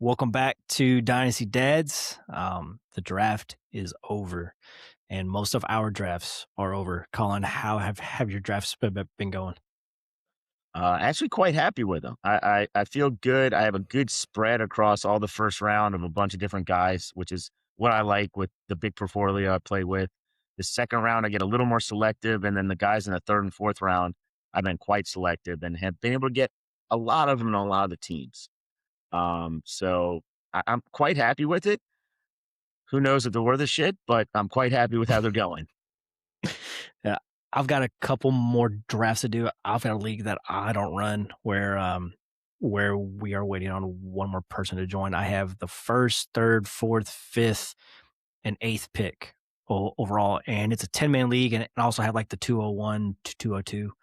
Welcome back to Dynasty Dads. The draft is over, and most of our drafts are over. Colin, how have your drafts been going? Actually quite happy with them. I feel good. I have a good spread across all the first round of a bunch of different guys, which is what I like with the big portfolio I play with. The second round, I get a little more selective, and then the guys in the third and fourth round, I've been quite selective and have been able to get a lot of them in a lot of the teams. So I'm quite happy with it. Who knows if they're worth a shit, but I'm quite happy with how they're going. Yeah, I've got a couple more drafts to do. I've got a league that I don't run where we are waiting on one more person to join. I have the first, third, fourth, fifth, and eighth pick overall, and it's a 10-man league, and I also have like the 201 to 202.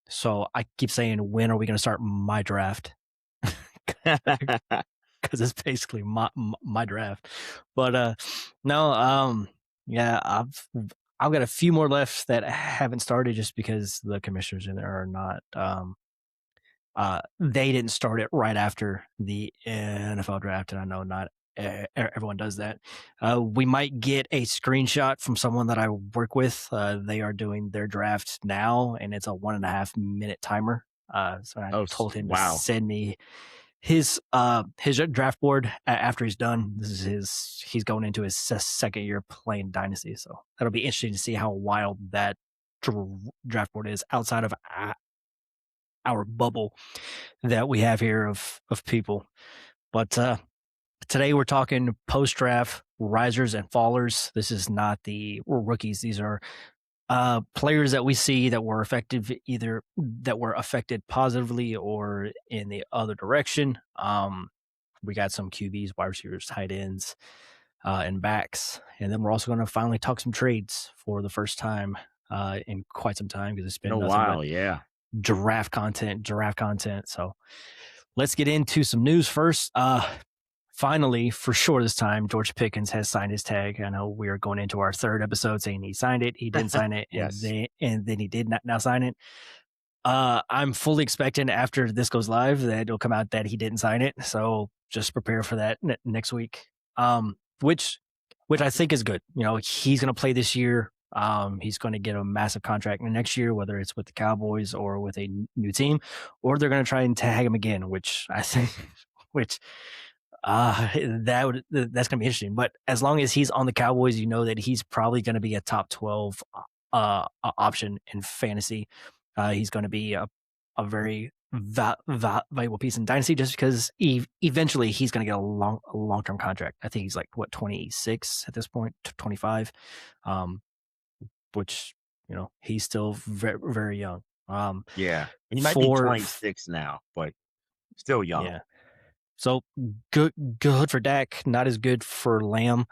So I keep saying, when are we going to start my draft? Because it's basically my draft. But no, yeah, I've got a few more left that haven't started just because the commissioners in there are not. They didn't start it right after the NFL draft, and I know not everyone does that. We might get a screenshot from someone that I work with. They are doing their draft now, and it's a 1.5 minute timer. So I Oh, told him to wow. send me his draft board after he's done. He's going into his second year playing Dynasty, so that'll be interesting to see how wild that draft board is outside of our bubble that we have here of people. But today we're talking post draft risers and fallers. This is not the rookies. These are players that we see that were effective, either that were affected positively or in the other direction. We got some QBs, wide receivers, tight ends, and backs, and then we're also going to finally talk some trades for the first time in quite some time, because it's In been a nothing but while, yeah. draft content. So let's get into some news first. Finally, for sure this time, George Pickens has signed his tag. I know we are going into our third episode saying he signed it, he didn't sign it, and Yes. then he did not now sign it. I'm fully expecting after this goes live that it'll come out that he didn't sign it. So just prepare for that next week. Which I think is good. You know, he's going to play this year. He's going to get a massive contract next year, whether it's with the Cowboys or with a new team, or they're going to try and tag him again, which I think, which that's gonna be interesting. But as long as he's on the Cowboys, you know that he's probably going to be a top 12 option in fantasy. He's going to be a very valuable piece in Dynasty, just because eventually he's going to get a long term contract. I think he's like, what, 26 at this point, 25, um, which, you know, he's still very, very young. Yeah. He might be For 26 now, but still young. Yeah. So good for Dak, not as good for Lamb.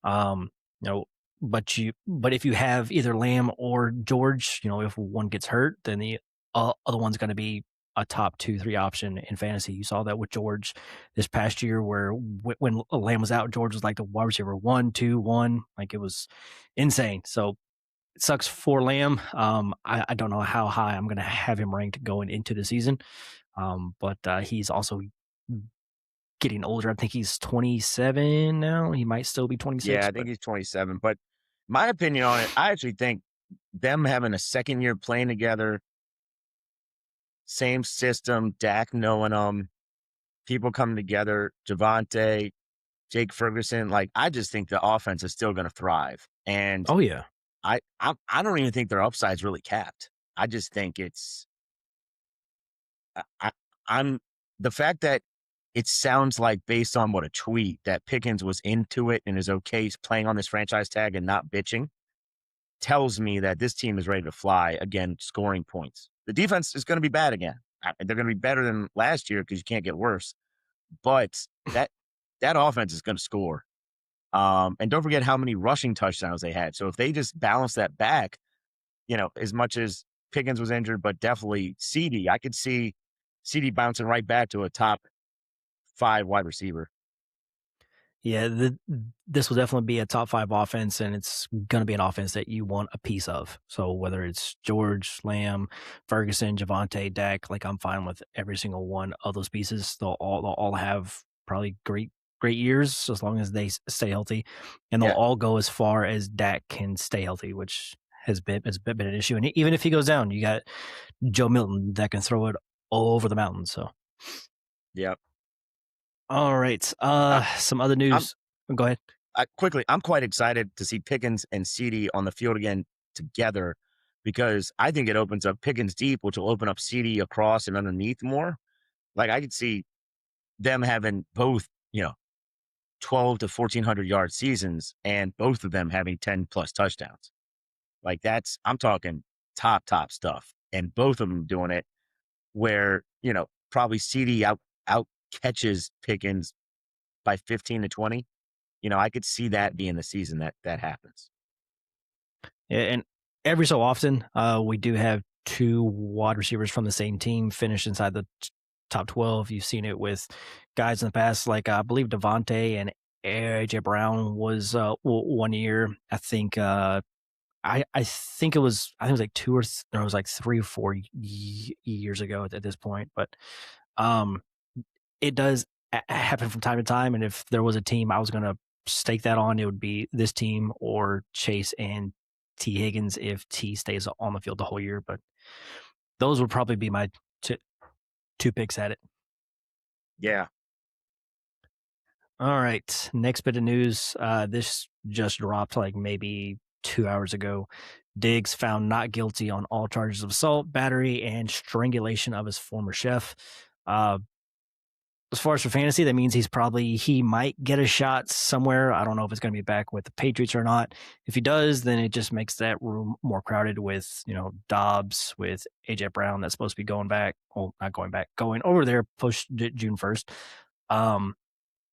You know, but if you have either Lamb or George, you know, if one gets hurt, then the other one's going to be a top 2-3 option in fantasy. You saw that with George this past year, where when Lamb was out, George was like the wide receiver 1, 2, 1, like it was insane. So it sucks for Lamb. I don't know how high I'm going to have him ranked going into the season. But he's also getting older. I think he's 27 now. He might still be Yeah, 26, I but think he's 27. But my opinion on it, I actually think them having a second year playing together, same system, Dak knowing them, people coming together, Javante, Jake Ferguson, like I just think the offense is still going to thrive. And oh yeah, I don't even think their upside's really capped. I just think it's I, I'm the fact that it sounds like, based on what a tweet, that Pickens was into it and is okay playing on this franchise tag and not bitching, tells me that this team is ready to fly again, scoring points. The defense is going to be bad again. They're going to be better than last year because you can't get worse. But that offense is going to score. And don't forget how many rushing touchdowns they had. So if they just balance that back, you know, as much as Pickens was injured, but definitely CD, I could see CD bouncing right back to a top 5 wide receiver. yeah. This will definitely be a top 5 offense, and it's going to be an offense that you want a piece of. So whether it's George, Lamb, Ferguson, Javante, Dak, like I'm fine with every single one of those pieces. They'll all have probably great years as long as they stay healthy, and they'll Yeah, all go as far as Dak can stay healthy, which has been an issue. And even if he goes down, you got Joe Milton that can throw it all over the mountain. So, yeah. all right, I, some other I'm news. Go ahead. quickly. I'm quite excited to see Pickens and CD on the field again together because I think it opens up Pickens deep, which will open up CD across and underneath more. Like I could see them having both, 12 to 1400-yard seasons and both of them having 10 plus touchdowns. Like I'm talking top stuff. And both of them doing it where, probably CD out catches Pickens by 15 to 20. I could see that being the season that happens. Yeah, and every so often, we do have two wide receivers from the same team finish inside the top 12. You've seen it with guys in the past, like I believe Devontae and AJ Brown was 1 year. I think it was like no, it was like 3 or 4 years ago at this point. But um, it does happen from time to time. And if there was a team I was going to stake that on, it would be this team or Chase and T Higgins if T stays on the field the whole year. But those would probably be my t- two picks at it. Yeah. All right. Next bit of news. This just dropped like maybe 2 hours ago. Diggs found not guilty on all charges of assault, battery, and strangulation of his former chef. Uh, as far as for fantasy, that means he might get a shot somewhere. I don't know if it's going to be back with the Patriots or not. If he does, then it just makes that room more crowded with Dobbs, with AJ Brown that's supposed to be going back. Well, not going back, going over there push June 1st. Um,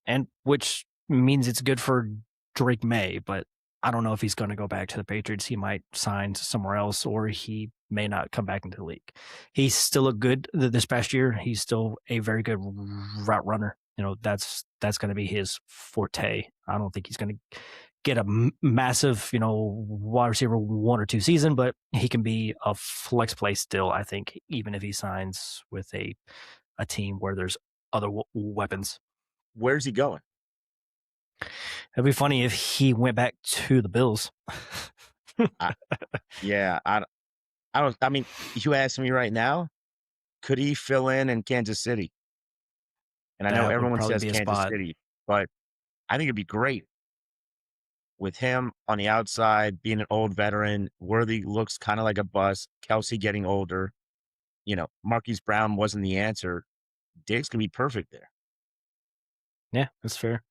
and which means it's good for Drake May, but I don't know if he's going to go back to the Patriots. He might sign somewhere else, or he may not come back into the league. He's still looked good this past year. He's still a very good route runner. That's going to be his forte. I don't think he's going to get a massive, wide receiver 1 or 2 season, but he can be a flex play still. I think even if he signs with a team where there's other weapons. Where's he going? It'd be funny if he went back to the Bills. I, yeah. I don't, I mean, you ask me right now, could he fill in Kansas City? And I know That would everyone probably says be a Kansas spot. City, but I think it'd be great with him on the outside, being an old veteran. Worthy looks kind of like a bust. Kelsey getting older. Marquise Brown wasn't the answer. Diggs could be perfect there. Yeah, that's fair.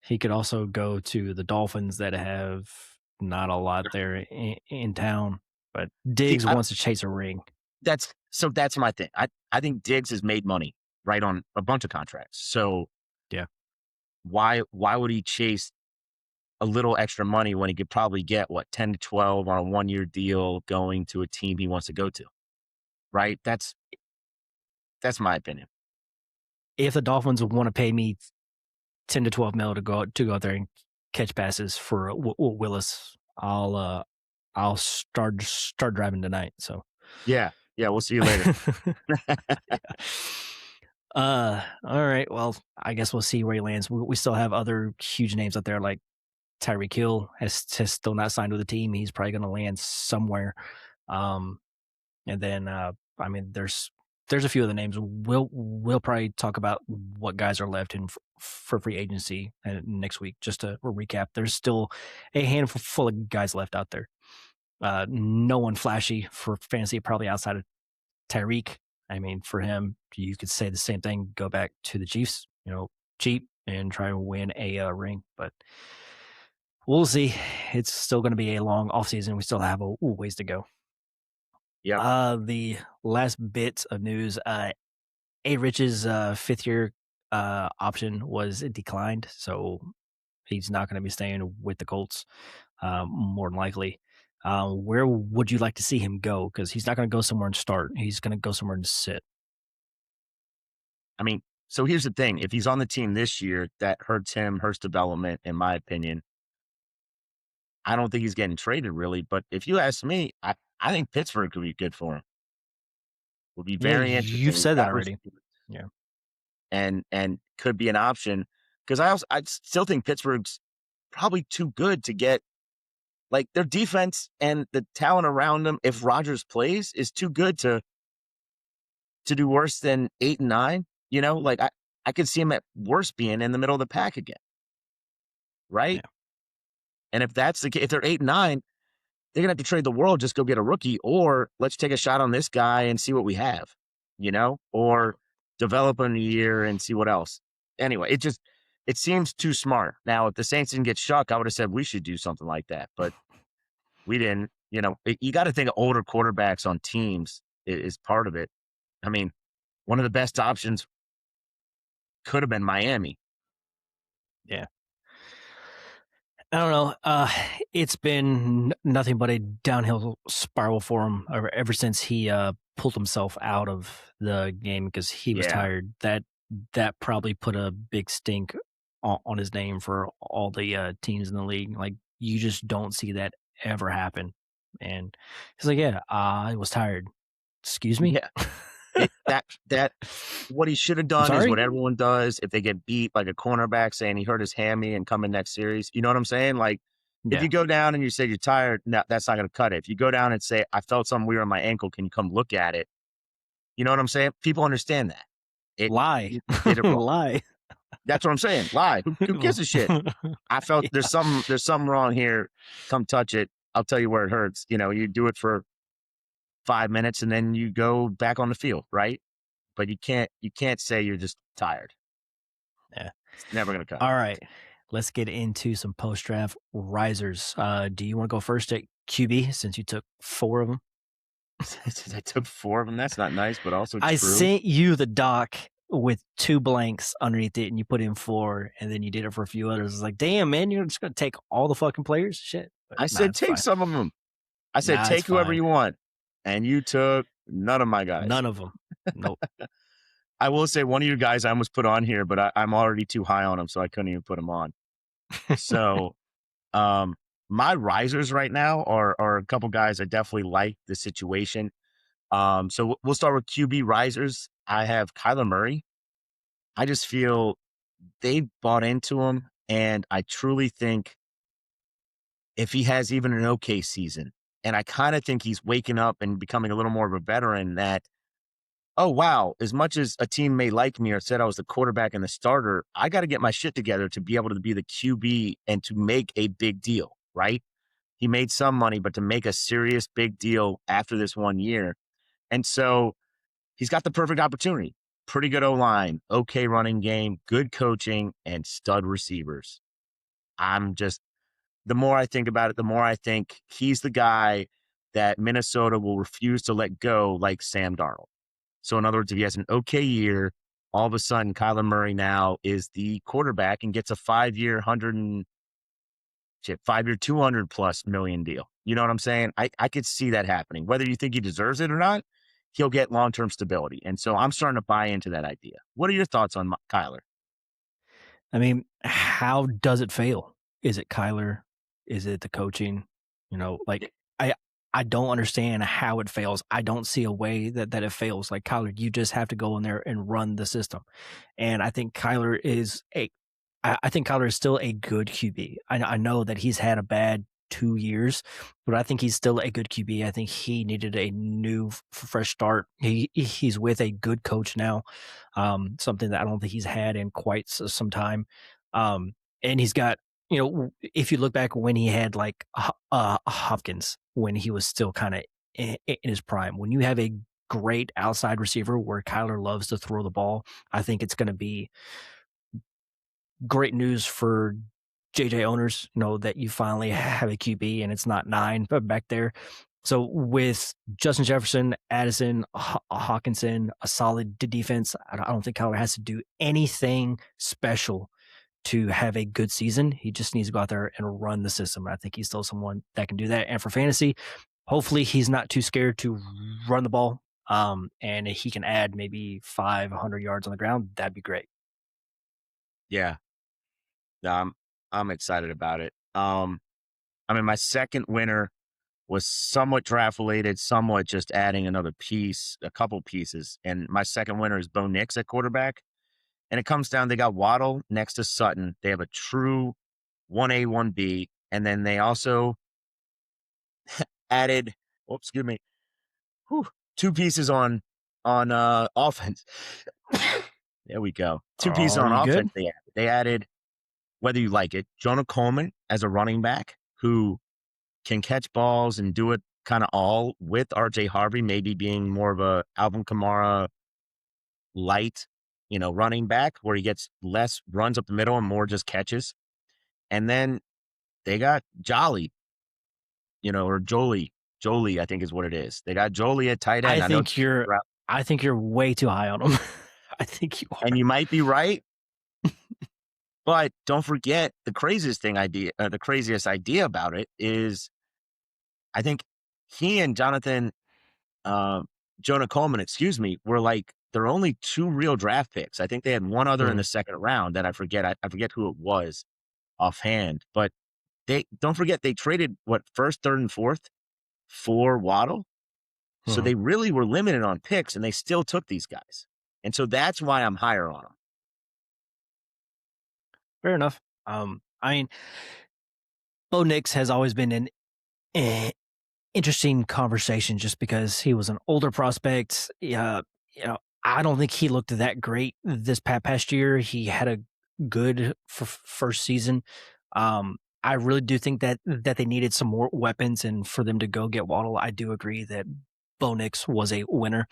He could also go to the Dolphins that have not a lot there in town, but See, Diggs wants to chase a ring. that's my thing. I think Diggs has made money right on a bunch of contracts. So Yeah. why would he chase a little extra money when he could probably get 10 to 12 on a 1 year deal going to a team he wants to go to? Right? That's my opinion. If the Dolphins would want to pay me 10 to 12 mil to go out there and catch passes for Willis, I'll start driving tonight. So Yeah. Yeah. We'll see you later. All right. Well, I guess we'll see where he lands. We still have other huge names out there, like Tyreek Hill has still not signed with the team. He's probably going to land somewhere. Um, and then, I mean, there's a few other names. We'll probably talk about what guys are left in for free agency next week. Just to recap, there's still a handful full of guys left out there. No one flashy for fantasy, probably outside of Tyreek. I mean, for him, you could say the same thing. Go back to the Chiefs, cheap and try to win a ring. But we'll see. It's still going to be a long offseason. We still have a ways to go. Yep. The last bit of news: A. Rich's 5th-year option was declined, so he's not going to be staying with the Colts, more than likely. Where would you like to see him go? Because he's not going to go somewhere and start. He's going to go somewhere and sit. I mean, so here's the thing. If he's on the team this year, that hurts development, in my opinion. I don't think he's getting traded really. But if you ask me, I think Pittsburgh could be good for him. Would be Yeah, very you've interesting. He's said that got already. receivers. Yeah. and could be an option. Because I still think Pittsburgh's probably too good to get, like, their defense and the talent around them, if Rodgers plays, is too good to do worse than 8 and 9. Like, I could see him at worst being in the middle of the pack again, right? Yeah. And if that's the case, if they're 8 and 9, they're gonna have to trade the world, just go get a rookie, or let's take a shot on this guy and see what we have, or develop in a year and see what else. Anyway, it seems too smart. Now, if the Saints didn't get Shuck, I would have said we should do something like that, but we didn't. You got to think of older quarterbacks on teams is part of it. I mean, one of the best options could have been Miami. Yeah. I don't know. It's been nothing but a downhill spiral for him ever since he pulled himself out of the game because he was Yeah, tired. That probably put a big stink on his name for all the teams in the league. Like you just don't see that ever happen. And he's like, "Yeah, I was tired. Excuse me." yeah. That what he should have I'm done is sorry. what everyone does if they get beat, like a cornerback saying he hurt his hammy and come in next series. You know what I'm saying? Like, if Yeah. you go down and you say you're tired, no, that's not going to cut it. If you go down and say, I felt something weird on my ankle, can you come look at it? You know what I'm saying? People understand that. Lie. You did it wrong. Lie. That's what I'm saying. Lie. Who gives a shit? I felt Yeah. there's something wrong here. Come touch it. I'll tell you where it hurts. You do it for 5 minutes and then you go back on the field, right? But you can't say you're just tired. Yeah. It's never gonna cut. All right. Let's get into some post draft risers. Do you want to go first at QB since you took four of them? I took 4 of them. That's not nice, but also I true. sent you the doc with two blanks underneath it and you put in four and then you did it for a few others. It's like, damn, man, you're just going to take all the fucking players? Shit. But I nah, said, it's "Take fine. some of them." I said, Nah, it's "Take whoever fine. you want," and you took none of my guys. None of them. Nope. I will say one of your guys I almost put on here, but I'm already too high on him, so I couldn't even put him on. So, um, my risers right now are a couple guys I definitely like the situation. So we'll start with QB risers. I have Kyler Murray. I just feel they bought into him, and I truly think if he has even an okay season, and I kind of think he's waking up and becoming a little more of a veteran that, oh, wow, as much as a team may like me or said I was the quarterback and the starter, I got to get my shit together to be able to be the QB and to make a big deal, right? He made some money, but to make a serious big deal after this 1 year. And so he's got the perfect opportunity. Pretty good O line, okay running game, good coaching, and stud receivers. I'm just, the more I think about it, the more I think he's the guy that Minnesota will refuse to let go, like Sam Darnold. So, in other words, if he has an okay year, all of a sudden Kyler Murray now is the quarterback and gets a 5 year, 5 year, 200 plus million deal. You know what I'm saying? I could see that happening. Whether you think he deserves it or not, he'll get long term stability. And so I'm starting to buy into that idea. What are your thoughts on Kyler? I mean, how does it fail? Is it Kyler? Is it the coaching? Like I I don't understand how it fails. I don't see a way that it fails. Like Kyler, you just have to go in there and run the system. And I think Kyler is still a good QB. I know that he's had a bad 2 years, but I think he's still a good QB. I think he needed a new, fresh start. He's with a good coach now, something that I don't think he's had in quite some time. Um, and he's got, if you look back when he had like Hopkins, when he was still kind of in his prime, when you have a great outside receiver where Kyler loves to throw the ball, I think it's going to be great news for JJ owners, that you finally have a QB and it's not nine but back there. So with Justin Jefferson, Addison, Hawkinson, a solid defense, I don't think Kyler has to do anything special to have a good season. He just needs to go out there and run the system. I think he's still someone that can do that. And for fantasy, hopefully he's not too scared to run the ball. And he can add maybe 500 yards on the ground. That'd be great. Yeah, no, I'm excited about it. I mean, my second winner was somewhat draft related, somewhat just adding another piece, a couple pieces. And my second winner is Bo Nix at quarterback. And it comes down, they got Waddle next to Sutton. They have a true 1A, 1B. And then they also added, oops, excuse me, whew, two pieces on offense. There we go. Two pieces Are on you good? offense they added. They added, whether you like it, Jonah Coleman as a running back who can catch balls and do it kind of all with RJ Harvey, maybe being more of a Alvin Kamara light, running back where he gets less runs up the middle and more just catches. And then they got Jolly, or Jolie. Jolie, I think is what it is. They got Jolie at tight I end. I know, think you're I think you're way too high on him. I think you and are. you might be right, but don't forget the craziest idea about it is I think he and uh, Jonah Coleman, excuse me, were like their only two real draft picks. I think they had one other in the Mhm, second round that I forget. I forget who it was offhand, but don't forget they traded what first, third, and fourth for Waddle. So mhm. they really were limited on picks, and they still took these guys. And so that's why I'm higher on them. Fair enough. I mean, Bo Nix has always been an eh, interesting conversation just because he was an older prospect. I don't think he looked that great this past year. He had a good first season. I really do think that they needed some more weapons, and for them to go get Waddle, I do agree that Bo Nix was a winner.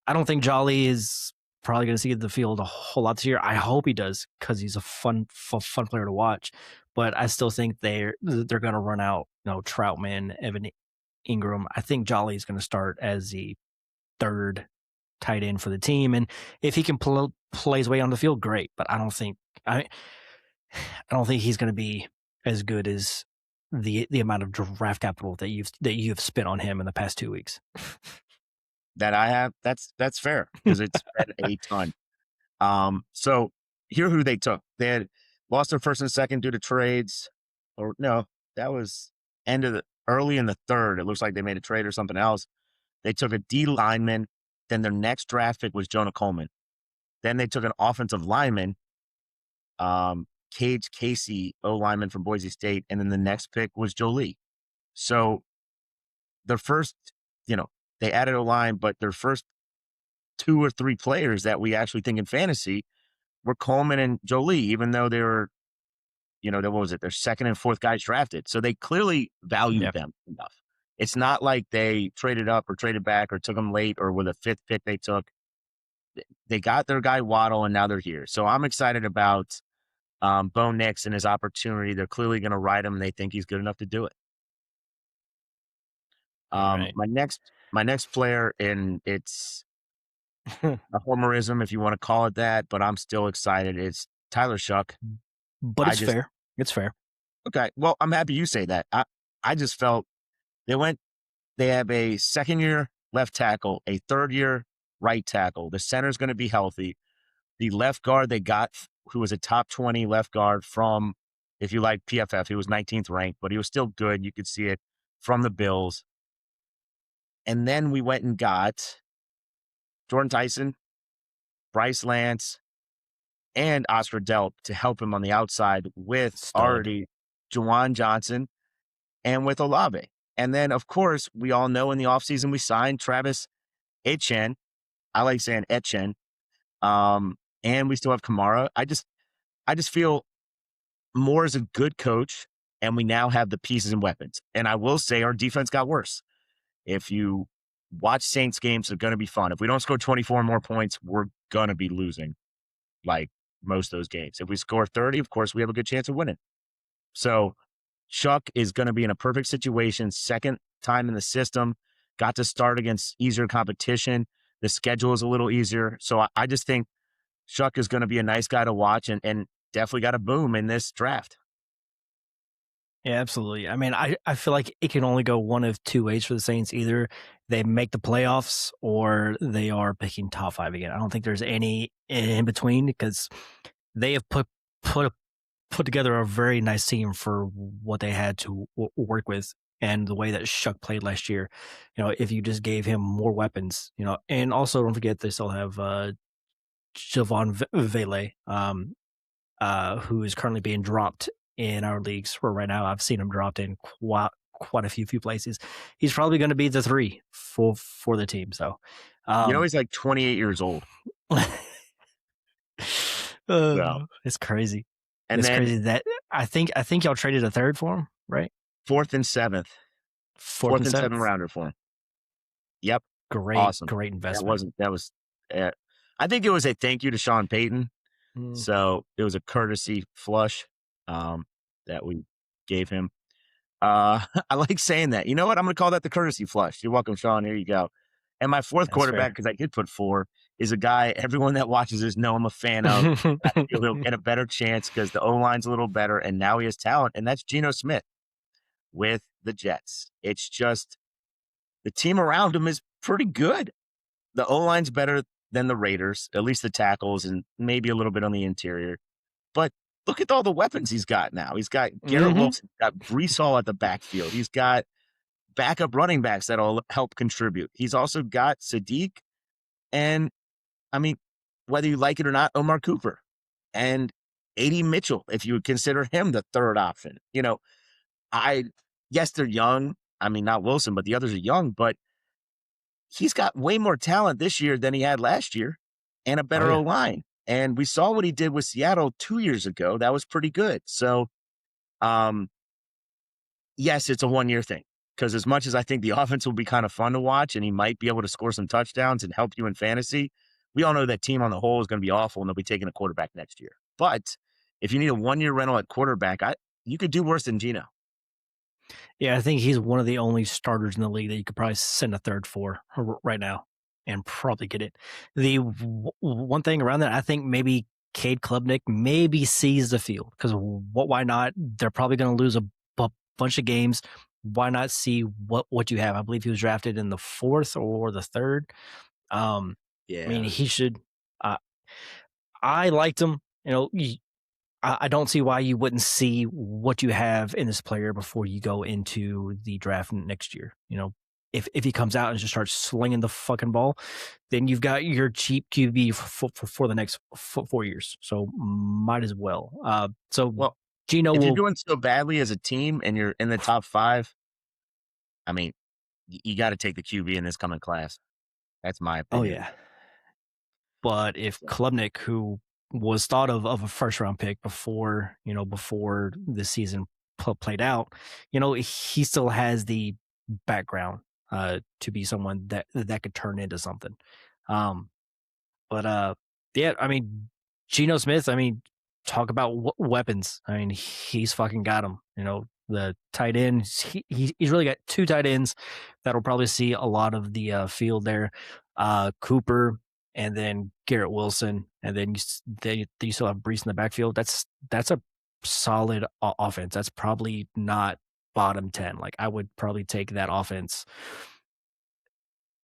I don't think Jolly is probably going to see the field a whole lot this year. I hope he does because he's a fun player to watch. But I still think they're going to run out. Troutman, Evan Ingram. I think Jolly is going to start as the third tight end for the team, and if he can play his way on the field, great. But I I don't think he's going to be as good as the amount of draft capital that you've spent on him in the past 2 weeks. That I have, that's fair because it's been a ton. So here who they took. They had lost their first and second due to trades, or no, that was early in the third. It looks like they made a trade or something else. They took a D lineman. Then their next draft pick was Jonah Coleman. Then they took an offensive lineman, Cage Casey, O lineman from Boise State, and then the next pick was Jolie. So their first, you know, they added a line, but their first two or three players that we actually think in fantasy were Coleman and Jolie, even though they were, what was it? Their second and fourth guys drafted. So they clearly valued Yeah, them enough. It's not like they traded up or traded back or took them late or with a fifth pick they took. They got their guy Waddle and now they're here. So I'm excited about Bo Nix and his opportunity. They're clearly going to ride him and they think he's good enough to do it. all right. My next player, and it's a homerism if you want to call it that, but I'm still excited. It's Tyler Shuck. But I it's just fair. It's fair. Okay. Well, I'm happy you say that. I just felt they went. They have a second year left tackle, a third year right tackle. The center's going to be healthy. The left guard they got, who was a top 20 left guard from, if you like PFF, he was 19th ranked, but he was still good. You could see it from the Bills. And then we went and got Jordan Tyson, Bryce Lance, and Oscar Delp to help him on the outside with Stud. already Juwan Johnson and with Olave. And then, of course, we all know in the offseason we signed Travis Etienne. I like saying Etienne. And we still have Kamara. I just feel Moore is a good coach, and we now have the pieces and weapons. And I will say our defense got worse. If you watch Saints games, they're going to be fun. If we don't score 24 more points, we're going to be losing like most of those games. If we score 30, of course, we have a good chance of winning. So Chuck is going to be in a perfect situation. Second time in the system, got to start against easier competition. The schedule is a little easier. So I just think Chuck is going to be a nice guy to watch and definitely got a boom in this draft. Yeah, absolutely. I mean, I feel like it can only go one of two ways for the Saints. Either they make the playoffs or they are picking top five again. I don't think there's any in between because they have put put together a very nice team for what they had to work with and the way that Shuck played last year. If you just gave him more weapons, and also don't forget they still have Javon Vele, who is currently being dropped in our leagues for right now. I've seen him dropped in quite a few places. He's probably going to be the 3 for the team. So, He's like 28 years old. So, it's crazy. and It's then crazy that I think y'all traded a third for him, right? 4th and 7th, Fourth 4th and and 7th seventh. rounder for him. Yep. Awesome. Great That investment. wasn't, that was, I think it was a thank you to Sean Payton. Mm. So it was a courtesy flush that we gave him. I like saying that. You know what? I'm going to call that the courtesy flush. You're welcome, Sean. Here you go. And my 4th That's quarterback, fair. because I did put 4, is a guy everyone that watches this know I'm a fan of. I feel he'll get a better chance because the O-line's a little better, and now he has talent, and that's Geno Smith with the Jets. It's just the team around him is pretty good. The O-line's better than the Raiders, at least the tackles and maybe a little bit on the interior. But look at all the weapons he's got now. He's got Garrett Mm-hmm. Wilson, got Brees Hall at the backfield. He's got backup running backs that'll help contribute. He's also got Sadiq and, I mean, whether you like it or not, Omar Cooper and A.D. Mitchell, if you would consider him the third option. Yes, they're young. I mean, not Wilson, but the others are young, but he's got way more talent this year than he had last year and a Oh better yeah. O-line. And we saw what he did with Seattle 2 years ago. That was pretty good. So, um, yes, it's a 1-year thing because as much as I think the offense will be kind of fun to watch and he might be able to score some touchdowns and help you in fantasy, we all know that team on the whole is going to be awful and they'll be taking a quarterback next year. But if you need a 1-year rental at quarterback, you could do worse than Geno. Yeah, I think he's one of the only starters in the league that you could probably send a third for right now and probably get it. The one thing around that, I think maybe Cade Klubnik maybe sees the field because why not? They're probably going to lose a bunch of games. Why not see what you have? I believe he was drafted in the 4th or the 3rd. I mean, Yeah. he should. Uh, I liked him. I don't see why you wouldn't see what you have in this player before you go into the draft next year. If he comes out and just starts slinging the fucking ball, then you've got your cheap QB for the next 4 years. So might as well. So Well, Gino if you're will. doing so badly as a team and you're in the top 5, I mean, you got to take the QB in this coming class. That's my Oh opinion. yeah. But if So, Klubnik, who was thought of a first round pick before the season played out, he still has the background to be someone that could turn into something. Um, but yeah, I mean, Geno Smith. I mean, talk about weapons. I mean, he's fucking got them. The tight ends. He's really got 2 tight ends that'll probably see a lot of the field there. Cooper and then Garrett Wilson, and then you still have Brees in the backfield. That's a solid offense. That's probably not bottom 10. Like I would probably take that offense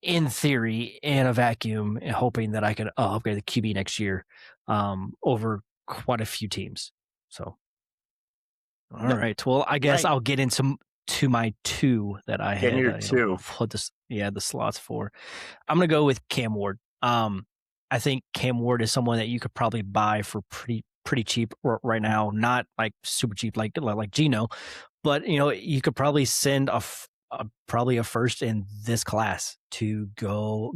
in theory in a vacuum, hoping that I can upgrade the QB next year over quite a few teams. So, all no, right. Well, I guess right. I'll get into my 2 that I Getting had, your 2. put the slots for. I'm gonna go with Cam Ward. I think Cam Ward is someone that you could probably buy for pretty cheap right now. Not like super cheap like Geno, but you could probably send probably a first in this class to go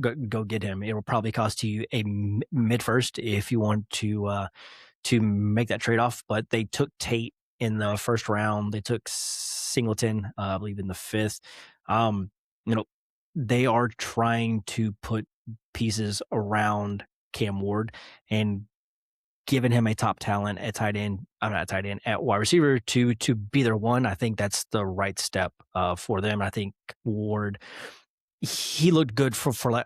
get him. It will probably cost you a mid first if you want to make that trade off. But they took Tate in the first round. They took Singleton, I believe, in the 5th. You know, they are trying to put pieces around Cam Ward and giving him a top talent at tight end. I'm not tight end at wide receiver to be their one. I think that's the right step for them. I think Ward, he looked good for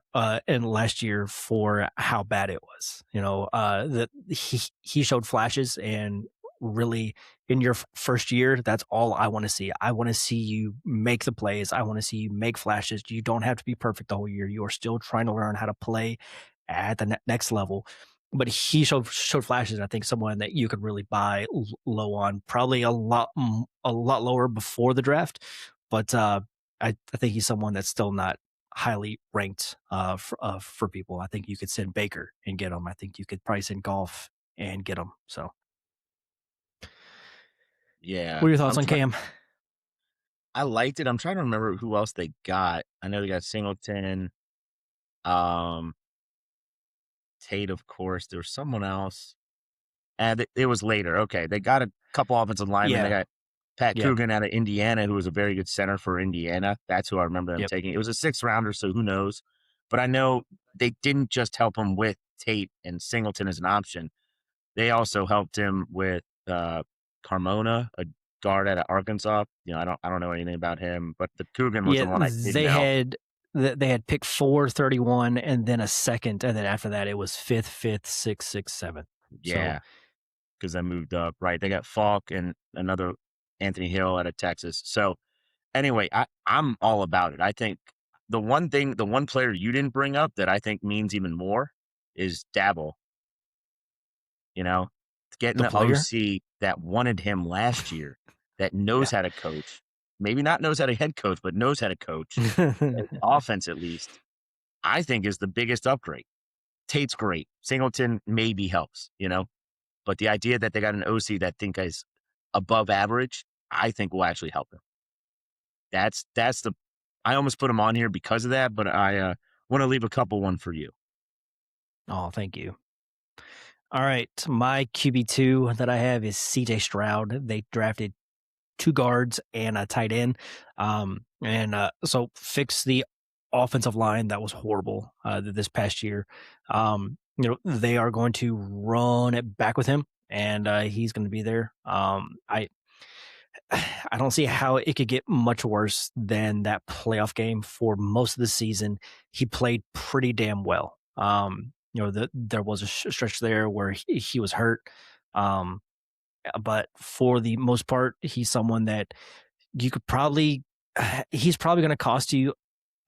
in last year for how bad it was. That he showed flashes, and really in your first year, that's all I want to see. I want to see you make the plays. I want to see you make flashes. You don't have to be perfect the whole year. You are still trying to learn how to play at the next level. But he showed flashes. I think someone that you could really buy low on, probably a lot lower before the draft. But I think he's someone that's still not highly ranked for people. I think you could send Baker and get him. I think you could probably send Golf and get him. So, what Yeah, are your thoughts I'm on trying. Cam? I liked it. I'm trying to remember who else they got. I know they got Singleton, um, Tate, of course. There was someone else, and it was later. Okay, they got a couple offensive linemen. They Yeah, got Pat yeah, Coogan out of Indiana, who was a very good center for Indiana. That's who I remember them yep, taking. It was a 6th rounder, so who knows? But I know they didn't just help him with Tate and Singleton as an option. They also helped him with Carmona, a guard out of Arkansas. I don't know anything about him, but the Coogan was the yeah. one I did know. They had pick 431, and then a second, and then after that it was fifth, sixth, sixth, seventh. So, Yeah, because I moved up. Right, they got Falk and another Anthony Hill out of Texas. So anyway, I'm all about it. I think the one player you didn't bring up that I think means even more is Dabble. You know, getting the the player, OC that wanted him last year, that yeah. knows how to coach, maybe not knows how to head coach, but knows how to coach, offense at least, I think is the biggest upgrade. Tate's great. Singleton maybe helps, but the idea that they got an OC that think is above average, I think will actually help him. That's the I almost put him on here because of that, but I want to leave a couple one for you. Oh, thank you. All right, my QB2 that I have is CJ Stroud. They drafted two guards and a tight end. So fix the offensive line that was horrible this past year. They are going to run it back with him, and he's going to be there. I don't see how it could get much worse than that playoff game for most of the season. He played pretty damn well. There was a stretch there where he was hurt. Um, but for the most part, he's someone that you could probably he's probably going to cost you,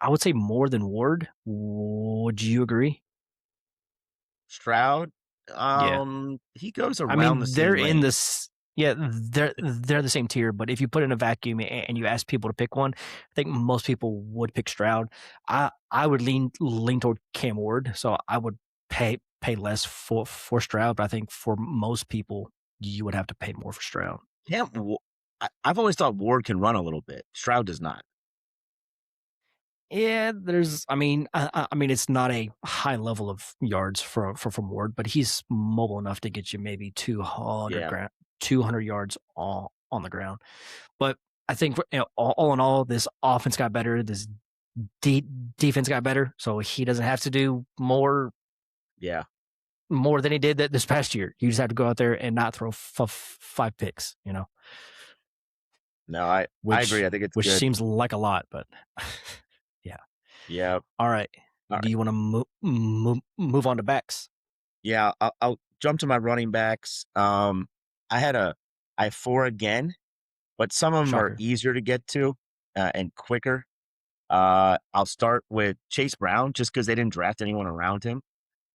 I would say, more than Ward. Would you agree? Stroud, Yeah. he goes I around the mean, they're same in range. this. Yeah, they're the same tier. But if you put in a vacuum and you ask people to pick one, I think most people would pick Stroud. I would lean toward Cam Ward, so I would pay less for Stroud. But I think for most people, you would have to pay more for Stroud. Can't I've always thought Ward can run a little bit. Stroud does not. Yeah, I mean, it's not a high level of yards from Ward, but he's mobile enough to get you maybe Yeah, 200 yards on the ground. But I think all in all, this offense got better. This de- defense got better, so he doesn't have to do yeah. more than he did this past year. You just have to go out there and not throw five picks, No, I agree. which I think it's which good. seems like a lot, but yeah. Yeah. All right. All Do right. you want to move on to backs? Yeah, I'll jump to my running backs. I have 4 again, but some of them are Shocker. easier to get to, and quicker. I'll start with Chase Brown just because they didn't draft anyone around him,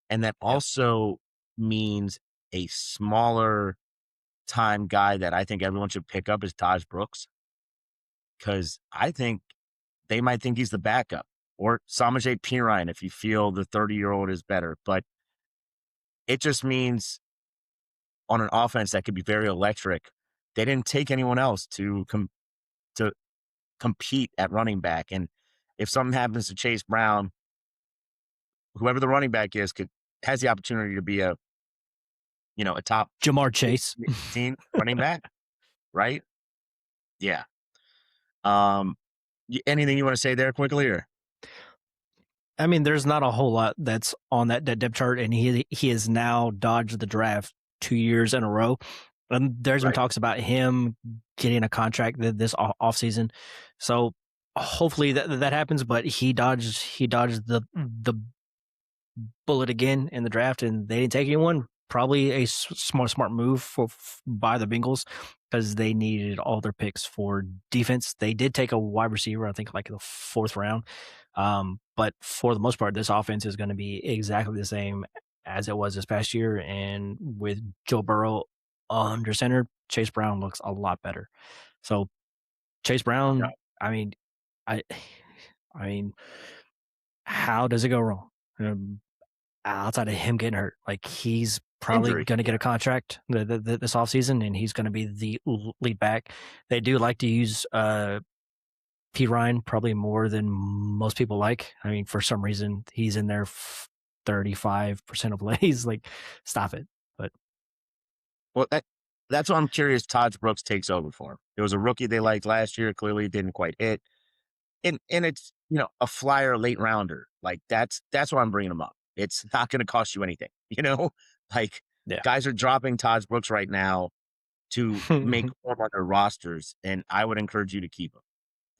and that Yep. also means a smaller time guy that I think everyone should pick up is Taj Brooks, because I think they might think he's the backup, or Samaje Perine if you feel the 30-year-old is better, but it just means on an offense that could be very electric, they didn't take anyone else to compete at running back, and if something happens to Chase Brown, whoever the running back is has the opportunity to be a top Jamar Chase. 15 running back, right? Yeah. Um, anything you want to say there quickly, or I mean, there's not a whole lot that's on that depth chart, and he has now dodged the draft 2 years in a row. And there's been right? talks about him getting a contract this offseason. So hopefully that happens, but he dodged the bullet again in the draft, and they didn't take anyone. Probably a smart move by the Bengals because they needed all their picks for defense. They did take a wide receiver, I think, like the fourth round. But for the most part, this offense is going to be exactly the same as it was this past year. And with Joe Burrow under center, Chase Brown looks a lot better. So Chase No, Brown, I mean, I, I mean. how does it go wrong? Um, Outside of him getting hurt, like he's probably Injury. going to Yeah. get a contract this offseason, and he's going to be the lead back. They do like to use P Ryan probably more than most people like. I mean, for some reason, he's in there 35% of plays. Like, stop it. But Well, that's what I'm curious. Todd Brooks takes over for him. It was a rookie they liked last year. Clearly, didn't quite hit. And it's a flyer late rounder. Like that's why I'm bringing him up. It's not going to cost you anything. Like yeah. guys are dropping Todd Brooks right now to make Oh room on their rosters, and I would encourage you to keep him.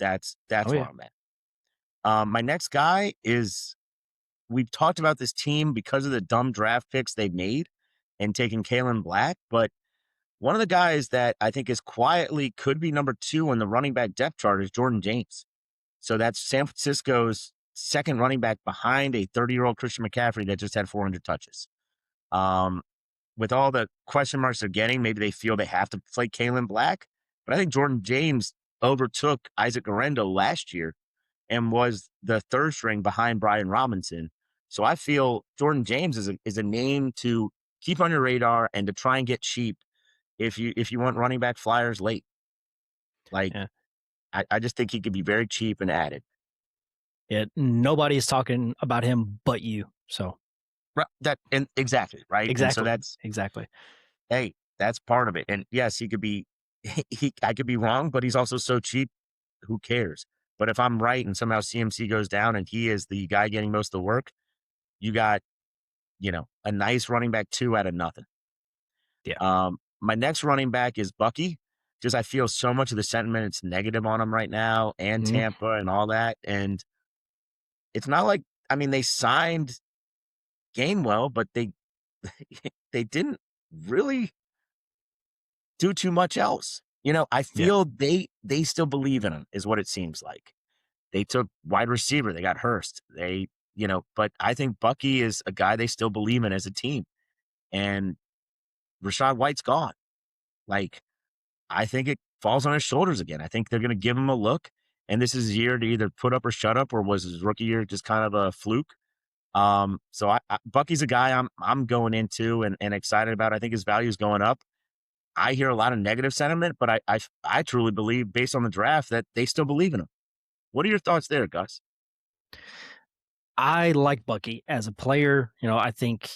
That's where yeah. I'm at. My next guy is we've talked about this team because of the dumb draft picks they made and taking Kalen Black, but one of the guys that I think is quietly could be number 2 on the running back depth chart is Jordan James. So that's San Francisco's second running back behind a 30-year-old Christian McCaffrey that just had 400 touches. Um, with all the question marks they're getting, maybe they feel they have to play Kalen Black. But I think Jordan James overtook Isaac Garendo last year and was the third string behind Brian Robinson. So I feel Jordan James is a name to keep on your radar and to try and get cheap if you want running back flyers late. Like Yeah. I just think he could be very cheap and added. Yeah. Nobody is talking about him but you. So, Right, that and exactly, right? And so exactly. that's Exactly. hey, that's part of it. And yes, he could be I could be wrong, but he's also so cheap, who cares? But if I'm right and somehow CMC goes down and he is the guy getting most of the work, you got, a nice running back 2 out of nothing. Yeah. My next running back is Bucky. Just I feel so much of the sentiment it's negative on him right now and Mhm. Tampa and all that. And it's not like I mean, they signed Gainwell, but they they didn't really do too much else. I Yeah. feel they still believe in him is what it seems like. They took wide receiver, they got Hurst. But I think Bucky is a guy they still believe in as a team. And Rashad White's gone. Like, I think it falls on his shoulders again. I think they're gonna give him a look. And this is his year to either put up or shut up, or was his rookie year just kind of a fluke? So Bucky's a guy I'm going into and excited about. I think his value is going up. I hear a lot of negative sentiment, but I truly believe, based on the draft, that they still believe in him. What are your thoughts there, Gus? I like Bucky as a player. I think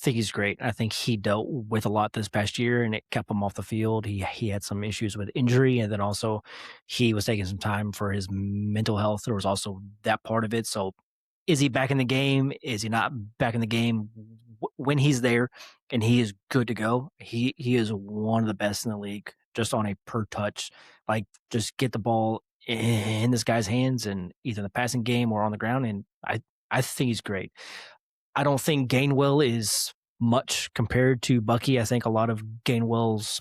he's great. I think he dealt with a lot this past year, and it kept him off the field. He had some issues with injury, and then also he was taking some time for his mental health. There was also that part of it. So, is he back in the game? Is he not back in the game? When he's there and he is good to go, he is one of the best in the league, just on a per touch. Like, just get the ball in this guy's hands, and either in the passing game or on the ground. And I think he's great. I don't think Gainwell is much compared to Bucky. I think a lot of Gainwell's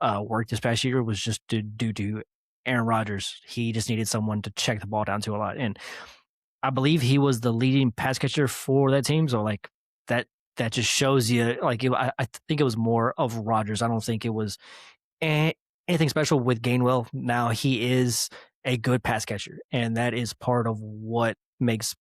work this past year was just due to Aaron Rodgers. He just needed someone to check the ball down to a lot, and I believe he was the leading pass catcher for that team. So like that that just shows you like I think it was more of Rodgers. I don't think it was anything special with Gainwell. Now he is a good pass catcher, and that is part of what makes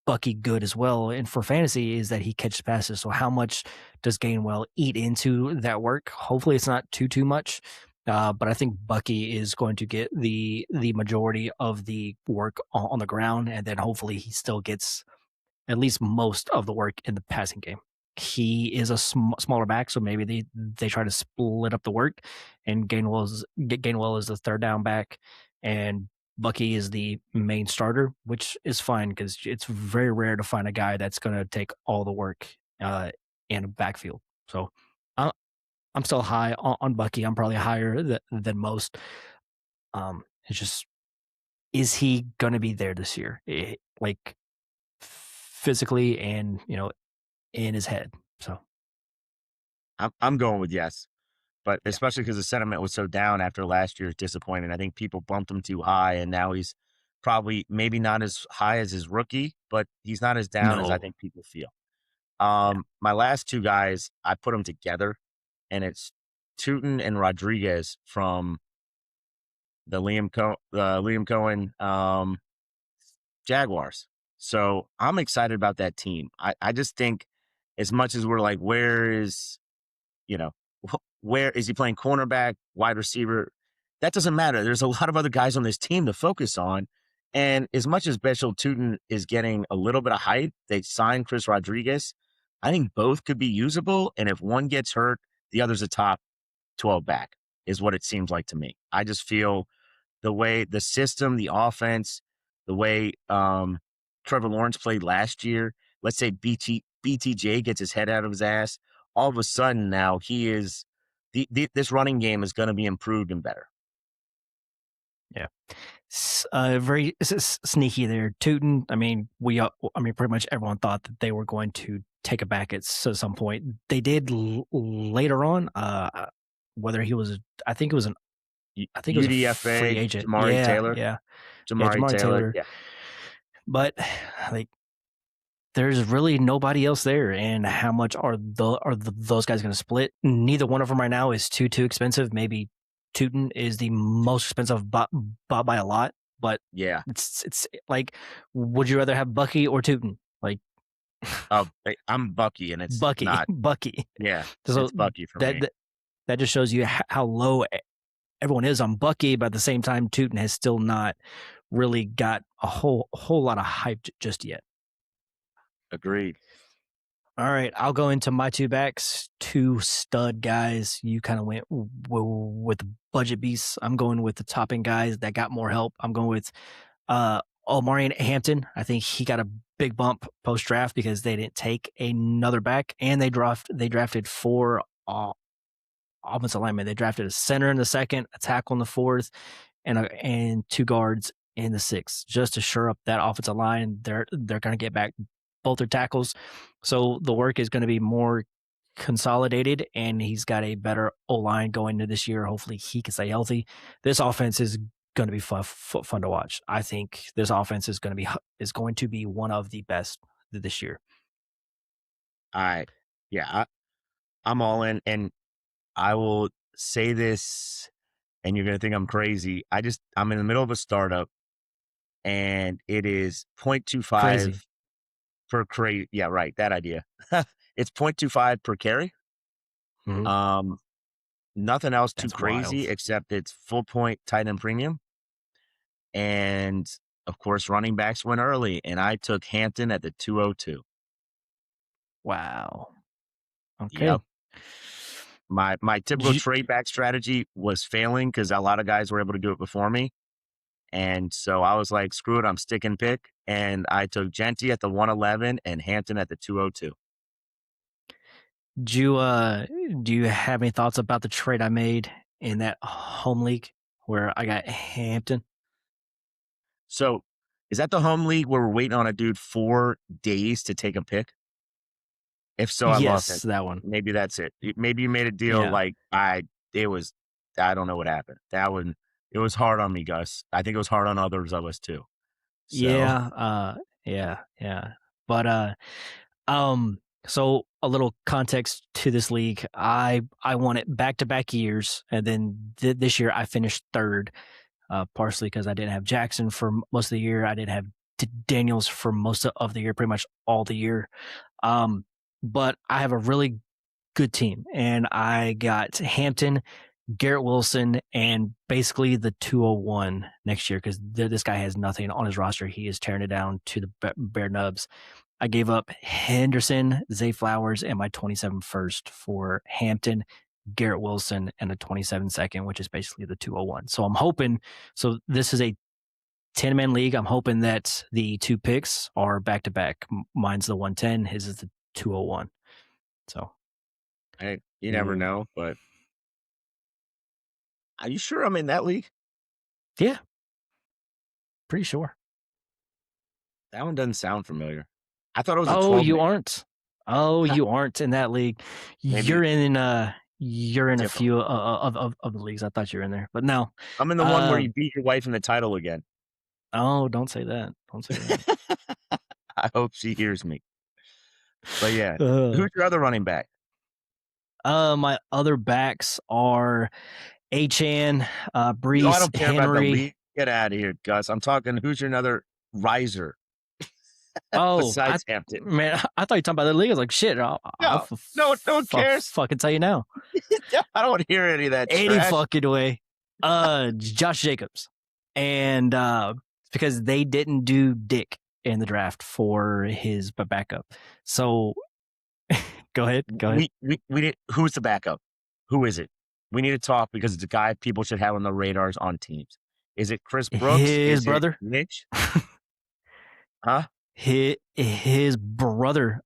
Bucky good as well. And for fantasy, is that he catches passes. So how much does Gainwell eat into that work? Hopefully, it's not too much. But I think Bucky is going to get the majority of the work on the ground, and then hopefully he still gets at least most of the work in the passing game. He is a smaller back, so maybe they try to split up the work, and Gainwell is the third down back, and Bucky is the main starter, which is fine because it's very rare to find a guy that's going to take all the work in a backfield. So I, I'm still high on Bucky. I'm probably higher than most. It's just, is he going to be there this year? Like physically and in his head. So I'm going with yes, but yeah, especially because the sentiment was so down after last year's disappointment. I think people bumped him too high, and now he's probably maybe not as high as his rookie, but he's not as down as I no, think people feel. yeah, My last 2 guys, I put them together, and it's Tootin and Rodriguez from the Liam Cohen Jaguars. So I'm excited about that team. I just think as much as we're like, you know, where is he playing cornerback, wide receiver? That doesn't matter. There's a lot of other guys on this team to focus on. And as much as Bechel Tootin is getting a little bit of hype, they signed Chris Rodriguez. I think both could be usable. And if one gets hurt, the other's a top 12 back, is what it seems like to me. I just feel the way the system, the offense, the way Trevor Lawrence played last year. Let's say BTJ gets his head out of his ass. All of a sudden now he is this running game is going to be improved and better. Yeah. Very sneaky there. Tootin, I mean, pretty much everyone thought that they were going to take it back at some point. They did later on. Whether he was, I think it was a free UDFA, agent. Jamari Yeah, Taylor. yeah, yeah. Jamari Jamari Taylor. Taylor. Yeah. But like, there's really nobody else there, and how much are those guys going to split? Neither one of them right now is too expensive. Maybe Tootin is the most expensive, but by a lot. But Yeah. it's like, would you rather have Bucky or Tootin? Like, I'm Bucky, and it's Bucky, not. Bucky. Yeah, So it's Bucky for me. That just shows you how low everyone is on Bucky, but at the same time, Tootin has still not really got a whole lot of hype just yet. Agreed. All right, I'll go into my two backs, two stud guys. You kind of went with the budget beasts. I'm going with the top end guys that got more help. I'm going with Omarion Hampton. I think he got a big bump post draft because they didn't take another back, and they drafted four offensive linemen. They drafted a center in the second, a tackle in the fourth, and two guards in the sixth, just to shore up that offensive line. They're going to get back both their tackles, so the work is going to be more consolidated, and he's got a better O-line going into this year. Hopefully he can stay healthy. This offense is going to be fun to watch. I think this offense is going to be one of the best this year. I'm all in, and I will say this, and you're going to think I'm crazy. I'm in the middle of a startup, and it is 0.25 Crazy. per carry. Yeah, right. That idea. It's 0.25 per carry. Mm-hmm. Nothing else too That's crazy wild. except it's full point tight end premium. And of course, running backs went early, and I took Hampton at the 202. Wow. Okay. Yep. My typical trade back strategy was failing because a lot of guys were able to do it before me. And so I was like, screw it, I'm sticking pick. And I took Genty at the 111 and Hampton at the 202. Do you have any thoughts about the trade I made in that home league where I got Hampton? So is that the home league where we're waiting on a dude 4 days to take a pick? If so, I lost it. Yes, that one. Maybe that's it. Maybe you made a deal Yeah. like I don't know what happened. It was hard on me, Gus. I think it was hard on others of us too. So Yeah. But so a little context to this league. I won it back-to-back years, and then this year I finished third, partially because I didn't have Jackson for most of the year. I didn't have Daniels for most of the year, pretty much all the year. But I have a really good team, and I got Hampton, Garrett Wilson, and basically the 201 next year because this guy has nothing on his roster. He is tearing it down to the bare nubs. I gave up Henderson, Zay Flowers, and my 27 first for Hampton, Garrett Wilson, and a 27 second, which is basically the 201. So I'm hoping, so this is a 10-man league. I'm hoping that the two picks are back to back. Mine's the 110, his is the 201. So hey, you never know, but are you sure I'm in that league? Yeah. Pretty sure. That one doesn't sound familiar. I thought it was a 12. You man. aren't. Oh, you aren't in that league. Maybe you're in a few one. of the leagues. I thought you were in there, but no. I'm in the one where you beat your wife in the title again. Oh, don't say that. Don't say that. I hope she hears me. But yeah, who's your other running back? My other backs are Achane, Brees, I don't care Henry. about the league. Get out of here, Gus. I'm talking. Who's your other riser Oh, besides Hampton. man, I thought you were talking about the league. I was like, shit, I'll No, no one cares. fucking tell you now. I don't want to hear any of that Any trash. fucking way. Josh Jacobs. And because they didn't do Dick in the draft for his backup. So go ahead. We need, who's the backup? Who is it? We need to talk because it's a guy people should have on the radars on teams. Is it Chris Brooks? His Is it brother. Mitch? Huh? His brother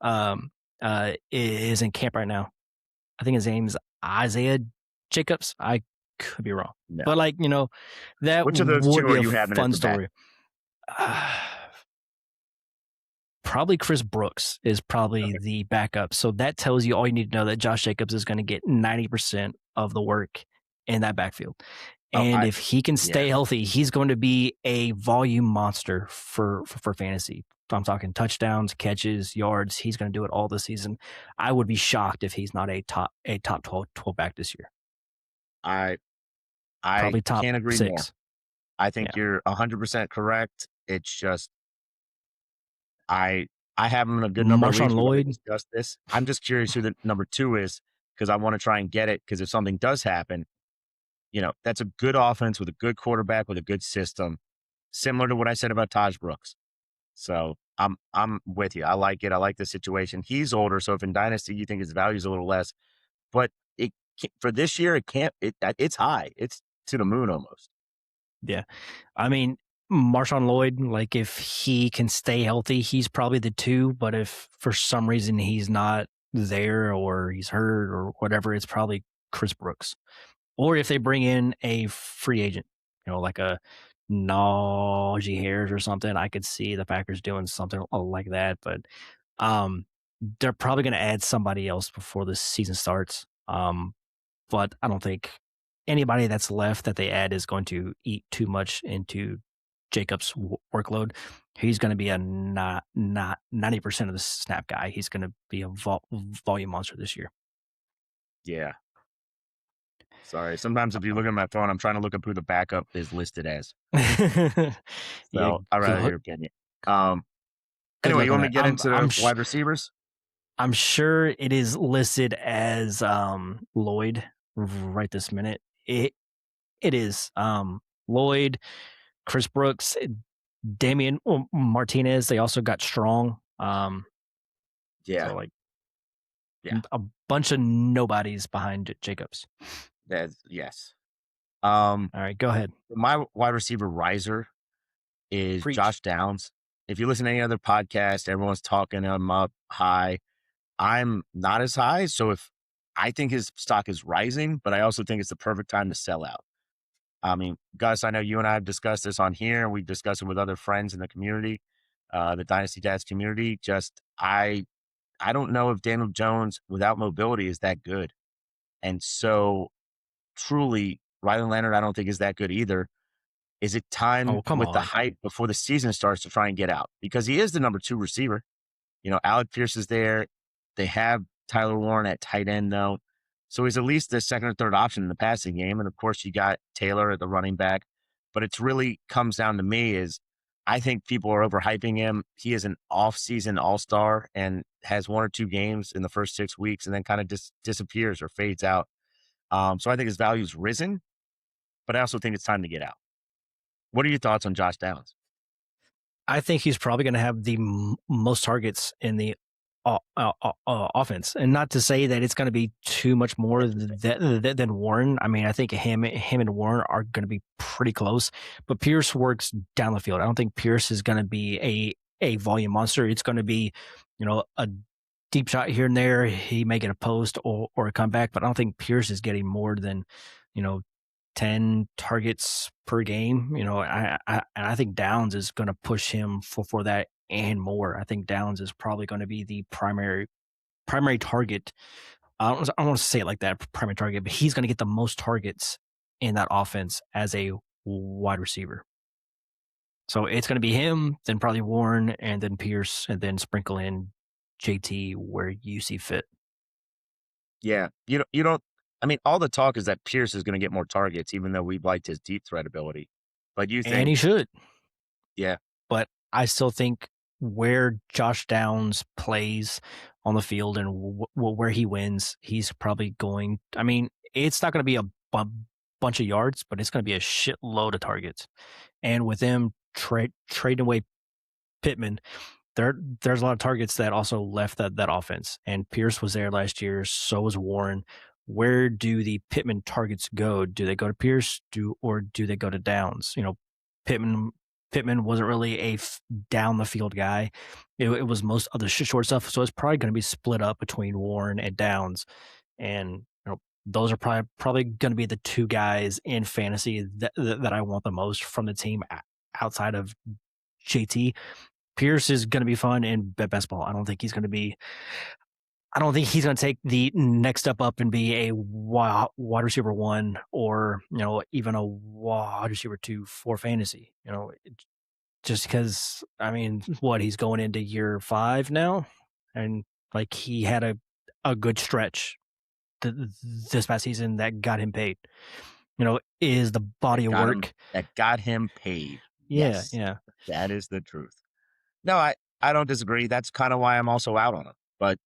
is in camp right now. I think his name's Isaiah Jacobs. I could be wrong. No. But that Which of those would two be are you a having fun at the story. Probably Chris Brooks is probably the backup. So that tells you all you need to know, that Josh Jacobs is going to get 90% of the work in that backfield. And if he can stay healthy, he's going to be a volume monster for fantasy. I'm talking touchdowns, catches, yards. He's going to do it all this season. I would be shocked if he's not a top 12 back this year. I Probably top can't agree 6. more. I think you're 100% correct. It's just I have him in a good number of leagues. We're going to discuss this. I'm just curious who the number 2 is, because I want to try and get it, because if something does happen, that's a good offense with a good quarterback with a good system, similar to what I said about Taj Brooks. So I'm with you. I like it. I like the situation. He's older, so if in Dynasty you think his value is a little less, but for this year it's high. It's to the moon almost. Yeah, I mean, Marshawn Lloyd, if he can stay healthy, he's probably the 2. But if for some reason he's not there or he's hurt or whatever, it's probably Chris Brooks. Or if they bring in a free agent, like a Najee Harris or something, I could see the Packers doing something like that. But they're probably going to add somebody else before the season starts. But I don't think anybody that's left that they add is going to eat too much into Jacobs' workload. He's going to be a not 90% of the snap guy. He's going to be a volume monster this year. Yeah. Sorry. Sometimes if you look at my phone, I'm trying to look up who the backup is listed as. So I'd rather hear your opinion. Anyway, you want me to get into the wide receivers? I'm sure it is listed as Lloyd right this minute. It is Lloyd, Chris Brooks, Damian Martinez. They also got Strong. So a bunch of nobodies behind Jacobs. Yes. All right, go ahead. My wide receiver riser is Josh Downs. If you listen to any other podcast, everyone's talking him up high. I'm not as high. So if I think his stock is rising, but I also think it's the perfect time to sell out. I mean, Gus, I know you and I have discussed this on here, and we've discussed it with other friends in the community, the Dynasty Dads community. Just, I don't know if Daniel Jones without mobility is that good. And so truly, Riley Leonard, I don't think is that good either. Is it time with the hype before the season starts to try and get out? Because he is the number 2 receiver. Alec Pierce is there. They have Tyler Warren at tight end, though. So he's at least the second or third option in the passing game. And of course, you got Taylor at the running back. But it's really comes down to me is I think people are overhyping him. He is an off-season all-star and has 1 or 2 games in the first 6 weeks and then kind of disappears or fades out. So I think his value's risen, but I also think it's time to get out. What are your thoughts on Josh Downs? I think he's probably going to have the most targets in the offense, and not to say that it's going to be too much more than Warren. I mean, I think him and Warren are going to be pretty close, but Pierce works down the field. I don't think Pierce is going to be a volume monster. It's going to be, a deep shot here and there. He may get a post or a comeback, but I don't think Pierce is getting more than, 10 targets per game. I think Downs is going to push him for that and more. I think Downs is probably going to be the primary target. I don't want to say it like that, primary target, but he's going to get the most targets in that offense as a wide receiver. So it's going to be him, then probably Warren, and then Pierce, and then sprinkle in JT where you see fit. Yeah, you don't. I mean, all the talk is that Pierce is going to get more targets, even though we've liked his deep threat ability. But you think, and he should. Yeah, but I still think where Josh Downs plays on the field and where he wins, he's probably going. I mean, it's not going to be a bunch of yards, but it's going to be a shitload of targets. And with them trading away Pittman, there's a lot of targets that also left that offense. And Pierce was there last year, so was Warren. Where do the Pittman targets go? Do they go to Pierce, or do they go to Downs? Pittman Pittman wasn't really a down the field guy. It was most of the short stuff, so it's probably going to be split up between Warren and Downs, and those are probably going to be the two guys in fantasy that I want the most from the team outside of JT. Pierce is going to be fun in best ball. I don't think he's going to take the next step up and be a wide receiver one, or even a wide receiver two for fantasy. Just because, I mean, he's going into year 5 now, and like he had a good stretch this past season that got him paid. Is the body of work that got him paid. Yeah, yes, yeah. That is the truth. No, I don't disagree. That's kind of why I'm also out on him. But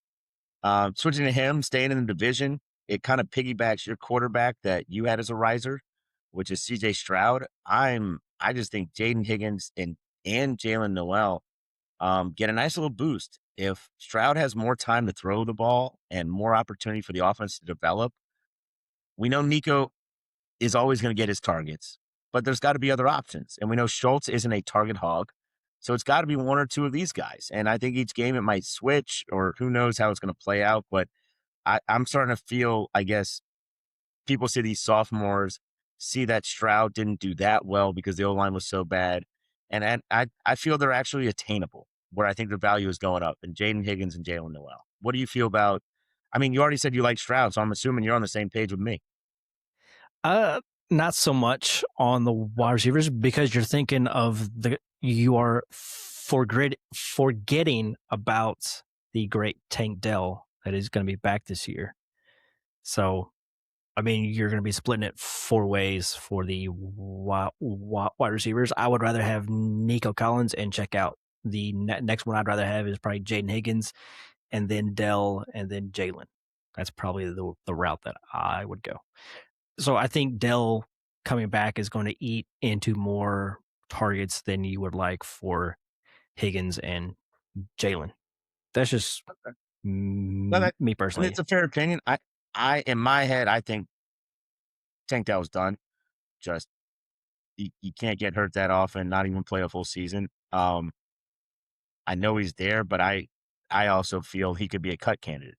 switching to him, staying in the division, it kind of piggybacks your quarterback that you had as a riser, which is CJ Stroud. I just think Jaden Higgins and Jalen Noel get a nice little boost. If Stroud has more time to throw the ball and more opportunity for the offense to develop, we know Nico is always going to get his targets, but there's got to be other options. And we know Schultz isn't a target hog. So it's got to be one or two of these guys. And I think each game it might switch, or who knows how it's going to play out. But I'm starting to feel, I guess, people see these sophomores, see that Stroud didn't do that well because the O-line was so bad. And I feel they're actually attainable, where I think their value is going up, and Jaden Higgins and Jalen Noel. What do you feel about? I mean, you already said you like Stroud, so I'm assuming you're on the same page with me. Not so much on the wide receivers, because you're thinking of you are forgetting about the great Tank Dell that is going to be back this year. So, I mean, you're going to be splitting it 4 ways for the wide receivers. I would rather have Nico Collins and check out. The next one I'd rather have is probably Jaden Higgins, and then Dell, and then Jalen. That's probably the route that I would go. So I think Dell coming back is going to eat into more targets than you would like for Higgins and Jalen. That's just me personally. And it's a fair opinion. I in my head, I think Tank Dell's done. Just you can't get hurt that often, not even play a full season. I know he's there, but I also feel he could be a cut candidate,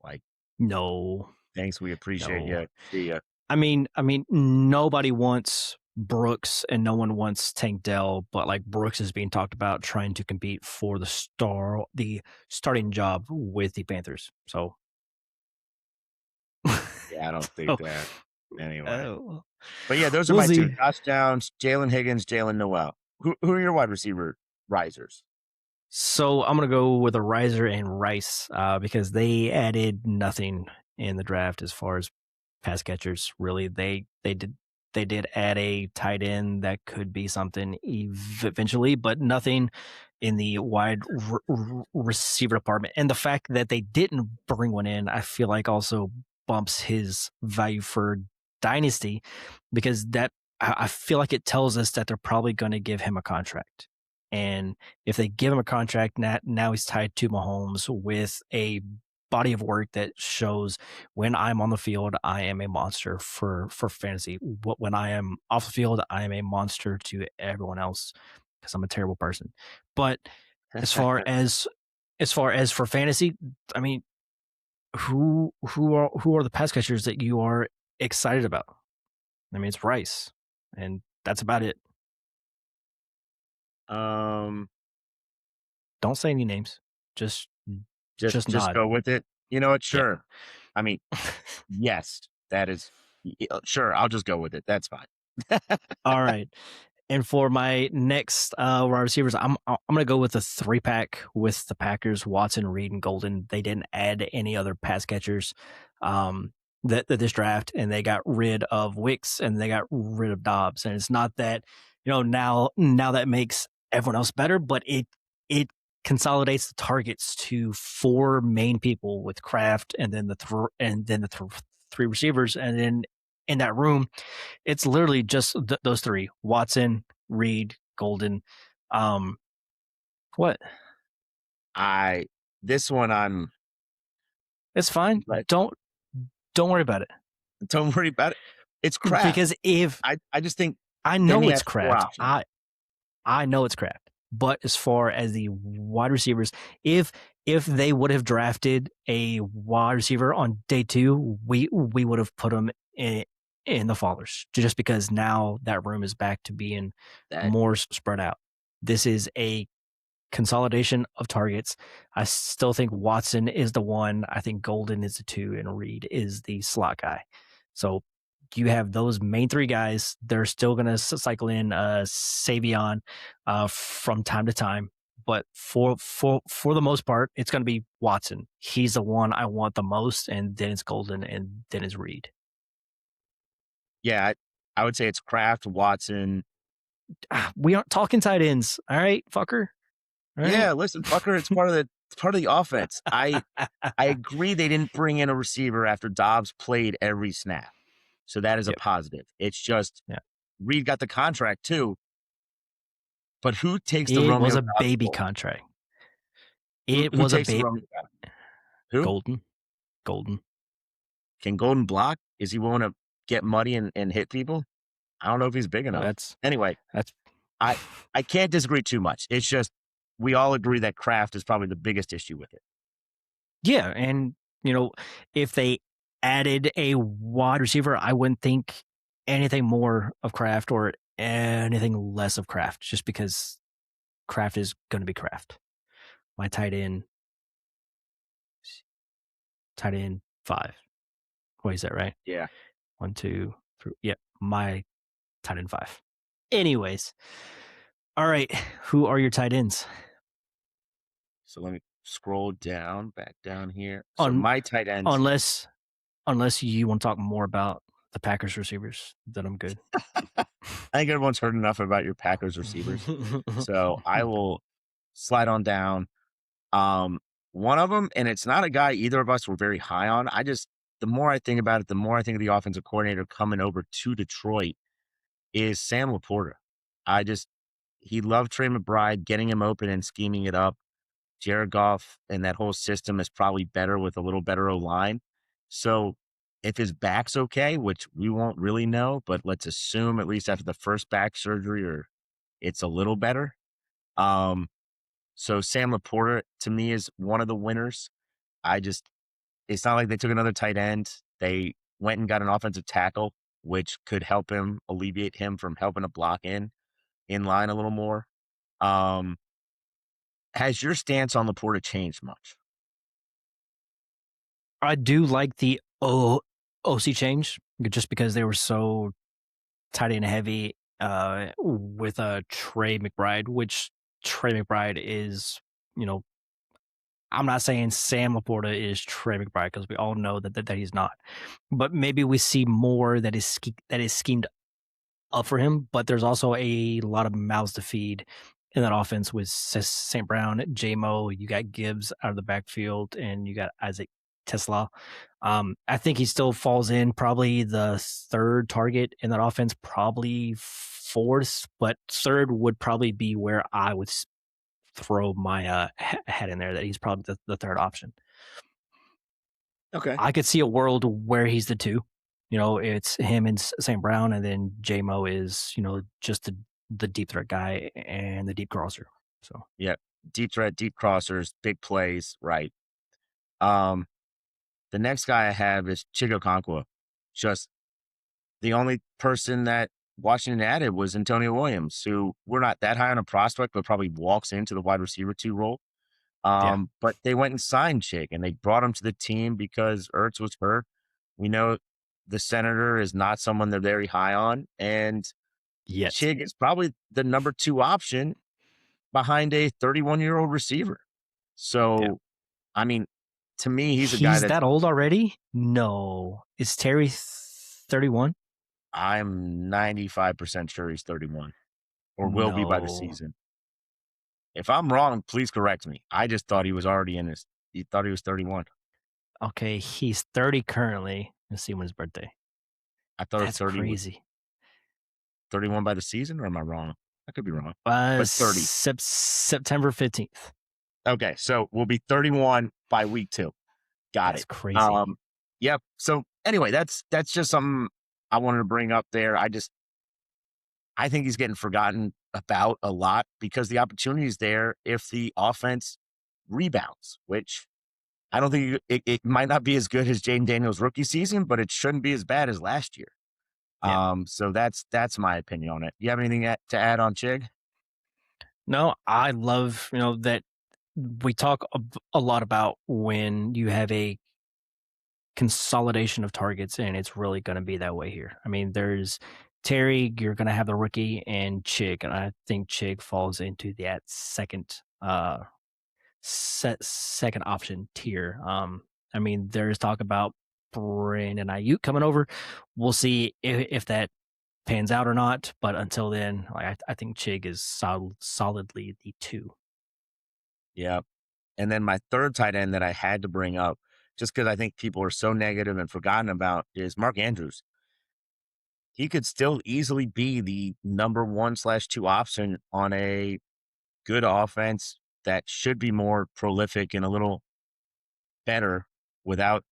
like, no, thanks, we appreciate you. See ya. I mean, nobody wants Brooks and no one wants Tank Dell, but like Brooks is being talked about trying to compete for the starting job with the Panthers. So yeah, I don't think that anyway. But yeah, those are my two: Josh Downs, Jalen Higgins, Jalen Noel. Who are your wide receiver risers? So I'm going to go with a riser and Rice because they added nothing in the draft as far as pass catchers. Really, they did add a tight end that could be something eventually, but nothing in the wide receiver department. And the fact that they didn't bring one in, I feel like also bumps his value for dynasty, because that I feel like it tells us that they're probably going to give him a contract. And if they give him a contract, now he's tied to Mahomes with a body of work that shows when I'm on the field, I am a monster for fantasy. When I am off the field, I am a monster to everyone else because I'm a terrible person. But as far as for fantasy, I mean, who are the pass catchers that you are excited about? I mean, it's Rice, and that's about it. Don't say any names. Just go with it. You know what? Sure. Yeah. I mean, yes, that is sure. I'll just go with it. That's fine. All right. And for my next wide receivers, I'm gonna go with the 3-pack with the Packers: Watson, Reed, and Golden. They didn't add any other pass catchers that this draft, and they got rid of Wicks and they got rid of Dobbs. And it's not that now that makes everyone else better, but it consolidates the targets to four main people with Kraft, and then three receivers, and then in that room, it's literally just those three: Watson, Reed, Golden. Um, what? I this one I'm It's fine. like, Don't worry about it don't worry about it. It's Kraft. because if I just think I then know he it's has four Kraft, options. I know it's Kraft. But as far as the wide receivers, if they would have drafted a wide receiver on day two, we would have put him in the fallers just because now that room is back to being That more spread out. This is a consolidation of targets. I still think Watson is the one. I think Golden is the two, and Reed is the slot guy. So you have those main three guys. They're still going to cycle in Savion from time to time. But for the most part, it's going to be Watson. He's the one I want the most, and then it's Golden, and then it's Reed. yeah, I would say it's Kraft, Watson. We aren't talking tight ends, all right, fucker. All right. Yeah, listen, fucker, it's part of the offense. I agree they didn't bring in a receiver after Dobbs played every snap. So that is a Yep. positive. It's just Yeah. Reed got the contract too, but who takes the It was Romeo a Dobbs baby role? contract. Who It who was a takes the baby. Romeo Dobbs? Who? Golden. Golden. Can Golden block? Is he willing to get muddy and hit people? I don't know if he's big enough. That's Anyway, that's I I can't disagree too much. It's just we all agree that Kraft is probably the biggest issue with it. yeah, and if they added a wide receiver, I wouldn't think anything more of Kraft or anything less of Kraft, just because Kraft is going to be Kraft. My tight end five. Wait, is that right? Yeah. One, two, three. Yeah, my tight end five. Anyways, all right. Who are your tight ends? So let me scroll down, back down here. So On my tight ends, unless unless you want to talk more about the Packers receivers, then I'm good. I think everyone's heard enough about your Packers receivers. So I will slide on down. Um, one of them, and it's not a guy either of us were very high on. The more I think about it, the more I think of the offensive coordinator coming over to Detroit is Sam Laporta. I just, he loved Trey McBride, getting him open and scheming it up. Jared Goff and that whole system is probably better with a little better O line. So if his back's okay, which we won't really know, but let's assume at least after the first back surgery or it's a little better. Um, so Sam Laporta to me is one of the winners. I just it's not like they took another tight end. They went and got an offensive tackle, which could help him alleviate him from helping to block in line a little more. Um, has your stance on Laporta changed much? I do like the OC change just because they were so tight end heavy with Trey McBride, which Trey McBride is, you know, I'm not saying Sam Laporta is Trey McBride because we all know that he's not, but maybe we see more that is schemed up for him. But there's also a lot of mouths to feed in that offense with St. Brown, JMO. You got Gibbs out of the backfield, and you got Isaac Tesla. I think he still falls in probably the third target in that offense, probably fourth, but third would probably be where I would throw my head in there. That he's probably the third option. Okay. I could see a world where he's the two. It's him and St. Brown, and then JMO is just the deep threat guy and the deep crosser. So Yeah. Deep threat, deep crossers, big plays, right. Um, the next guy I have is Chigo Conqua. Just the only person that Washington added was Antonio Williams, who we're not that high on a prospect, but probably walks into the wide receiver two role. yeah, But they went and signed Chig, and they brought him to the team because Ertz was hurt. We know the Senator is not someone they're very high on, and yet Chig is probably the number two option behind a 31-year-old receiver. yeah. So, I mean, to me, he's a guy He's that's that old already? No, is Terry 31? I'm 95% sure he's 31 or will be by the No, season. If I'm wrong, please correct me. I just thought he was already in his. He thought he was 31. Okay, he's 30 currently. Let's see when his birthday. I thought it was That's 30. crazy. 31 by the season, or am I wrong? I could be wrong, but 30. September 15th. Okay, so we'll be 31 by week 2. Got That's it. crazy. Um, yep. So anyway, that's just something I wanted to bring up there. I think he's getting forgotten about a lot because the opportunity is there if the offense rebounds, which I don't think it might not be as good as Jaden Daniels' rookie season, but it shouldn't be as bad as last year. Yeah. So that's my opinion on it. You have anything to add on Chig? No, I love, that we talk a lot about when you have a consolidation of targets, and it's really going to be that way here. I mean, there's Terry, you're going to have the rookie, and Chig, and I think Chig falls into that second option tier. I mean, there's talk about Brandon Ayuk coming over. We'll see if that pans out or not. But until then, I think Chig is solidly the two. Yeah. And then my third tight end that I had to bring up, just because I think people are so negative and forgotten about, is Mark Andrews. He could still easily be the number 1/2 option on a good offense that should be more prolific and a little better without,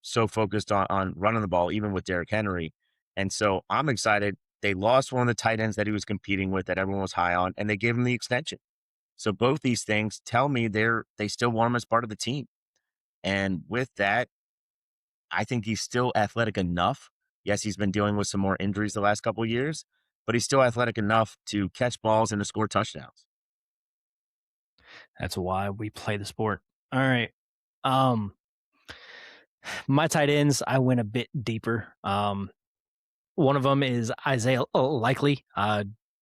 so focused on running the ball, even with Derrick Henry. And so I'm excited. They lost one of the tight ends that he was competing with that everyone was high on, and they gave him the extension. So both these things tell me they still want him as part of the team. And with that, I think he's still athletic enough. Yes, he's been dealing with some more injuries the last couple of years, but he's still athletic enough to catch balls and to score touchdowns. That's why we play the sport. All right. Um, my tight ends, I went a bit deeper. One of them is Isaiah Likely.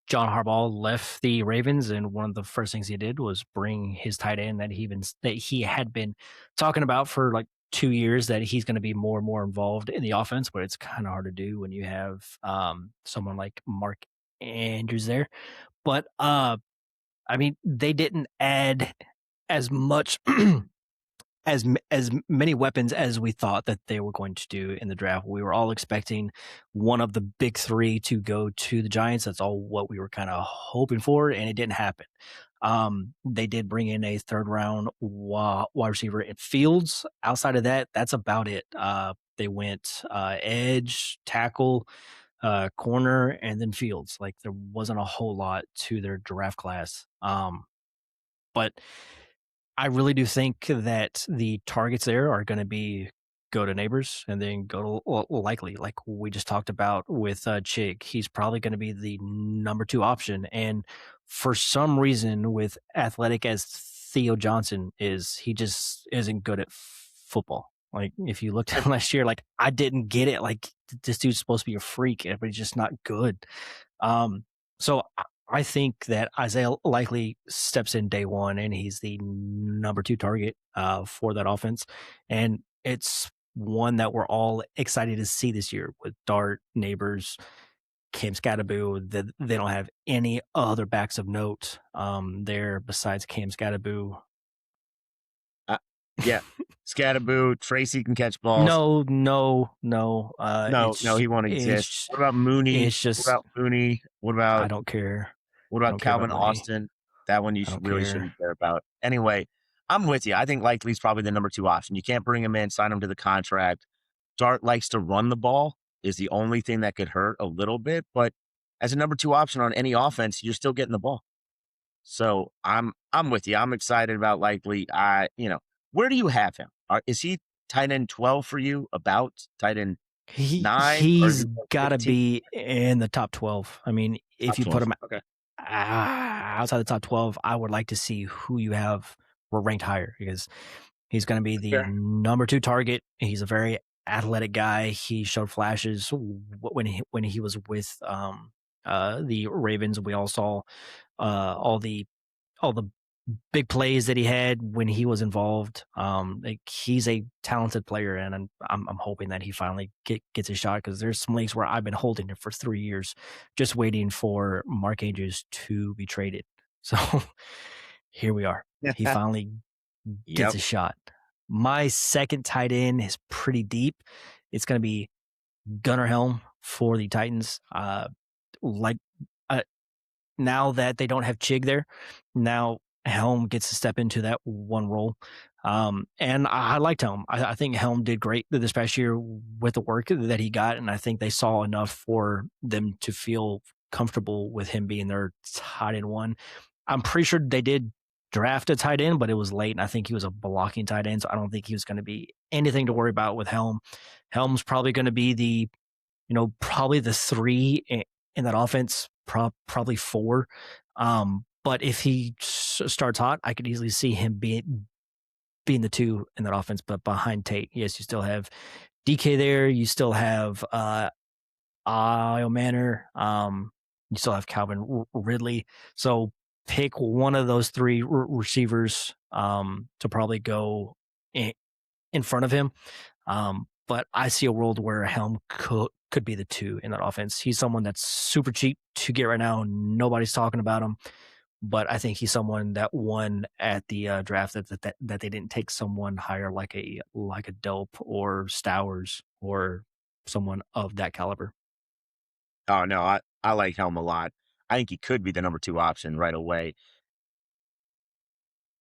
John Harbaugh left the Ravens, and one of the first things he did was bring his tight end that he had been talking about for like 2 years, that he's going to be more and more involved in the offense. But it's kind of hard to do when you have someone like Mark Andrews there. But I mean, they didn't add as much as many weapons as we thought that they were going to do in the draft. We were all expecting one of the big three to go to the Giants. That's all what we were kind of hoping for, and it didn't happen. They did bring in a third round wide receiver in Fields. Outside of that, that's about it. They went edge, tackle, corner, and then Fields. Like, there wasn't a whole lot to their draft class. But I really do think that the targets there are going to be go to Neighbors and then go to Likely, like we just talked about with Chig. He's probably going to be the number 2 option. And for some reason, with athletic as Theo Johnson is, he just isn't good at football. Like, if you looked at him last year, like, I didn't get it. Like, this dude's supposed to be a freak, but he's just not good. So I think that Isaiah Likely steps in day one, and he's the number 2 target for that offense. And it's one that we're all excited to see this year with Dart, Neighbors, Cam Scatterboo. They don't have any other backs of note there besides Cam Scatterboo. Uh, yeah. Scatterboo, Tracy can catch balls. No. No, he won't exist. What about Mooney? It's just, What about Mooney? I don't care. What I about don't care about Calvin Mooney. Austin? That one you I don't really care. shouldn't care about. Anyway, I'm with you. I think Likely's probably the number 2 option. You can't bring him in, sign him to the contract. Dart likes to run the ball, is the only thing that could hurt a little bit. But as a number 2 option on any offense, you're still getting the ball. So I'm with you. I'm excited about Likely. Where do you have him? Is he tight end 12 for you? About tight end 9? Or is He's he like got to 15? be in the top 12. I mean, if Top you put 12. him Okay. outside the top 12, I would like to see who you have were ranked higher, because he's going to be the Fair. number 2 target. He's a very athletic guy. He showed flashes when he was with the Ravens. We all saw all the big plays that he had when he was involved. Like, he's a talented player, and I'm hoping that he finally gets a shot, because there's some leagues where I've been holding him for 3 years, just waiting for Mark Andrews to be traded. So here we are. He finally gets Yep. a shot. My second tight end is pretty deep. It's going to be Gunnar Helm for the Titans. Like uh, now that they don't have Chig there, now Helm gets to step into that one role. And I liked Helm. I think Helm did great this past year with the work that he got, and I think they saw enough for them to feel comfortable with him being their tight end one. I'm pretty sure they did draft a tight end, but it was late, and I think he was a blocking tight end, so I don't think he was going to be anything to worry about with Helm. Helm's probably going to be probably the three in that offense, probably four. But if he starts hot, I could easily see him being the two in that offense, but behind Tate. Yes, you still have DK there. You still have Io Manor. You still have Calvin Ridley. So pick one of those three receivers to probably go in front of him. But I see a world where Helm could be the two in that offense. He's someone that's super cheap to get right now. Nobody's talking about him, but I think he's someone that won at the draft that they didn't take someone higher like a Dope or Stowers or someone of that caliber. Oh no, I like Helm a lot. I think he could be the number 2 option right away.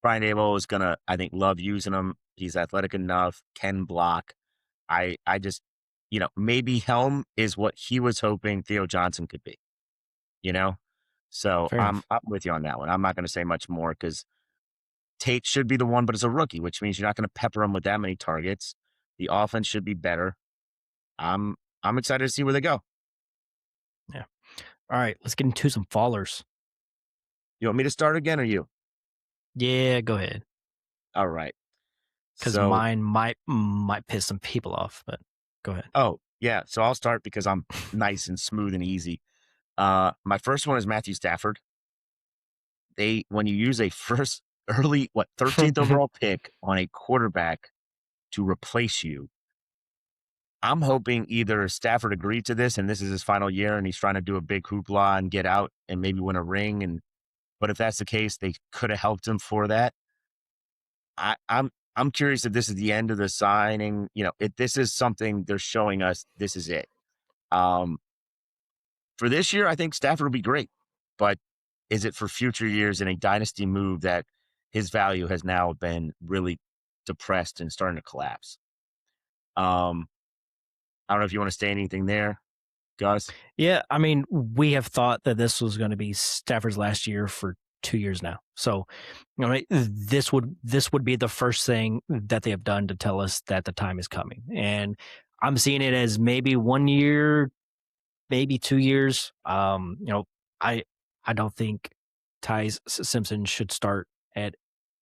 Brian Dable is gonna, I think, love using him. He's athletic enough, can block. I just, maybe Helm is what he was hoping Theo Johnson could be. You know, so Fair I'm enough. I'm with you on that one. I'm not going to say much more because Tate should be the one, but it's a rookie, which means you're not going to pepper him with that many targets. The offense should be better. I'm excited to see where they go. Yeah. All right, let's get into some fallers. You want me to start again or you? Yeah, go ahead. All right. Because So, mine might piss some people off, but go ahead. oh yeah, so I'll start because I'm nice and smooth and easy. My first one is Matthew Stafford. When you use a first early 13th overall pick on a quarterback to replace you, I'm hoping either Stafford agreed to this and this is his final year and he's trying to do a big hoopla and get out and maybe win a ring. But if that's the case, they could have helped him for that. I'm curious if this is the end of the signing. If this is something they're showing us, this is it. Um, for this year, I think Stafford will be great, but is it for future years in a dynasty move that his value has now been really depressed and starting to collapse? Um, I don't know if you want to say anything there, Gus. Yeah, I mean, we have thought that this was going to be Stafford's last year for 2 years now. So, this would be the first thing that they have done to tell us that the time is coming. And I'm seeing it as maybe 1 year, maybe 2 years. I I don't think Simpson should start at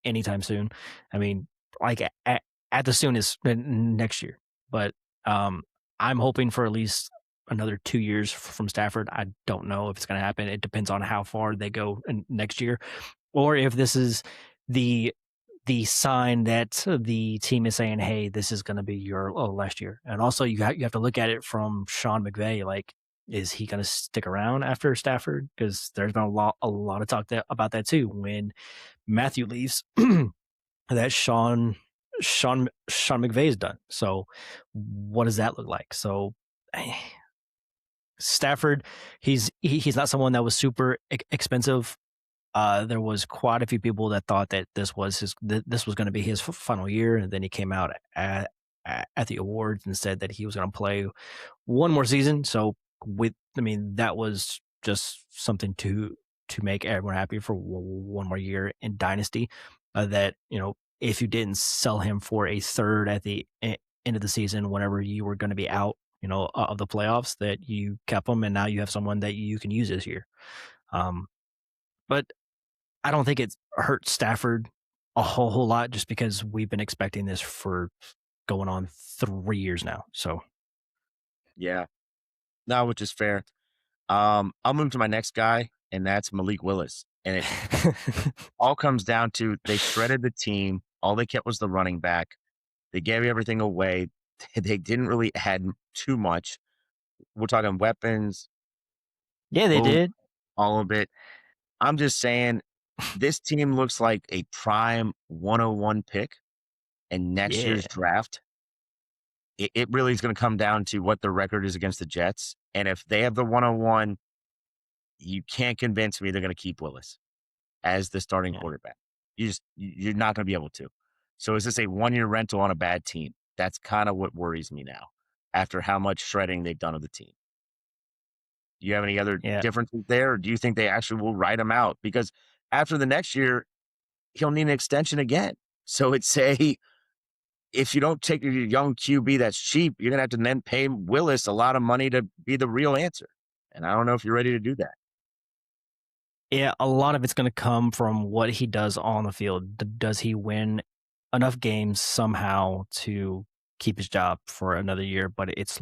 anytime soon. I mean, like at the soonest next year. But um, I'm hoping for at least another 2 years from Stafford. I don't know if it's going to happen. It depends on how far they go next year, or if this is the sign that the team is saying, "Hey, this is going to be your last year." And also, you have to look at it from Sean McVay. Like, is he going to stick around after Stafford? Because there's been a lot of talk about that too. When Matthew leaves, that Sean McVay is done. So, what does that look like? So, Stafford, he's not someone that was super expensive. There was quite a few people that thought that this was going to be his final year, and then he came out at the awards and said that he was going to play one more season. So that was just something to make everyone happy for one more year in Dynasty. That if you didn't sell him for a third at the end of the season, whenever you were going to be out, of the playoffs, that you kept him, and now you have someone that you can use this year. But I don't think it hurt Stafford a whole lot, just because we've been expecting this for going on 3 years now. So Yeah, no, which is fair. I'll move to my next guy, and that's Malik Willis. And it all comes down to they shredded the team. All they kept was the running back. They gave everything away. They didn't really add too much. We're talking weapons, yeah, they boom, did. all of it. I'm just saying, This team looks like a prime 101 pick, and next Yeah, year's draft, it really is going to come down to what the record is against the Jets. And if they have the 101, you can't convince me they're going to keep Willis as the starting yeah, quarterback. You're not going to be able to. So is this a 1-year rental on a bad team? That's kind of what worries me now after how much shredding they've done of the team. Do you have any other yeah. differences there, or do you think they actually will write him out? Because after the next year, he'll need an extension again. So it's a if you don't take your young QB that's cheap, you're gonna have to then pay Willis a lot of money to be the real answer. And I don't know if you're ready to do that. Yeah, a lot of it's going to come from what he does on the field. Does he win enough games somehow to keep his job for another year? But it's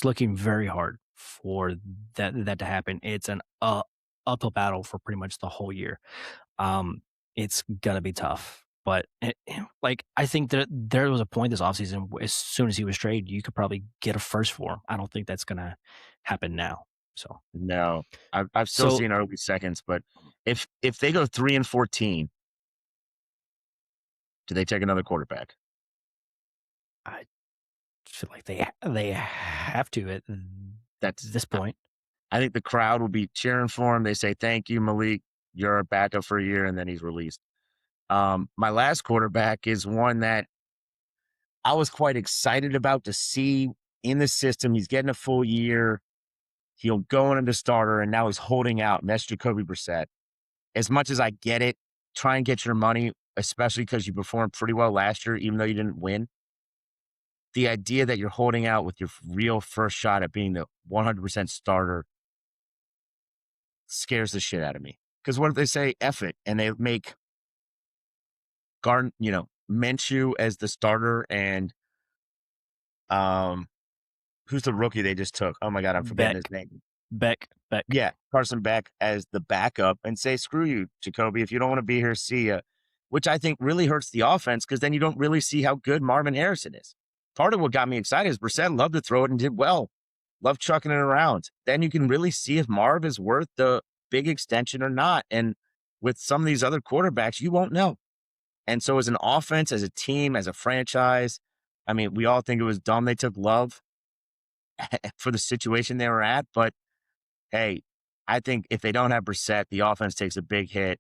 looking very hard for that to happen. It's an uphill battle for pretty much the whole year. Um, it's gonna be tough. But like I think that there was a point this offseason, as soon as he was traded, you could probably get a first for him. I don't think that's gonna happen now. So No, I've still so seen early seconds, but if they go 3-14, do they take another quarterback? I feel like they have to at That's this point. I think the crowd will be cheering for him. They say, "Thank you, Malik. You're a backup for a year," and then he's released. My last quarterback is one that I was quite excited about to see in the system. He's getting a full year. He'll go into the starter, and now he's holding out, and that's Jacoby Brissett. As much as I get it, try and get your money, especially because you performed pretty well last year, even though you didn't win. The idea that you're holding out with your real first shot at being the 100% starter scares the shit out of me. Because what if they say F it and they make Minshew as the starter and um who's the rookie they just took? Oh my god, I'm forgetting his Beck, name. Beck. Yeah, Carson Beck as the backup and say, "Screw you, Jacoby. If you don't want to be here, see ya." Which I think really hurts the offense because then you don't really see how good Marvin Harrison is. Part of what got me excited is Brissett loved to throw it and did well. Loved chucking it around. Then you can really see if Marv is worth the big extension or not. And with some of these other quarterbacks, you won't know. And so as an offense, as a team, as a franchise, I mean, we all think it was dumb they took Love for the situation they were at, but hey, I think if they don't have Brissett, the offense takes a big hit,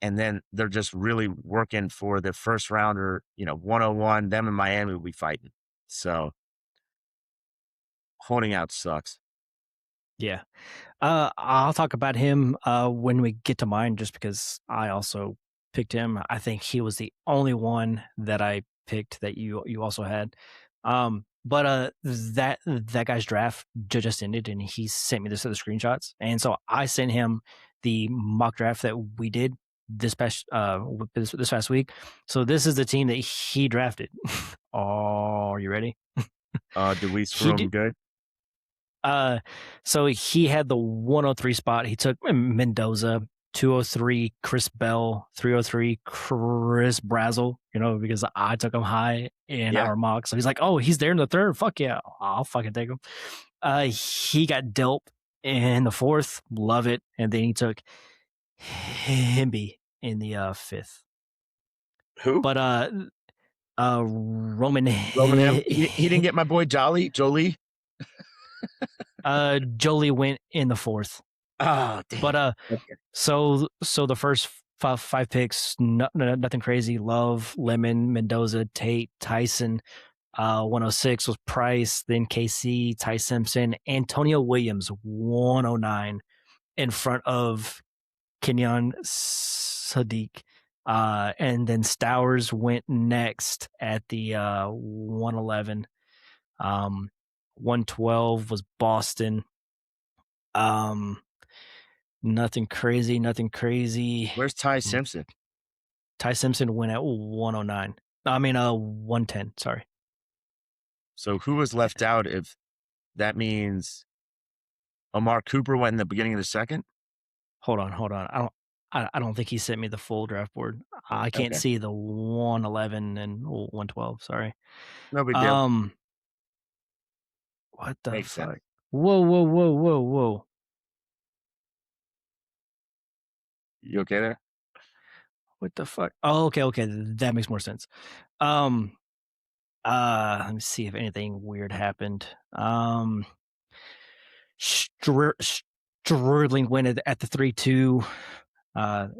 and then they're just really working for the first rounder, 101. Them and Miami will be fighting. So holding out sucks. Yeah. I'll talk about him when we get to mine, just because I also picked him. I think he was the only one that I picked that you also had. But that guy's draft just ended, and he sent me this set of screenshots, and so I sent him the mock draft that we did this past week. So this is the team that he drafted. Oh, are you ready? Did we He screw did. them good? Uh, so he had the 103 spot. He took Mendoza, 203 Chris Bell, 303 Chris Brazel, because I took him high in Yeah. our mock. So he's like, oh, he's there in the third. Fuck yeah. I'll fucking take him. He got Delp in the fourth. Love it. And then he took Himby in the fifth. Who? But Roman Roman M. He didn't get my boy Jolie. Jolie went in the fourth. Oh, damn. But Okay. so the first five picks, nothing crazy. Love, Lemon, Mendoza, Tate, Tyson. 106 was Price, then KC, Ty Simpson, Antonio Williams, 109 in front of Kenyon Sadiq. And then Stowers went next at the 111. 112 was Boston. Um, Nothing crazy, nothing crazy. Where's Ty Simpson? Ty Simpson went at 109. I mean, 110. Sorry. So who was left out if that means Amar Cooper went in the beginning of the second? Hold on. I don't think he sent me the full draft board. I can't Okay. see the 111 and 112. Sorry. No big deal. Um, what the Makes fuck? sense. Whoa. You okay there? What the fuck? Oh, okay. That makes more sense. Um, let me see if anything weird happened. Sterling went at the 3-2.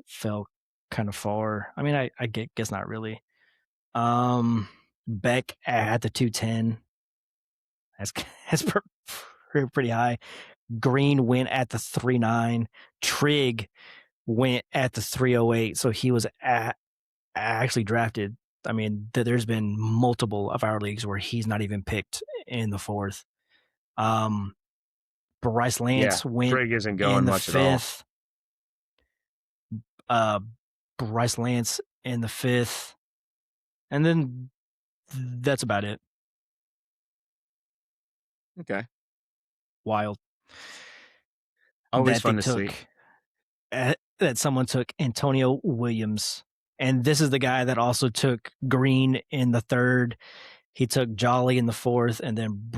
Fell kind of far. I mean, I guess not really. Beck at the 210. That's pretty high. Green went at the 3-9. Trigg went at the 308. So he was actually drafted. I mean, there's been multiple of our leagues where he's not even picked in the fourth. Bryce Yeah, Lance went Trig isn't in going the much at all. fifth. Uh, Bryce Lance in the fifth. And then that's about it. Okay. Wild Always that they fun to took see. that someone took Antonio Williams. And this is the guy that also took Green in the third. He took Jolly in the fourth, and then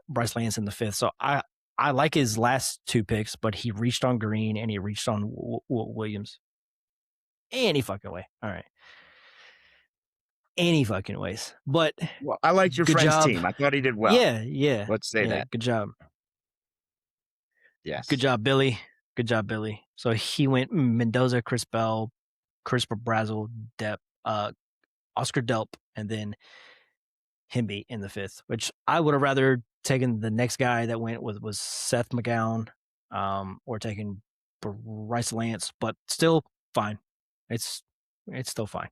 Bryce Lance in the fifth. So I like his last two picks, but he reached on Green and he reached on Williams. Any fucking way. All right. Any fucking ways. But Well, I liked your good friend's job. team. I thought he did well. Yeah. Let's say that. Good job. Good Yes. job, Billy. Good job, Billy. So he went Mendoza, Chris Bell, Chris Brazzell, Depp, Oscar Delp, and then Himby in the fifth, which I would have rather taken the next guy that went was Seth McGowan, or taking Bryce Lance, but still fine. It's still fine.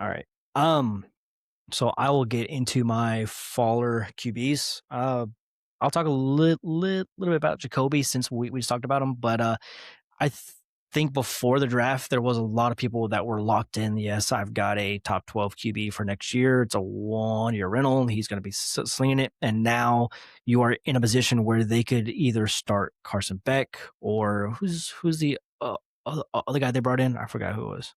All right. So I will get into my faller QBs. I'll talk a little bit about Jacoby since we just talked about him, but I think before the draft, there was a lot of people that were locked in. Yes, I've got a top 12 QB for next year. It's a 1-year rental. He's going to be slinging it. And now you are in a position where they could either start Carson Beck or who's the other guy they brought in? I forgot who it was.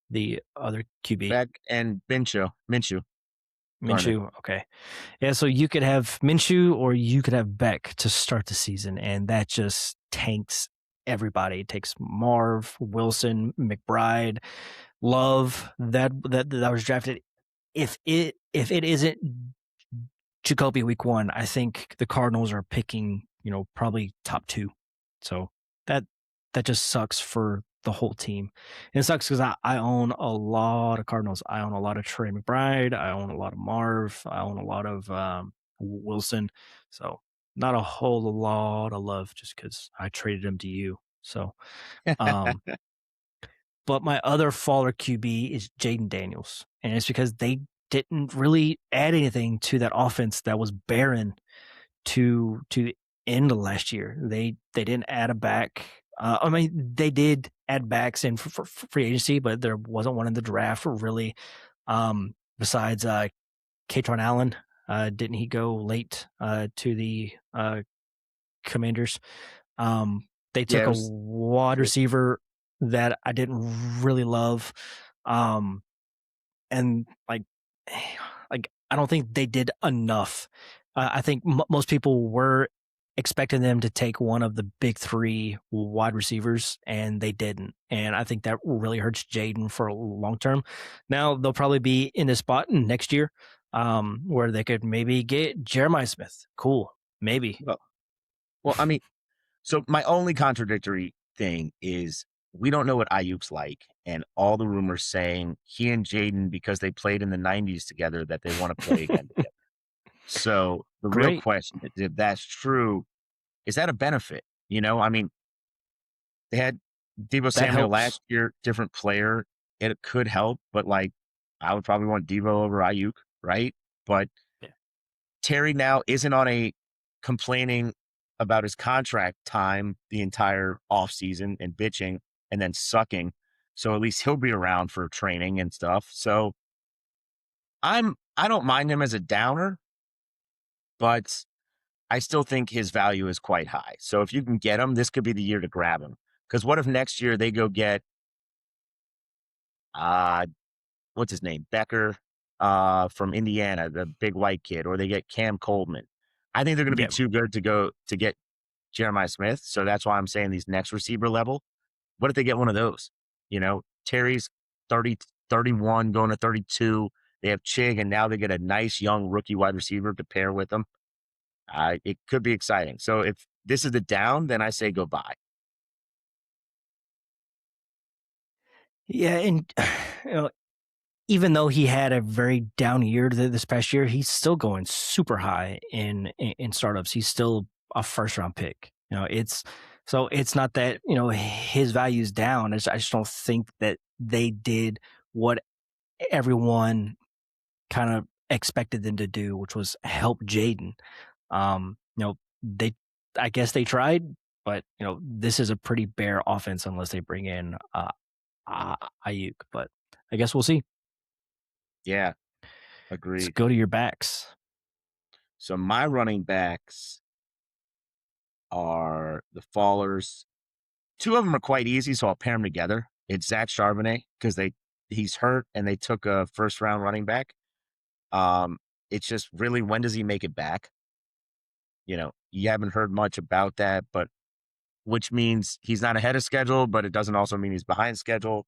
The other QB. Beck and Minshew. Minshew. Okay. Yeah, so you could have Minshew or you could have Beck to start the season, and that just tanks everybody. It takes Marv, Wilson, McBride, Love that was drafted. If it isn't Jacoby week 1, I think the Cardinals are picking, probably top 2. So that just sucks for the whole team. And it sucks because I own a lot of Cardinals. I own a lot of Trey McBride. I own a lot of Marv. I own a lot of Wilson. So not a whole lot of love just because I traded him to you. So, but my other faller QB is Jaden Daniels. And it's because they didn't really add anything to that offense that was barren to end of last year. They didn't add a back. I mean, they did add backs in for free agency, but there wasn't one in the draft really. Besides Katron Allen, didn't he go late to the Commanders? They took a wide receiver that I didn't really love, and like I don't think they did enough. I think most people were expecting them to take one of the big 3 wide receivers, and they didn't. And I think that really hurts Jaden for long term. Now they'll probably be in this spot next year, where they could maybe get Jeremiah Smith. Cool, maybe. Well, I mean, so my only contradictory thing is we don't know what Ayuk's like, and all the rumors saying he and Jaden, because they played in the 90s together, that they want to play again together. So the real question is, if that's true, is that a benefit? I mean, they had Deebo Samuel last year, different player. It could help, but I would probably want Deebo over Ayuk, right? But Terry now isn't on a complaining about his contract time the entire offseason and bitching and then sucking. So at least he'll be around for training and stuff. So I don't mind him as a downer, but I still think his value is quite high. So if you can get him, this could be the year to grab him. Because what if next year they go get what's his name? Becker from Indiana, the big white kid, or they get Cam Coleman. I think they're going to be too good to get Jeremiah Smith. So that's why I'm saying these next receiver level. What if they get one of those? Terry's 30, 31, going to 32. They have Chig, and now they get a nice young rookie wide receiver to pair with them. It could be exciting. So if this is the down, then I say go buy. Yeah, and you know, even though he had a very down year this past year, he's still going super high in startups. He's still a first round pick. It's not that his value's down. I just don't think that they did what everyone kind of expected them to do, which was help Jaden. They, I guess they tried, but this is a pretty bare offense unless they bring in Ayuk. But I guess we'll see. Yeah, Let's agreed. go to your backs. So my running backs are the fallers. Two of them are quite easy, so I'll pair them together. It's Zach Charbonnet because he's hurt and they took a first round running back. It's just really, when does he make it back? You haven't heard much about that, but which means he's not ahead of schedule, but it doesn't also mean he's behind schedule.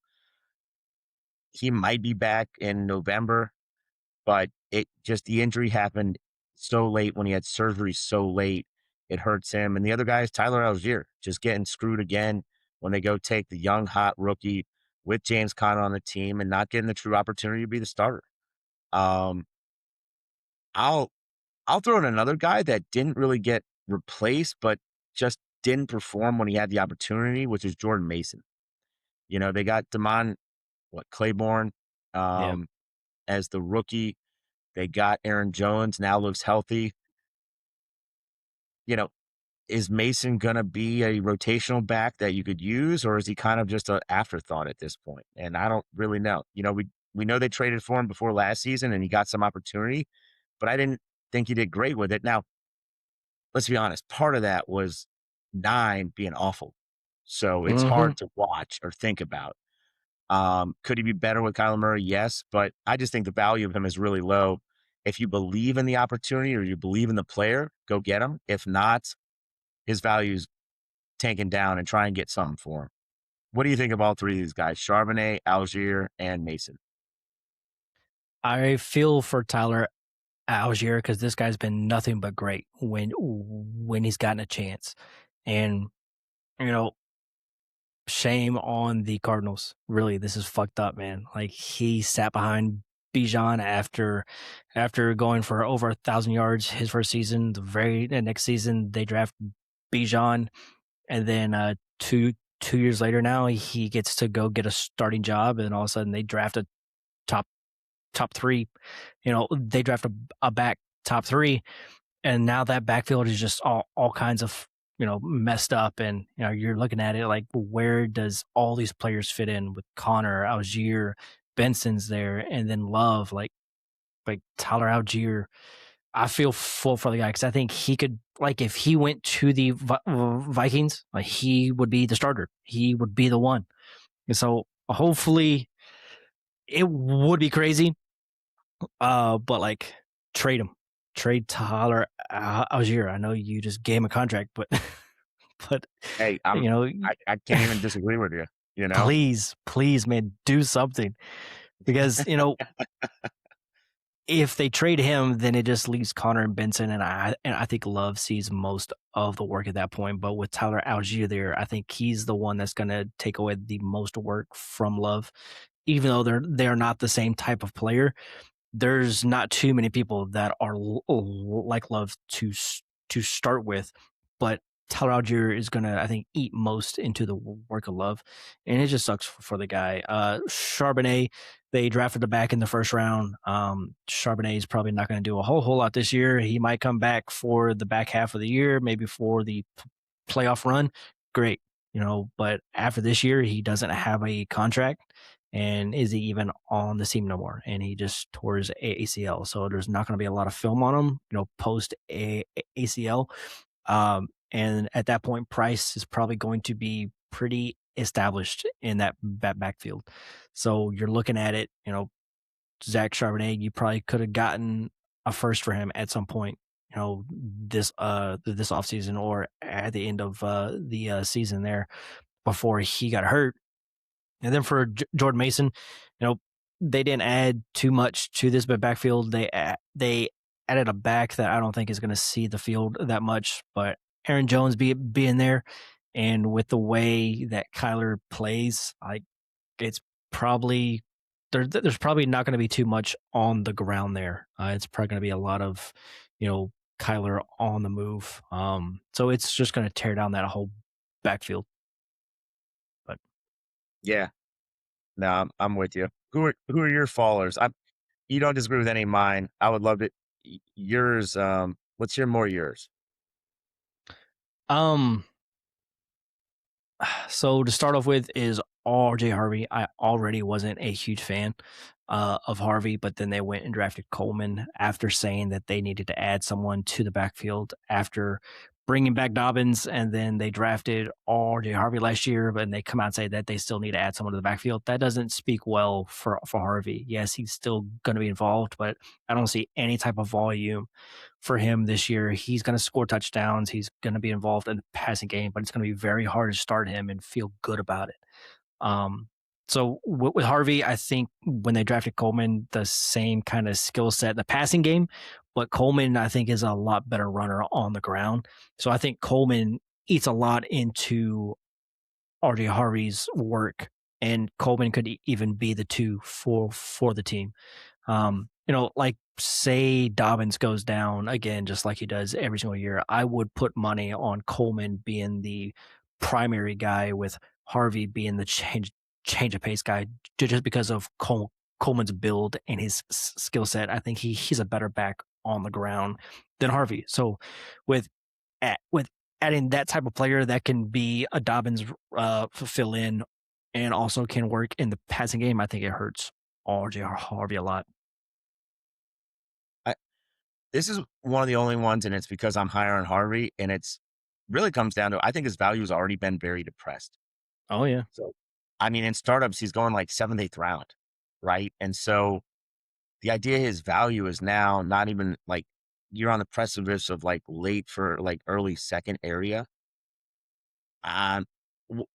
He might be back in November, but the injury happened so late when he had surgery so late. It hurts him. And the other guy is Tyler Algier, just getting screwed again when they go take the young, hot rookie with James Conner on the team and not getting the true opportunity to be the starter. Um, I'll I'll throw in another guy that didn't really get replaced, but just didn't perform when he had the opportunity, which is Jordan Mason. They got Claiborne, Yeah. um, as the rookie. They got Aaron Jones, now looks healthy. You know, is Mason going to be a rotational back that you could use, or is he kind of just an afterthought at this point? And I don't really know. We know they traded for him before last season and he got some opportunity, but I didn't think he did great with it. Now, let's be honest, part of that was 9 being awful. So it's Mm-hmm. hard to watch or think about. Could he be better with Kyler Murray? Yes, but I just think the value of him is really low. If you believe in the opportunity or you believe in the player, go get him. If not, his value's tanking down, and try and get something for him. What do you think of all three of these guys? Charbonnet, Algier, and Mason. I feel for Tyler Algier because this guy's been nothing but great when he's gotten a chance, and you know, shame on the Cardinals. Really, this is fucked up, man. Like he sat behind Bijan after going for over 1,000 yards his first season. The next season they draft Bijan, and then two years later now he gets to go get a starting job, and all of a sudden they draft a top top three. They draft a back top three, and now that backfield is just all kinds of messed up, and you're looking at it like, where does all these players fit in with Connor, Algier, Benson's there, and then Love, like Tyler Algier. I feel full for the guy because I think he could, like, if he went to the Vikings, like he would be the starter. He would be the one. And so hopefully it would be crazy. But like trade him, trade Tyler Algier. I know you just gave him a contract, but but Hey, you know, I can't even disagree with you. please, man, do something because if they trade him, then it just leaves Connor and Benson, and I think Love sees most of the work at that point. But with Tyler Algier there, I think he's the one that's going to take away the most work from Love, even though they're not the same type of player. There's not too many people that are like Love to start with, but Tyler Algier is gonna, I think, eat most into the work of Love, and it just sucks for the guy. Charbonnet, they drafted the back in the first round. Charbonnet is probably not going to do a whole lot this year. He might come back for the back half of the year, maybe for the playoff run. Great, but after this year, he doesn't have a contract. And is he even on the team no more? And he just tore his ACL. So there's not going to be a lot of film on him, post ACL. And at that point, Price is probably going to be pretty established in that backfield. So you're looking at it, Zach Charbonnet, you probably could have gotten a first for him at some point, this offseason or at the end of the season there before he got hurt. And then for Jordan Mason, they didn't add too much to this, but backfield they added a back that I don't think is going to see the field that much. But Aaron Jones being there, and with the way that Kyler plays, it's probably there's probably not going to be too much on the ground there. It's probably going to be a lot of Kyler on the move. So it's just going to tear down that whole backfield. But Yeah. No, I'm with you. Who are your followers? You don't disagree with any of mine. I would love it. Yours. Let's hear more yours. um, so to start off with is RJ Harvey. I already wasn't a huge fan of Harvey, but then they went and drafted Coleman after saying that they needed to add someone to the backfield after bringing back Dobbins, and then they drafted RJ Harvey last year, but they come out and say that they still need to add someone to the backfield. That doesn't speak well for Harvey. Yes, he's still going to be involved, but I don't see any type of volume for him this year. He's going to score touchdowns. He's going to be involved in the passing game, but it's going to be very hard to start him and feel good about it. Um, so with Harvey, I think when they drafted Coleman, the same kind of skill set, the passing game, but Coleman, I think, is a lot better runner on the ground. So I think Coleman eats a lot into RJ Harvey's work, and Coleman could even be the two for the team. Like say Dobbins goes down again, just like he does every single year, I would put money on Coleman being the primary guy with Harvey being the change of pace guy, just because of Coleman's build and his skill set. I think he's a better back on the ground than Harvey. So with with adding that type of player that can be a Dobbins fill in and also can work in the passing game, I think it hurts RJ Harvey a lot. This is one of the only ones, and it's because I'm higher on Harvey, and it's really comes down to I think his value has already been very depressed. Oh yeah. So, I mean, in startups, he's going like seventh, eighth round, right? And so the idea his value is now not even like you're on the precipice of like late for like early second area. Um, w-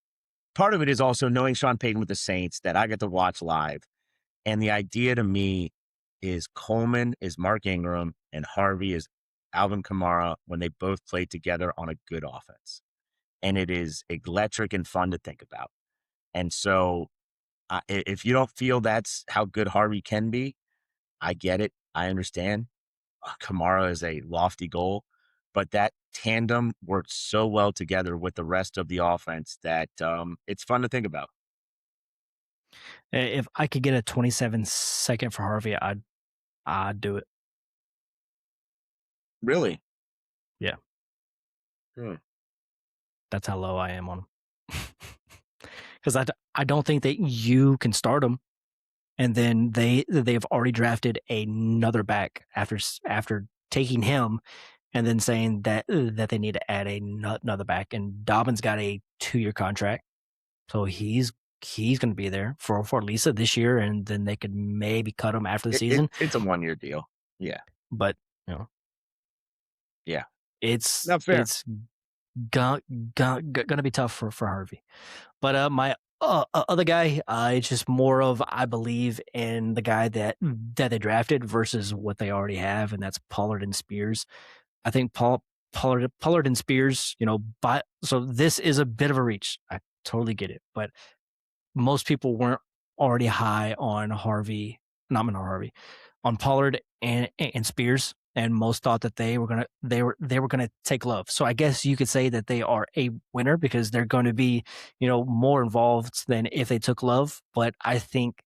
Part of it is also knowing Sean Payton with the Saints that I get to watch live. And the idea to me is Coleman is Mark Ingram and Harvey is Alvin Kamara when they both played together on a good offense. And it is electric and fun to think about. And so if you don't feel that's how good Harvey can be, I get it. I understand. Kamara is a lofty goal, but that tandem works so well together with the rest of the offense that it's fun to think about. If I could get a 27-second for Harvey, I'd do it. Really? Yeah. Hmm. That's how low I am on him. Because I don't think that you can start him, and then they've already drafted another back after taking him, and then saying that they need to add another back. And Dobbins got a 2-year contract, so he's going to be there for Lisa this year, and then they could maybe cut him after the season. It's a 1-year deal. Yeah. But Yeah. it's Not fair. it's gonna be tough for Harvey. But my other guy, it's just more of I believe in the guy that they drafted versus what they already have, and that's Pollard and Spears. I think Pollard and Spears, but so this is a bit of a reach. I totally get it, but most people weren't already high on Harvey, on Pollard and Spears, and most thought that they were gonna take Love. So I guess you could say that they are a winner because they're going to be, more involved than if they took Love. But I think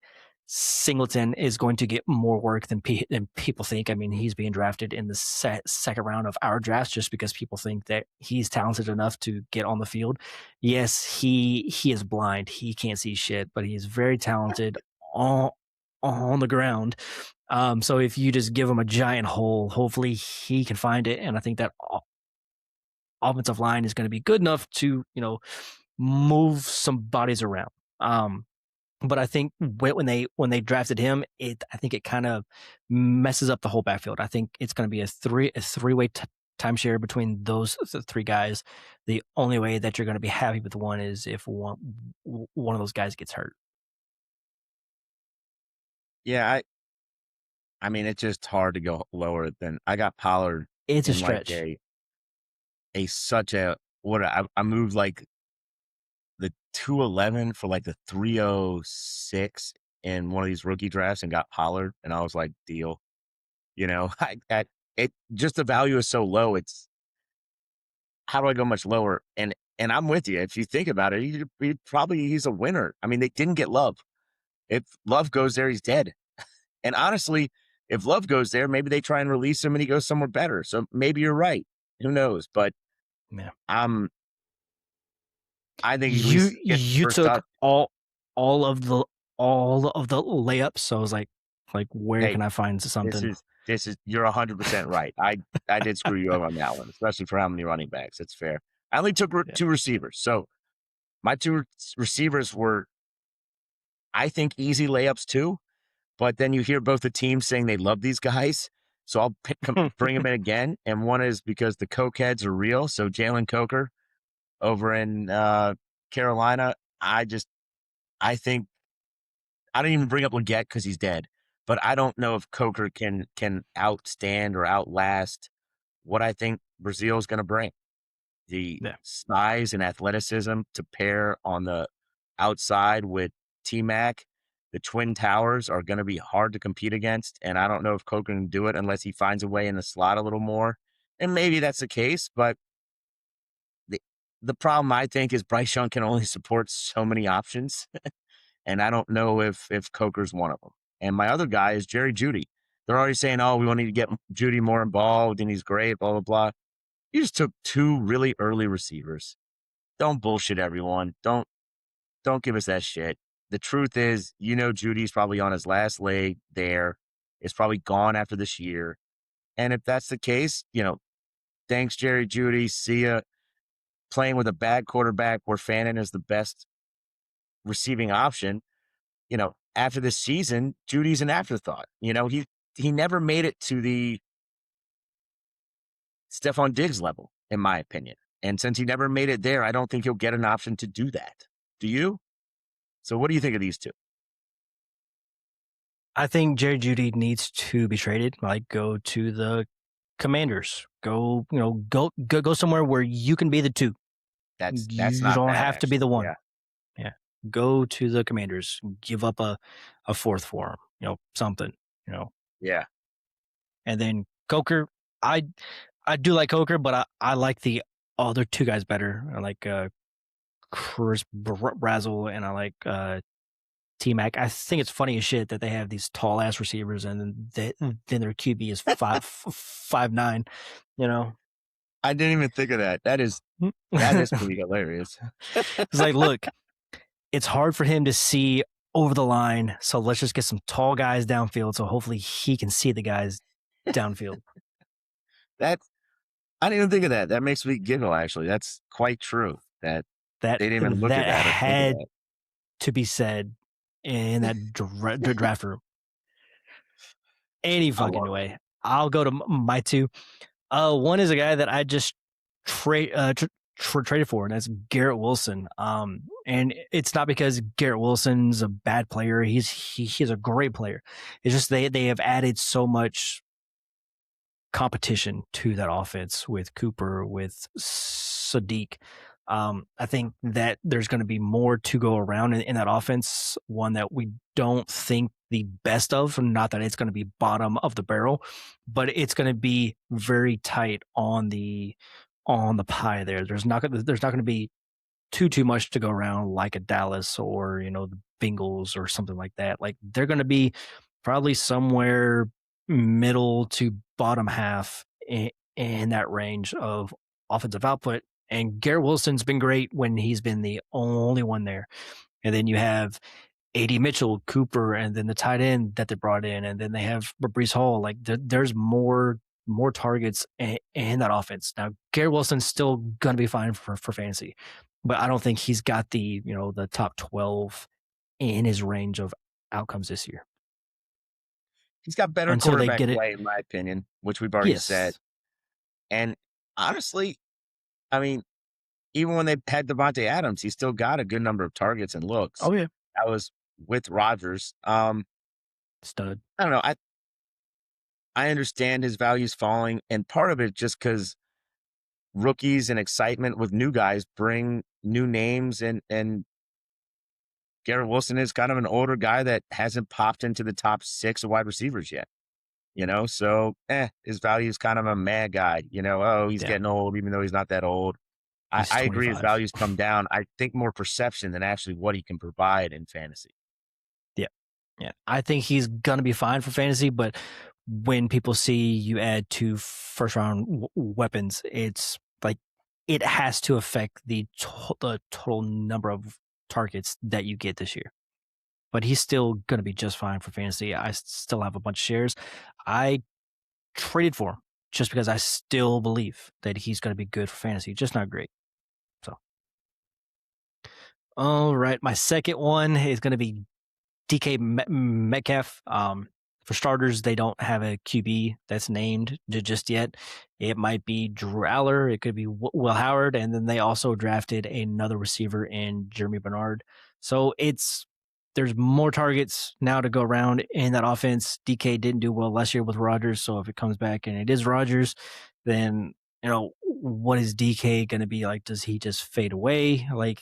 Singleton is going to get more work than people think. I mean, he's being drafted in the second round of our drafts just because people think that he's talented enough to get on the field. Yes, he is blind. He can't see shit, but he's very talented on the ground. So if you just give him a giant hole, hopefully he can find it. And I think that offensive line is going to be good enough to, move some bodies around. But I think when they drafted him, I think it kind of messes up the whole backfield. I think it's going to be a three-way timeshare between those three guys. The only way that you're going to be happy with one is if one of those guys gets hurt. Yeah, I mean, it's just hard to go lower than I got Pollard It's a in like stretch. a such a what I moved like the 211 for like the 306 in one of these rookie drafts and got Pollard, and I was like, deal. You know, it just the value is so low. It's how do I go much lower? And I'm with you. If you think about it, he's a winner. I mean, they didn't get Love. If Love goes there, he's dead. And honestly, if Love goes there, maybe they try and release him and he goes somewhere better. So maybe you're right. Who knows? But Yeah. I'm I think he at You least gets the you first took touch. all of the layups. So I was like, where Hey, can I find this something? is this is you're 100% right. I did screw you over on that one, especially for how many running backs. It's fair. I only took Yeah. two receivers. So my two receivers were, I think, easy layups too. But then you hear both the teams saying they love these guys. So I'll bring them in again. And one is because the Coke heads are real. So Jalen Coker over in Carolina, I think I didn't even bring up Leggett because he's dead. But I don't know if Coker can outstand or outlast what I think Brazil is going to bring. The Yeah. size and athleticism to pair on the outside with T Mac, the Twin Towers are going to be hard to compete against. And I don't know if Coker can do it unless he finds a way in the slot a little more. And maybe that's the case, but the the problem I think is Bryce Young can only support so many options. And I don't know if Coker's one of them. And my other guy is Jerry Judy. They're already saying, oh, we want to get Judy more involved and he's great, blah, blah, blah. You just took two really early receivers. Don't bullshit everyone. Don't give us that shit. The truth is, Judy's probably on his last leg there. Is probably gone after this year. And if that's the case, thanks, Jerry Judy. See ya. Playing with a bad quarterback where Fannin is the best receiving option. After this season, Judy's an afterthought. He never made it to the Stephon Diggs level, in my opinion. And since he never made it there, I don't think he'll get an option to do that. Do you? So what do you think of these two? I think Jerry Judy needs to be traded. Like, go to the Commanders. Go somewhere where you can be the two. That's You not don't bad, have to be the actually. one. Yeah. Yeah. Go to the Commanders. Give up a fourth for him. Something. Yeah. And then Coker, I do like Coker, but I like the other two guys better. I like Chris Brazel and I like T Mac. I think it's funny as shit that they have these tall ass receivers and then their QB is 5'9". I didn't even think of that. That is pretty hilarious. It's like, look, it's hard for him to see over the line, so let's just get some tall guys downfield, so hopefully he can see the guys downfield. I didn't even think of that. That makes me giggle, actually. That's quite true. That That they didn't even look at that that or think of had that. to be said in that draft room. Any I fucking love it. way. I'll go to my two. One is a guy that I just traded for, and that's Garrett Wilson. And it's not because Garrett Wilson's a bad player. He's a great player. It's just they have added so much competition to that offense with Cooper, with Sadiq. I think that there's going to be more to go around in that offense, one that we don't think the best of. Not that it's going to be bottom of the barrel, but it's going to be very tight on the pie there. There's not going to be too much to go around like a Dallas or the Bengals or something like that. Like, they're going to be probably somewhere middle to bottom half in that range of offensive output. And Garrett Wilson's been great when he's been the only one there. And then you have A.D. Mitchell, Cooper, and then the tight end that they brought in, and then they have Brees Hall. Like, there's more targets in that offense. Now, Garrett Wilson's still going to be fine for fantasy, but I don't think he's got the the top 12 in his range of outcomes this year He's got better until they quarterback get it. play, in my opinion, which we've already said. Yes. And honestly, I mean, even when they had Devontae Adams, he still got a good number of targets and looks. Oh yeah. That was with Rodgers. Stud. I don't know. I understand his values falling, and part of it just because rookies and excitement with new guys bring new names, and Garrett Wilson is kind of an older guy that hasn't popped into the top 6 of wide receivers yet. So his value is kind of a mad guy. Oh, he's Yeah. getting old, even though he's not that old. He's I agree his 25. values come down. I think more perception than actually what he can provide in fantasy. Yeah. Yeah. I think he's going to be fine for fantasy, but when people see you add 2 first round weapons, it's like it has to affect the total number of targets that you get this year. But he's still going to be just fine for fantasy. I still have a bunch of shares. I traded for him just because I still believe that he's going to be good for fantasy, just not great. So, all right, my second one is going to be DK Metcalf. For starters, they don't have a QB that's named just yet. It might be Drew Aller. It could be Will Howard. And then they also drafted another receiver in Jeremy Bernard. So there's more targets now to go around in that offense. DK didn't do well last year with Rodgers. So if it comes back and it is Rodgers, then, what is DK going to be like? Does he just fade away? Like,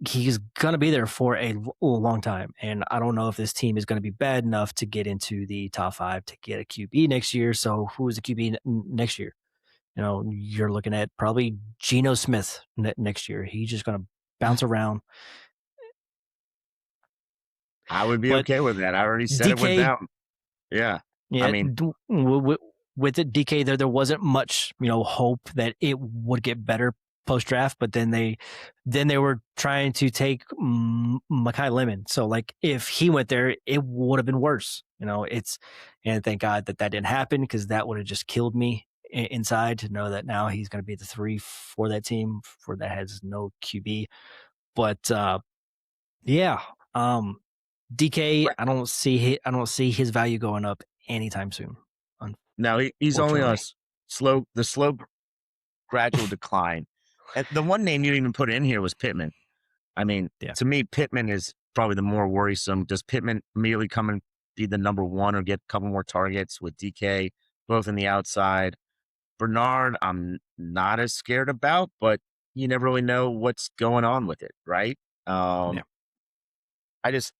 he's going to be there for a long time. And I don't know if this team is going to be bad enough to get into the top 5 to get a QB next year. So who is the QB next year? You're looking at probably Geno Smith next year. He's just going to bounce around. I would be But okay with that. I already said it went DK, down. Yeah. I yeah, mean, with it, DK, there wasn't much, hope that it would get better post draft, but then they were trying to take Mekhi Lemon. So like if he went there, it would have been worse. And thank God that didn't happen, because that would have just killed me inside to know that now he's going to be the 3 for that team for that has no QB. But yeah, DK, I don't see his value going up anytime soon. no, he's only on Unfortunately. the slow gradual decline. And the one name you didn't even put in here was Pittman. I mean, Yeah. to me, Pittman is probably the more worrisome. Does Pittman immediately come and be the number 1 or get a couple more targets with DK, both in the outside? Bernard, I'm not as scared about, but you never really know what's going on with it, right? Yeah. I just,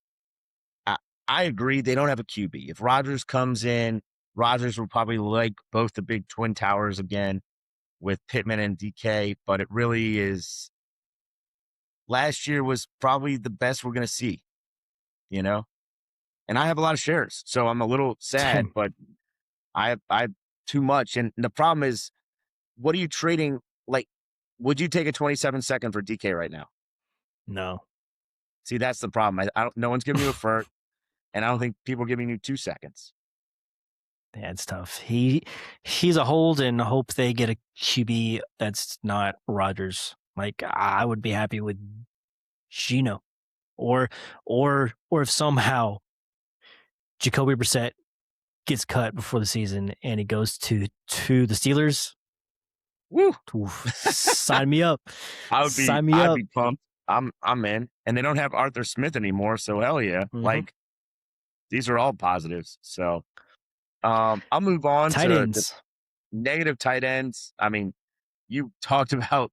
I, I agree. They don't have a QB. If Rodgers comes in, Rodgers will probably like both the big twin towers again with Pittman and DK, but it really is. Last year was probably the best we're going to see, and I have a lot of shares, so I'm a little sad, Same. but I have too much. And the problem is, what are you trading? Like, would you take a 27-second for DK right now? No. See, that's the problem. I don't. No one's giving you a first, and I don't think people are giving you 2 seconds. Yeah, it's tough. He's a hold, and hope they get a QB that's not Rodgers. Like, I would be happy with Gino, or if somehow Jacoby Brissett gets cut before the season and he goes to the Steelers. Woo! Oof, sign me up. Sign me I'd up. be pumped. I'm in, and they don't have Arthur Smith anymore, so hell yeah! Mm-hmm. Like, these are all positives. So, I'll move on Tight to the ends. negative tight ends. I mean, you talked about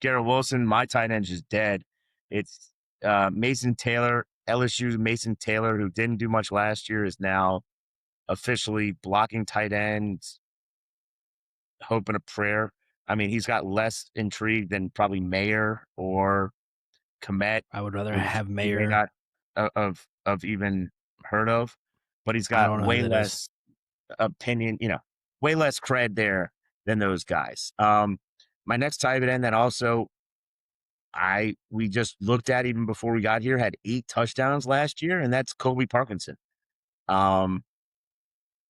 Garrett Wilson. My tight end is dead. It's Mason Taylor, LSU's Mason Taylor, who didn't do much last year, is now officially blocking tight ends, hope and a prayer. I mean, he's got less intrigue than probably Mayer or Komet, I would rather which have you may Mayer. not of even heard of, but he's I got don't know who way that is. less opinion, way less cred there than those guys. My next tight end that also we just looked at even before we got here had 8 touchdowns last year, and that's Colby Parkinson.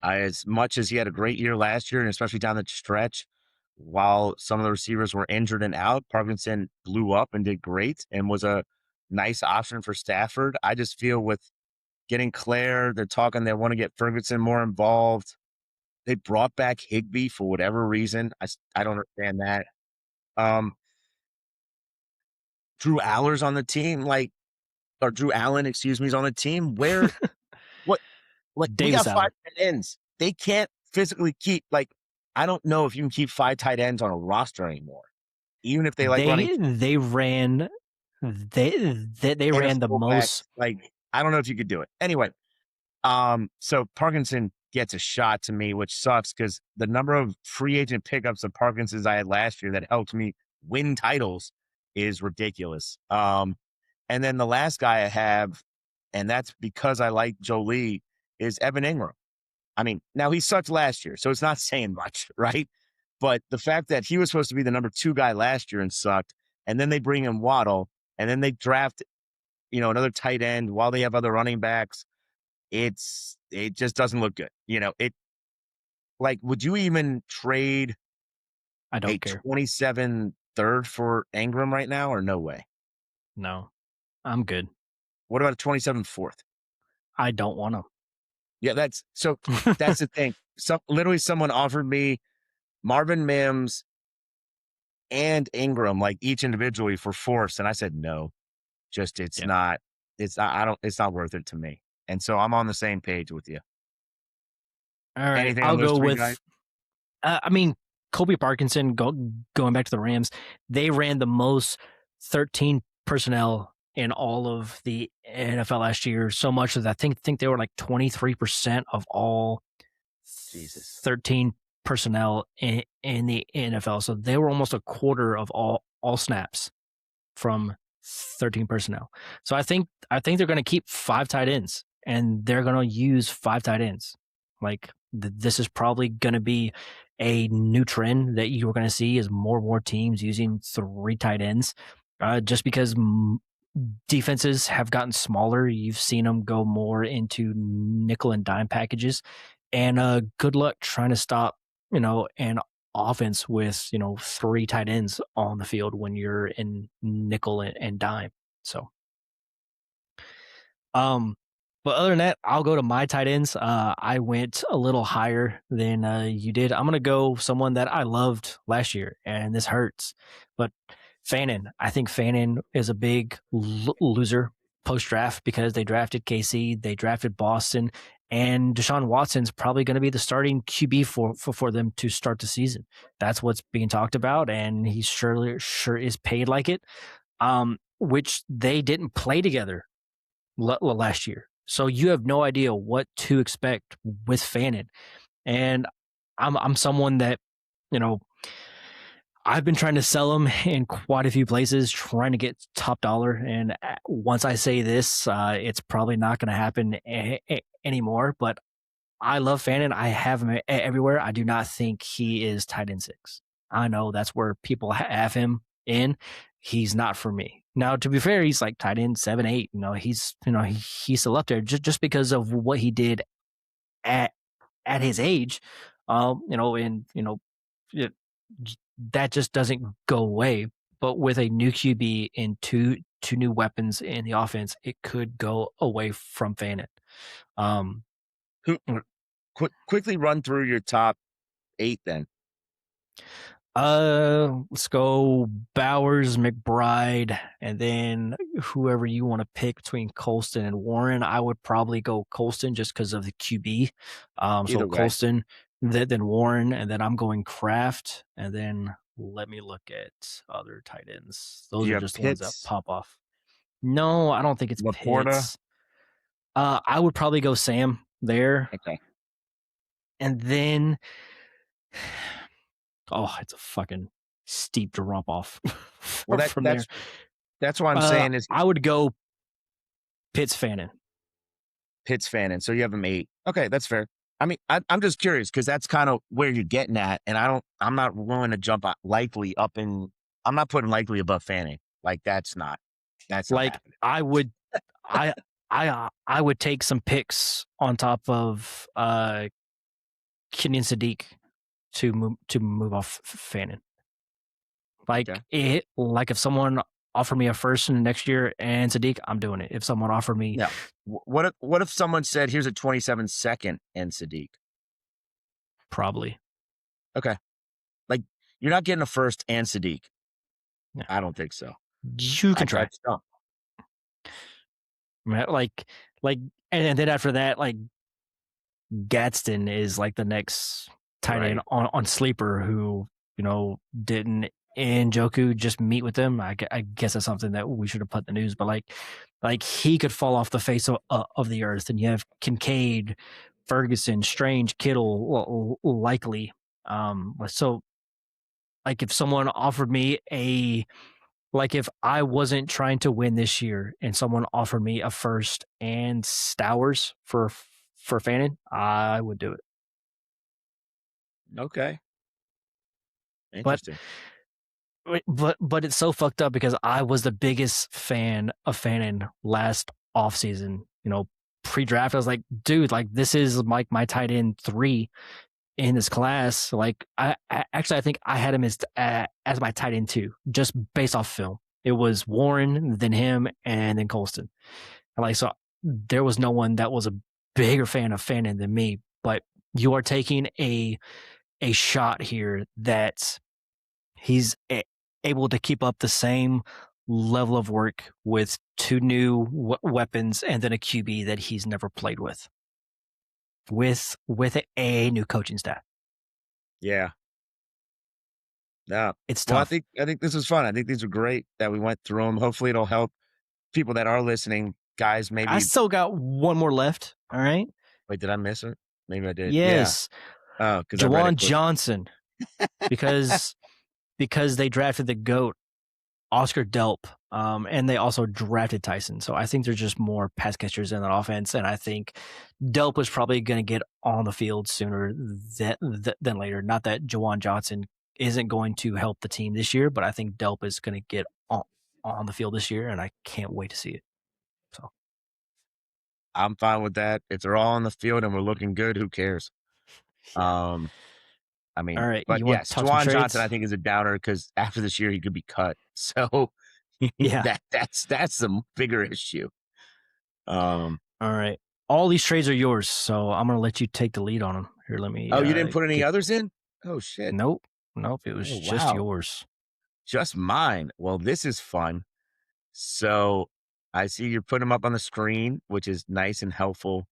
As much as he had a great year last year, and especially down the stretch, while some of the receivers were injured and out, Parkinson blew up and did great and was a nice option for Stafford. I just feel with getting Claire, they're talking they want to get Ferguson more involved. They brought back Higbee for whatever reason. I don't understand that. Um, Drew Aller's on the team, or Drew Allen, excuse me, is on the team. What, we Davis got five Allen. tight ends. They can't physically keep, I don't know if you can keep 5 tight ends on a roster anymore, even if they like running They ran they and a ran the fullback. most. I don't know if you could do it. Anyway, so Parkinson gets a shot to me, which sucks because the number of free agent pickups of Parkinson's I had last year that helped me win titles is ridiculous. And then the last guy I have, and that's because I like Jolie, is Evan Ingram. I mean, now he sucked last year, so it's not saying much, right? But the fact that he was supposed to be the number 2 guy last year and sucked, and then they bring in Waddle, and then they draft, another tight end while they have other running backs. It just doesn't look good. Would you even trade I a don't care. 27 third for Ingram right now, or no way? No, I'm good. What about a 27 fourth? I don't want them. Yeah, that's the thing. Literally someone offered me Marvin Mims and Ingram, each individually for fourths, and I said no. Just Yeah. it's not worth it to me. And so I'm on the same page with you. All right, Anything on I'll those go 3 guys? with. Kobe Parkinson. Going back to the Rams, they ran the most 13 personnel in all of the NFL last year. So much that I think they were like 23% of all Jesus. 13 personnel in the NFL. So they were almost a quarter of all snaps from 13 personnel. So I think they're going to keep 5 tight ends, and they're going to use 5 tight ends. This is probably going to be a new trend that you're going to see is more and more teams using 3 tight ends, just because defenses have gotten smaller. You've seen them go more into nickel and dime packages, and good luck trying to stop an offense with 3 tight ends on the field when you're in nickel and dime. So but other than that, I'll go to my tight ends. I went a little higher than you did. I'm gonna go someone that I loved last year, and this hurts, but Fannin. I think Fannin is a big loser post draft because they drafted KC, they drafted Boston, and Deshaun Watson's probably going to be the starting QB for them to start the season. That's what's being talked about, and he sure is paid like it. Which they didn't play together last year. So you have no idea what to expect with Fannin. And I'm someone that, I've been trying to sell him in quite a few places, trying to get top dollar. And once I say this, it's probably not going to happen anymore. But I love Fannin. I have him everywhere. I do not think he is tight end 6. I know that's where people have him in. He's not for me. Now, to be fair, he's like tight end 7, 8. He's still up there just because of what he did at his age. It, that just doesn't go away. But with a new QB and two new weapons in the offense, it could go away from Fannin. Who quickly run through your top 8 then. Let's go Bowers, McBride, and then whoever you want to pick between Colston and Warren. I would probably go Colston just because of the QB. So Either way. Colston, then Warren, and then I'm going Kraft, and then let me look at other tight ends. Those You are have just the ones that Pitts, pop off. No, I don't think it's Laporta. Pitts. I would probably go Sam there, Okay. and then it's a fucking steep drop off Well, from there. that's what I'm saying is I would go Pitts Fannin. Pitts Fannin. So you have him 8. Okay, that's fair. I mean, I'm just curious because that's kind of where you're getting at, and I'm not willing to jump likely up in. I'm not putting likely above Fannin. That's not Like happening. I would, I would take some picks on top of Kenyon Sadiq to move off Fannin. Like Okay. if someone offer me a first in the next year and Sadiq, I'm doing it. If someone offered me, No. What if someone said, "Here's a 27 second and Sadiq"? probably. Okay. Like, you're not getting a first and Sadiq. Yeah. I don't think so. You can try. I'd stump. Right? Like, and then after that, like Gadsden is like the next tight end Right. on sleeper who didn't Njoku just meet with them. I guess that's something that we should have put in the news, but like he could fall off the face of the earth, and you have Kincaid, Ferguson, Strange, Kittle, likely. So like if someone offered me like if I wasn't trying to win this year and someone offered me a first and Stowers for Fannin, I would do it. Okay. But Interesting. but it's so fucked up because I was the biggest fan of Fannin last offseason. Pre-draft, I was like, dude, like this is like my tight end 3 in this class. Like I think I had him as my tight end 2, just based off film. It was Warren, then him, and then Colston. Like so, there was no one that was a bigger fan of Fannin than me. But you are taking a shot here that he's able to keep up the same level of work with 2 new weapons and then a QB that he's never played with a new coaching staff. Yeah. Yeah. It's Well, I tough. think I think this was fun. I think these are great that we went through them. Hopefully, it'll help people that are listening. Guys, I maybe still got one more left. All right. wait, did I miss it? Maybe I did. Yeah. Yes, Oh, because I read it Jawan quickly. Johnson, because they drafted the GOAT, Oscar Delp, and they also drafted Tyson. So I think there's just more pass catchers in that offense, and I think Delp was probably going to get on the field sooner than later. Not that Jawan Johnson isn't going to help the team this year, but I think Delp is going to get on the field this year, and I can't wait to see it. So I'm fine with that. If they're all on the field and we're looking good, who cares? yeah. Um, I All mean, right, but you want to yes, talk some Juwan Johnson, I trades? think, is a downer because after this year he could be cut. So Yeah. that's the bigger issue. Um, All right. All these trades are yours, so I'm gonna let you take the lead on them. Here, let me oh, you didn't put any get. others in? Oh shit. Nope, nope. It was Oh just wow. yours. Just mine. Well, this is fun. So I see you're putting them up on the screen, which is nice and helpful.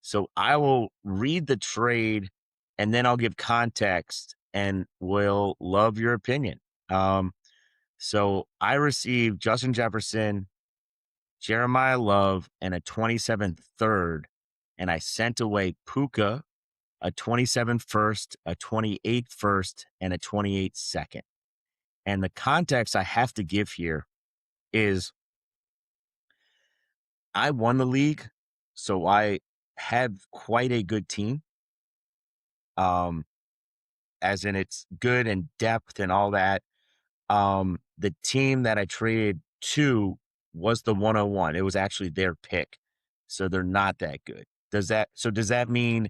So I will read the trade and then I'll give context and will love your opinion. Um, so I received Justin Jefferson, Jeremiah Love, and a 27th third, and I sent away Puka, a 27 first, a 28 first, and a 28 second. And the context I have to give here is I won the league, so I had quite a good team. Um, as in it's good and depth and all that. The team that I traded to was the 101. It was actually their pick. So they're not that good. Does that mean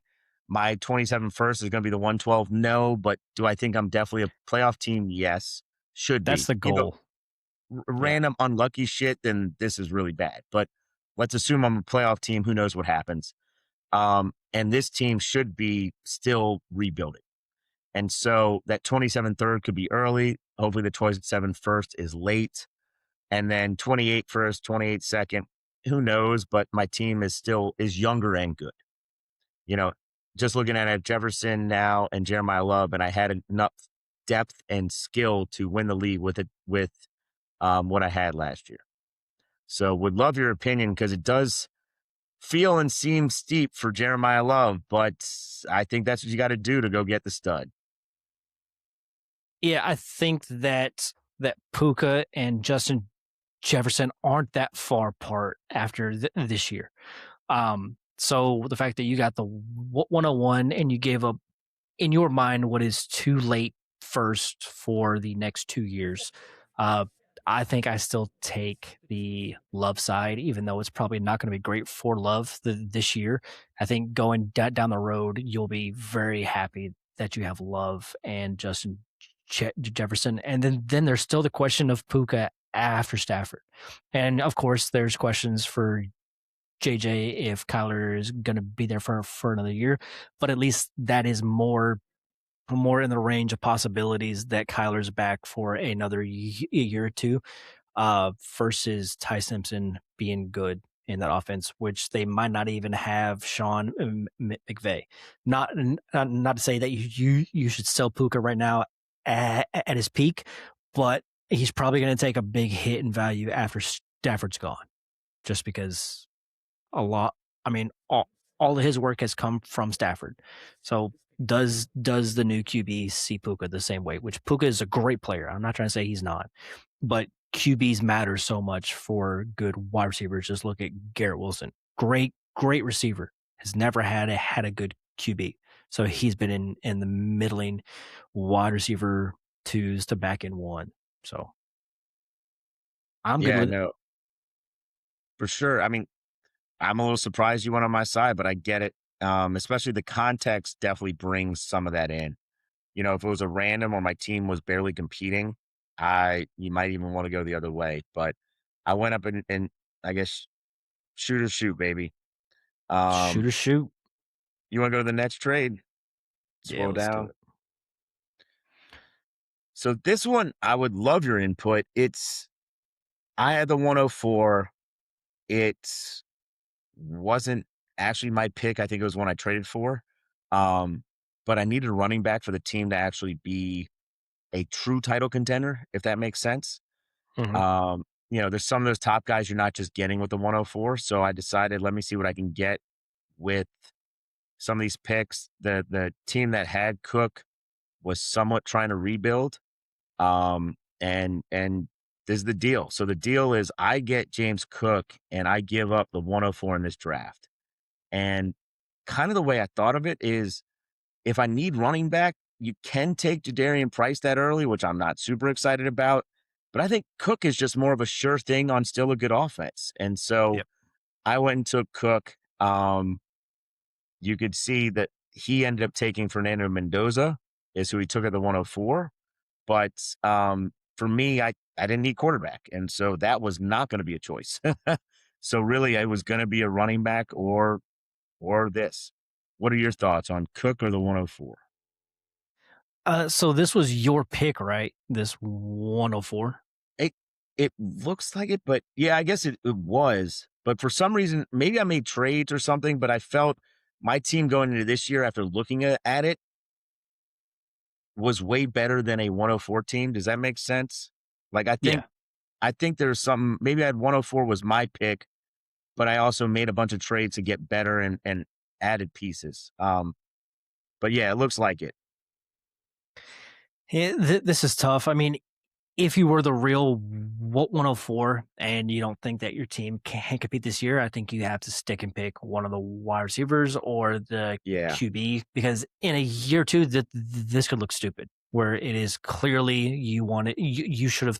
my 27 first is going to be the 112? No, but do I think I'm definitely a playoff team? Yes. Should That's be. the goal. Yeah, Random unlucky shit, then this is really bad. But let's assume I'm a playoff team. Who knows what happens? And this team should be still rebuilding. And so that 27 third could be early. Hopefully the 27 first is late. And then 28 first, 28 second. Who knows? But my team is younger and good. You know, just looking at it, Jefferson now and Jeremiah Love, and I had enough depth and skill to win the league with what I had last year. So would love your opinion because it does feel and seem steep for Jeremiah Love, but I think that's what you got to do to go get the stud. yeah. I think that Puka and Justin Jefferson aren't that far apart after this year. So the fact that you got the 101 and you gave up in your mind what is too late first for the next 2 years. Uh, I think I still take the Love side, even though it's probably not going to be great for Love this year. I think going down the road, you'll be very happy that you have Love and Justin Jefferson, and then there's still the question of Puka after Stafford. And of course, there's questions for JJ if Kyler is going to be there for another year, but at least that is more in the range of possibilities that Kyler's back for another year or two, versus Ty Simpson being good in that offense, which they might not even have Sean McVay. Not to say that you should sell Puka right now at his peak, but he's probably going to take a big hit in value after Stafford's gone, just because a lot. I mean, all of his work has come from Stafford. So does the new QB see Puka the same way? Which Puka is a great player. I'm not trying to say he's not, but QBs matter so much for good wide receivers. Just look at Garrett Wilson, great receiver, has never had a good QB. So he's been in the middling wide receiver twos to back in one. So I'm good Yeah, with it. no, for sure. I mean, I'm a little surprised you went on my side, but I get it. Especially the context definitely brings some of that in. You know, if it was a random or my team was barely competing, you might even want to go the other way. But I went up and I guess shoot or shoot, baby. Shoot Um, or shoot. you want to go to the next trade? Yeah, Scroll let's do down. it. So this one, I would love your input. I had the 104. It wasn't actually my pick. I think it was one I traded for. Um, but I needed a running back for the team to actually be a true title contender, if that makes sense. Mhm. There's some of those top guys you're not just getting with the 104. So I decided, let me see what I can get with some of these picks. The team that had Cook was somewhat trying to rebuild. And this is the deal. So the deal is I get James Cook and I give up the 104 in this draft. And kind of the way I thought of it is if I need running back, you can take Jadarian Price that early, which I'm not super excited about. But I think Cook is just more of a sure thing on still a good offense. And so Yep. I went and took Cook. You could see that he ended up taking Fernando Mendoza, is who he took at the 104. But for me, I didn't need quarterback. And so that was not going to be a choice. So really, it was going to be a running back or this. What are your thoughts on Cook or the 104? So this was your pick, right? This 104. It it looks like it, but yeah, I guess it was. But for some reason, maybe I made trades or something, but I felt my team going into this year after looking at it was way better than a 104 team. Does that make sense? Like Yeah. I think there's something maybe I had 104 was my pick, but I also made a bunch of trades to get better and added pieces. But yeah, it looks like it. This is tough. I mean, if you were the real 104 and you don't think that your team can compete this year, I think you have to stick and pick one of the wide receivers or the Yeah. QB, because in a year or two, this could look stupid. Where it is clearly you should have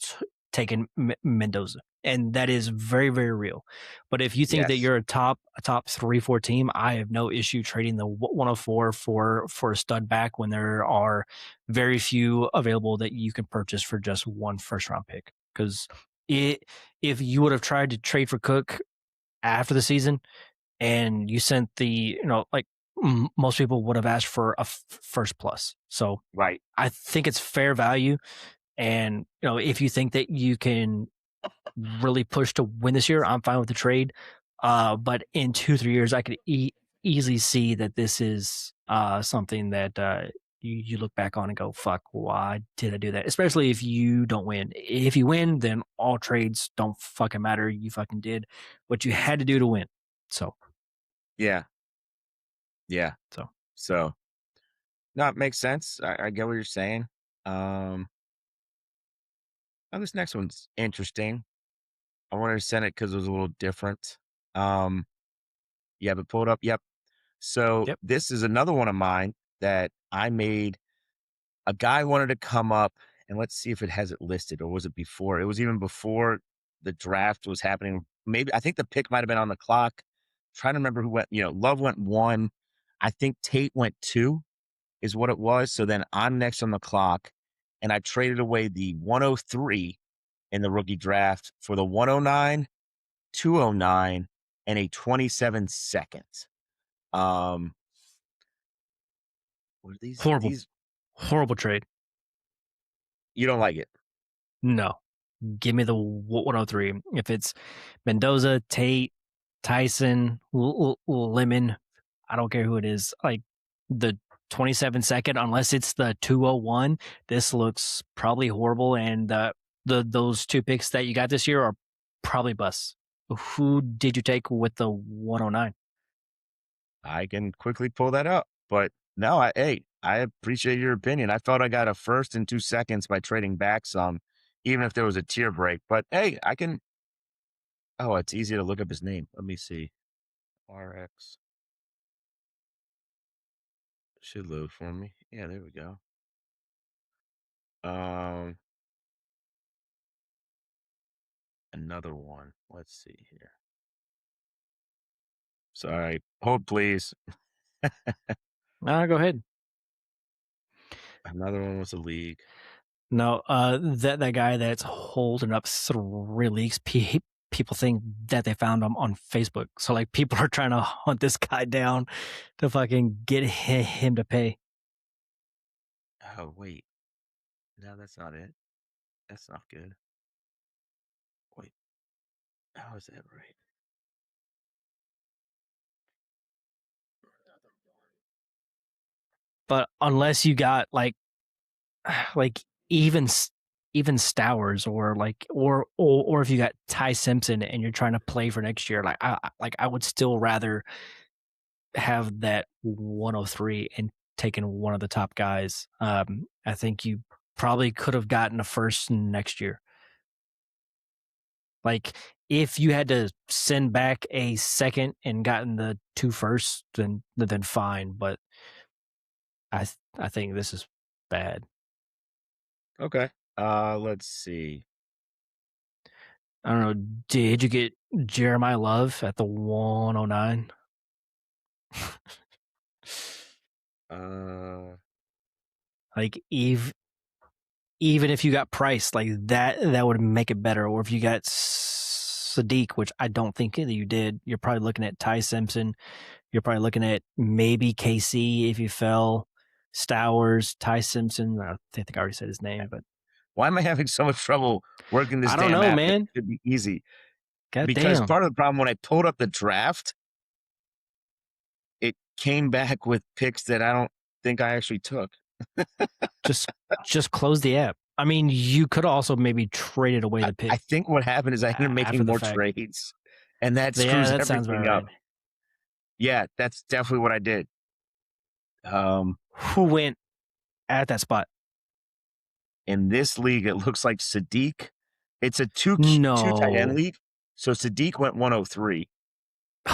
taken Mendoza, and that is very real. But if you think that Yes. you're a top 3-4 team, I have no issue trading the 104 for a stud back when there are very few available that you can purchase for just one first round pick. Because if you would have tried to trade for Cook after the season and you sent like most people would have asked for a first plus. So Right. I think it's fair value. And if you think that you can really push to win this year, I'm fine with the trade. But in 2-3 years, I could easily see that this is something that you look back on and go, "Fuck, why did I do that?" Especially if you don't win. If you win, then all trades don't fucking matter. You fucking did what you had to do to win. So, Yeah. Yeah. so So no, it makes sense. I get what you're saying. Um, now this next one's interesting. I wanted to send it because it was a little different. Um, yeah, but pull it up. Yep. So yep, this is another one of mine that I made. A guy wanted to come up, and let's see if it has it listed, or was it before? It was even before the draft was happening. Maybe I think the pick might have been on the clock. Trying to remember who went. Love went one. I think Tate went two, is what it was. So then I'm next on the clock, and I traded away the 103 in the rookie draft for the 109, 209, and a 27 second. What are these? Horrible, These horrible trade. you don't like it? No, give me the 103. If it's Mendoza, Tate, Tyson, Lemon, I don't care who it is. Like the 27 second, unless it's the 201, this looks probably horrible. And those two picks that you got this year are probably busts. Who did you take with the 109? I can quickly pull that up, but no, I appreciate your opinion. I thought I got a first in 2 seconds by trading back some, even if there was a tier break. But hey, I can. Oh, it's easy to look up his name. Let me see. RX should load for me. Yeah, there we go. Another one. Let's see here. Sorry. Hold, please. Go ahead. Another one was a league. No, that guy that's holding up 3 leagues, people think that they found him on Facebook. So like people are trying to hunt this guy down to fucking get him to pay. Oh, wait. No, that's not it. That's not good. Wait. How is that right? But unless you got like even Stowers or if you got Ty Simpson and you're trying to play for next year, I would still rather have that 103 and taken one of the top guys. I think you probably could have gotten a first next year. Like if you had to send back a second and gotten the 2 firsts, then fine. But I think this is bad. Okay. Let's see. I don't know. Did you get Jeremiah Love at the 109? Like even if you got Price, like that would make it better. Or if you got Sadiq, which I don't think that you did, you're probably looking at Ty Simpson. You're probably looking at maybe KC if you fell. Stowers, Ty Simpson. I think I already said his name, but Why am I having so much trouble working this I don't damn know, app? It man. should be easy. God Because damn. part of the problem when I pulled up the draft, it came back with picks that I don't think I actually took. Just close the app. I mean, you could also maybe traded away the pick I think what happened is I ended up after making the more fact. trades, and that Yeah, screws that sounds about everything up. right. Yeah, that's definitely what I did. Who went at that spot? In this league, it looks like Sadiq. It's a two tight end No. league, so Sadiq went 103,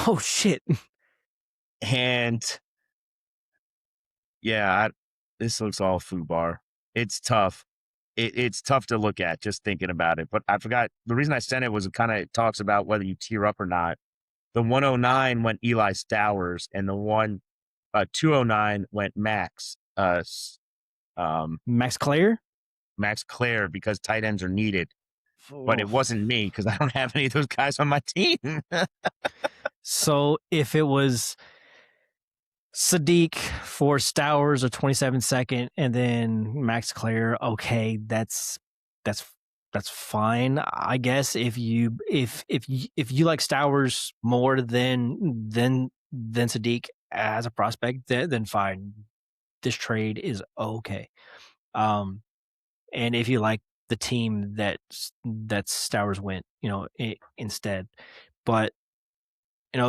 Oh shit. and yeah, this looks all foobar. It's tough. It's tough to look at just thinking about it. But I forgot the reason I sent it was it kind of talks about whether you tier up or not. The 109 went Eli Stowers, and the 209 went Max. Max Clare? Max Clare because tight ends are needed. But it Oh. wasn't me because I don't have any of those guys on my team. So if it was Sadiq for Stowers, a 27 second, and then Max Clare, okay, that's fine, I guess. If you like Stowers more than Sadiq as a prospect, then fine. This trade is okay. And if you like the team that Stowers went, instead, but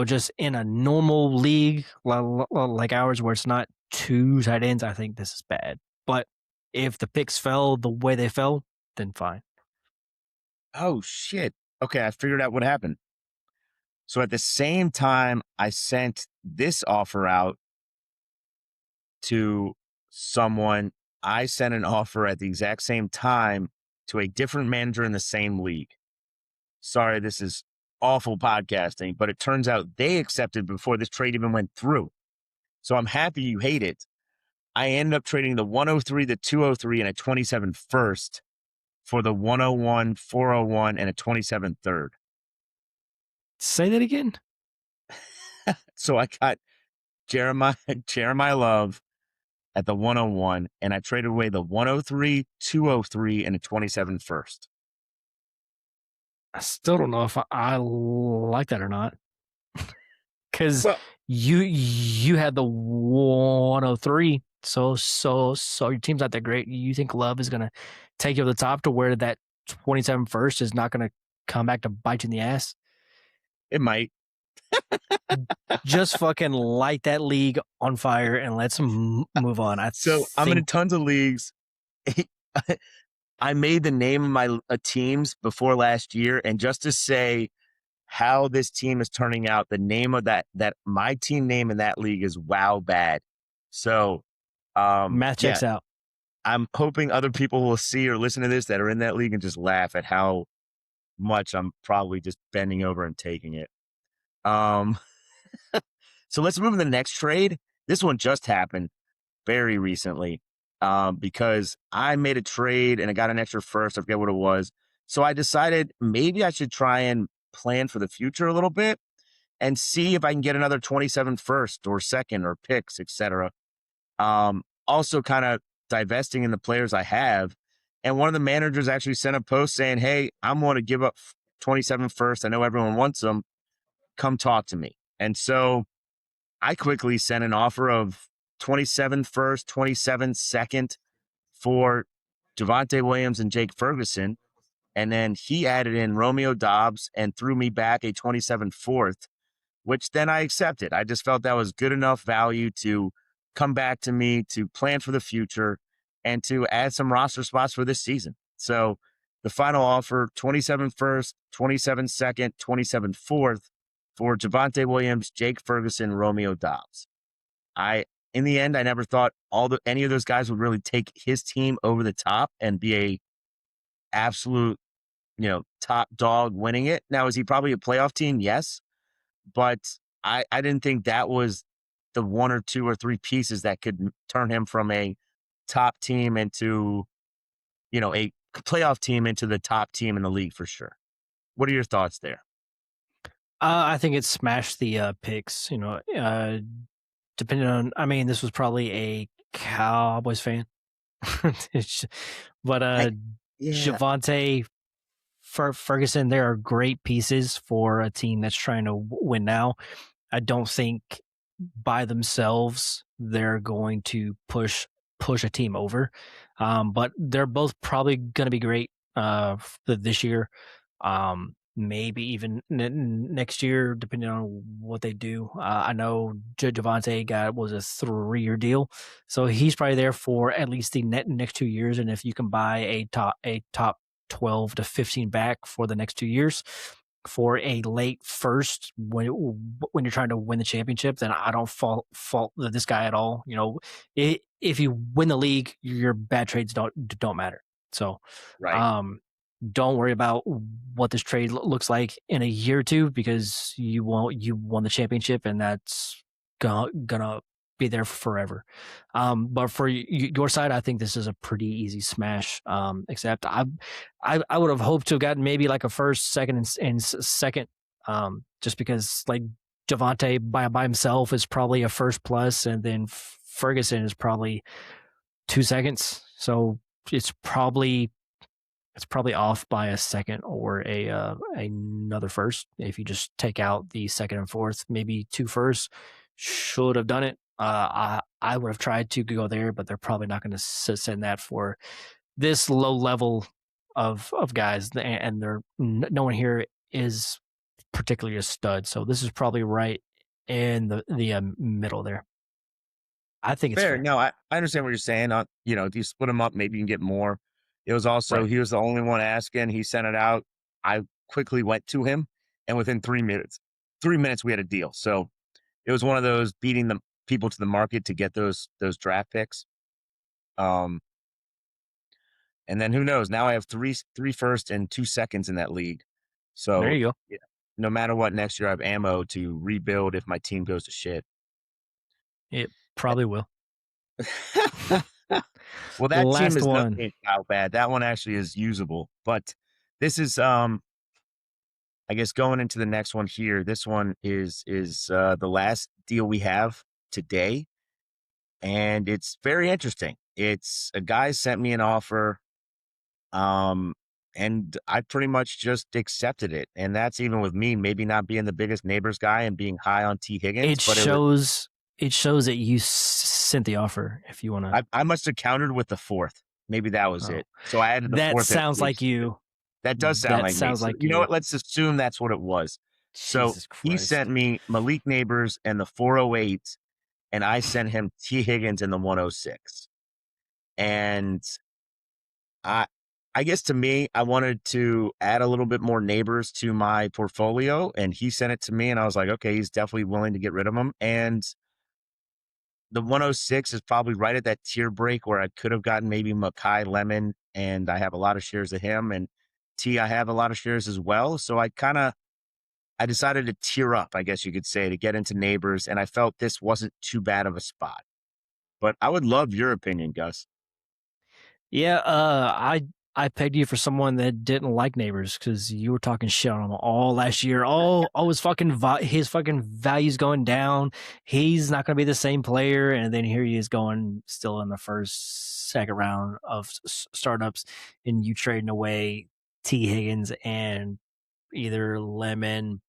just in a normal league like ours where it's not 2 tight ends, I think this is bad. But if the picks fell the way they fell, then fine. Oh, shit. Okay, I figured out what happened. So at the same time I sent this offer out to someone, I sent an offer at the exact same time to a different manager in the same league. Sorry, this is awful podcasting, but it turns out they accepted before this trade even went through. So I'm happy you hate it. I ended up trading the 103, the 203, and a 27 first for the 101, 401, and a 27 third. Say that again. So I got Jeremiah Jeremiah Love at the 101, and I traded away the 103, 203, and a 27 first. I still don't know if I like that or not. Because Well, you had the 103, so your team's not that great. You think Love is gonna take you to the top to where that 27 first is not gonna come back to bite you in the ass? it might. Just fucking light that league on fire and let's move on. I So I'm in think tons of leagues. I made the name of my teams before last year, and just to say how this team is turning out, the name of that my team name in that league is Wow Bad. So, math yeah, checks out. I'm hoping other people will see or listen to this that are in that league and just laugh at how much I'm probably just bending over and taking it. Um, so let's move to the next trade. This one just happened very recently, because I made a trade and I got an extra first. I forget what it was. So I decided maybe I should try and plan for the future a little bit and see if I can get another 27 first or second or picks, etc. Also kind of divesting in the players I have. And one of the managers actually sent a post saying, "Hey, I'm going to give up 27 first. I know everyone wants them. Come talk to me." And so I quickly sent an offer of 27 first, 27 second for Javonte Williams and Jake Ferguson. And then he added in Romeo Dobbs and threw me back a 27 fourth, which then I accepted. I just felt that was good enough value to come back to me, to plan for the future, and to add some roster spots for this season. So the final offer, 27 first, 27 second, 27 fourth for Javonte Williams, Jake Ferguson, Romeo Dobbs. In the end, I never thought any of those guys would really take his team over the top and be a absolute, top dog winning it. Now, is he probably a playoff team? Yes. But I didn't think that was the one or two or three pieces that could turn him from a top team into, a playoff team into the top team in the league for sure. What are your thoughts there? I think it smashed the picks. Depending on, I mean, this was probably a Cowboys fan, but I yeah, Javante Ferguson, there are great pieces for a team that's trying to win now. I don't think by themselves they're going to push a team over, but they're both probably going to be great this year. Maybe even next year, depending on what they do. I know Javante was a 3-year deal, so he's probably there for at least the next 2 years. And if you can buy a top 12 to 15 back for the next 2 years for a late first when you're trying to win the championship, then I don't fault this guy at all. If you win the league, your bad trades don't matter. So, right. um, don't worry about what this trade looks like in a year or two because you won the championship and that's gonna be there forever. But for your side, I think this is a pretty easy smash. Except I would have hoped to have gotten maybe like a first, second, and second, just because like Javante by himself is probably a first plus, and then Ferguson is probably 2 seconds. So it's probably off by a second or another first. If you just take out the second and fourth, maybe two firsts, should have done it. I would have tried to go there, but they're probably not going to send that for this low level of guys, and no one here is particularly a stud. So this is probably right in the middle there. I think it's Fair. fair. No, I understand what you're saying. If you split them up, maybe you can get more. It was also, Right. he was the only one asking. He sent it out. I quickly went to him, and within 3 minutes, we had a deal. So it was one of those beating the people to the market to get those draft picks. Um, and then who knows? Now I have three first and 2 seconds in that league. There So you go. yeah, no matter what, next year I have ammo to rebuild if my team goes to shit. It probably will. Well, that team Last is not one. being foul bad. That one actually is usable, but this is, I guess going into the next one here, this one is the last deal we have today, and it's very interesting. It's a guy sent me an offer, um, and I pretty much just accepted it, and that's even with me maybe not being the biggest neighbors guy and being high on T. Higgins, It but it was shows it shows that you sent the offer if you want to. I must have countered with the fourth. Maybe that was Oh, it. So I added the that fourth at sounds like least. you. That does sound That like me. sounds So like you know you. what? Let's assume that's what it was. So Jesus he sent Christ. me Malik Neighbors and the 408, and I sent him T. Higgins and the 106. And I I guess to me, I wanted to add a little bit more neighbors to my portfolio, and he sent it to me, and I was like, okay, he's definitely willing to get rid of him. And the 106 is probably right at that tier break where I could have gotten maybe Makai Lemon, and I have a lot of shares of him, and T, I have a lot of shares as well. So I decided to tier up, I guess you could say, to get into neighbors, and I felt this wasn't too bad of a spot. But I would love your opinion, Gus. Yeah, I pegged you for someone that didn't like neighbors because you were talking shit on him all last year. Oh, his fucking values going down. He's not going to be the same player, and then here he is going still in the first, second round of startups, and you trading away T Higgins and either Lemon,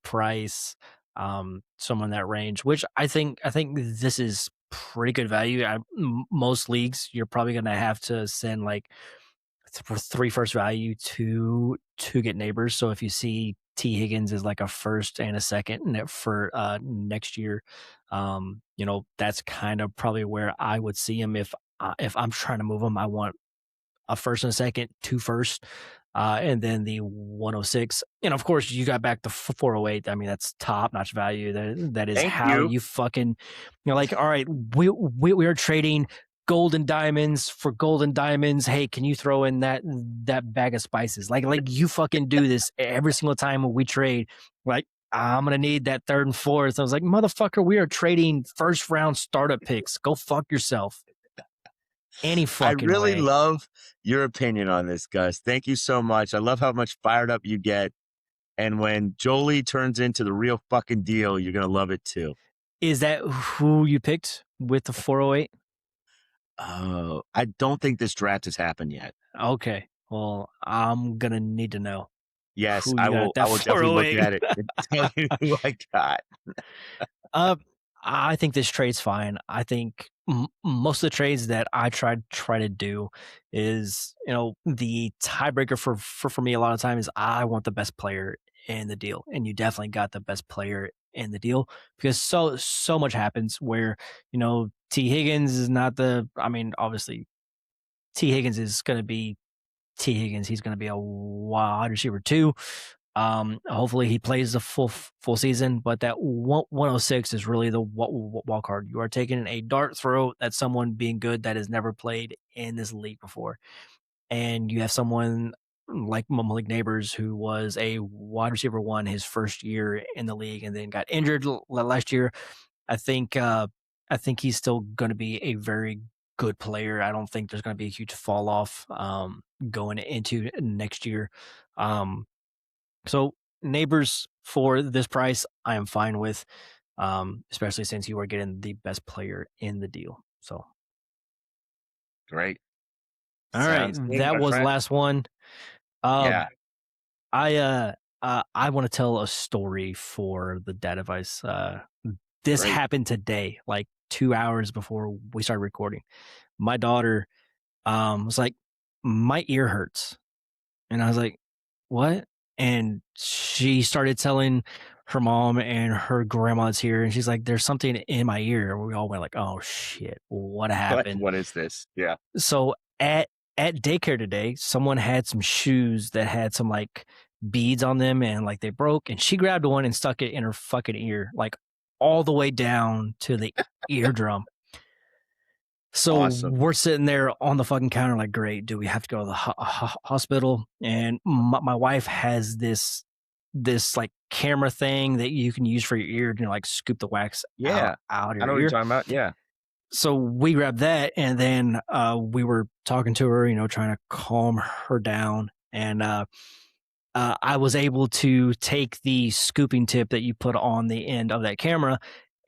Price, someone that range, which I think this is pretty good value. Most leagues, you're probably going to have to send like for three first value to get neighbors. So if you see T Higgins is like a first and a second for next year, that's kind of probably where I would see him if I'm trying to move him. I want a first and a second, two first, and then the 106. And of course, you got back the 408. I mean, that's top notch value. That is Thank how you. you fucking, like, all right, we are trading golden diamonds for golden diamonds. Hey, can you throw in that bag of spices? Like you fucking do this every single time we trade. Like, I'm gonna need that third and fourth. I was like, motherfucker, we are trading first round startup picks. Go fuck yourself. Any I fucking really way. love your opinion on this, Gus. Thank you so much. I love how much fired up you get. And when Jolie turns into the real fucking deal, you're going to love it too. Is that who you picked with the 408? Oh, I don't think this draft has happened yet. Okay. Well, I'm gonna need to know Yes, who I you got will at I that will definitely look 408. at it and tell you who I got. uh, I think this trade's fine. I think most of the trades that I try to do is, the tiebreaker for me a lot of times is I want the best player in the deal, and you definitely got the best player in the deal because so much happens where T Higgins is not the. I mean, obviously T Higgins is going to be T Higgins. He's going to be a wide receiver too. Hopefully he plays the full season, but that 106 is really the wild card. You are taking a dart throw at someone being good that has never played in this league before, and you have someone like Malik Neighbors who was a wide receiver one his first year in the league and then got injured last year. I think I think he's still going to be a very good player. I don't think there's going to be a huge fall off going into next year. Um, so neighbors for this price, I am fine with, especially since you are getting the best player in the deal. So, Great. all right, Sounds good, that my was the friend. last one. Um, Yeah, I want to tell a story for the data device. This great. happened today, like 2 hours before we started recording. My daughter was like, my ear hurts. And I was like, what? And she started telling her mom and her grandma's here. And she's like, there's something in my ear. And we all went like, oh shit, what What happened? what is this? Yeah. So at daycare today, someone had some shoes that had some like beads on them and like they broke. And she grabbed one and stuck it in her fucking ear, like all the way down to the eardrum. So Awesome. we're sitting there on the fucking counter, like, great. Do we have to go to the hospital? And my wife has this like camera thing that you can use for your ear to like scoop the wax out Yeah. out of I your know what you're ear. talking about. Yeah. so we grabbed that, and then we were talking to her, trying to calm her down, and I was able to take the scooping tip that you put on the end of that camera,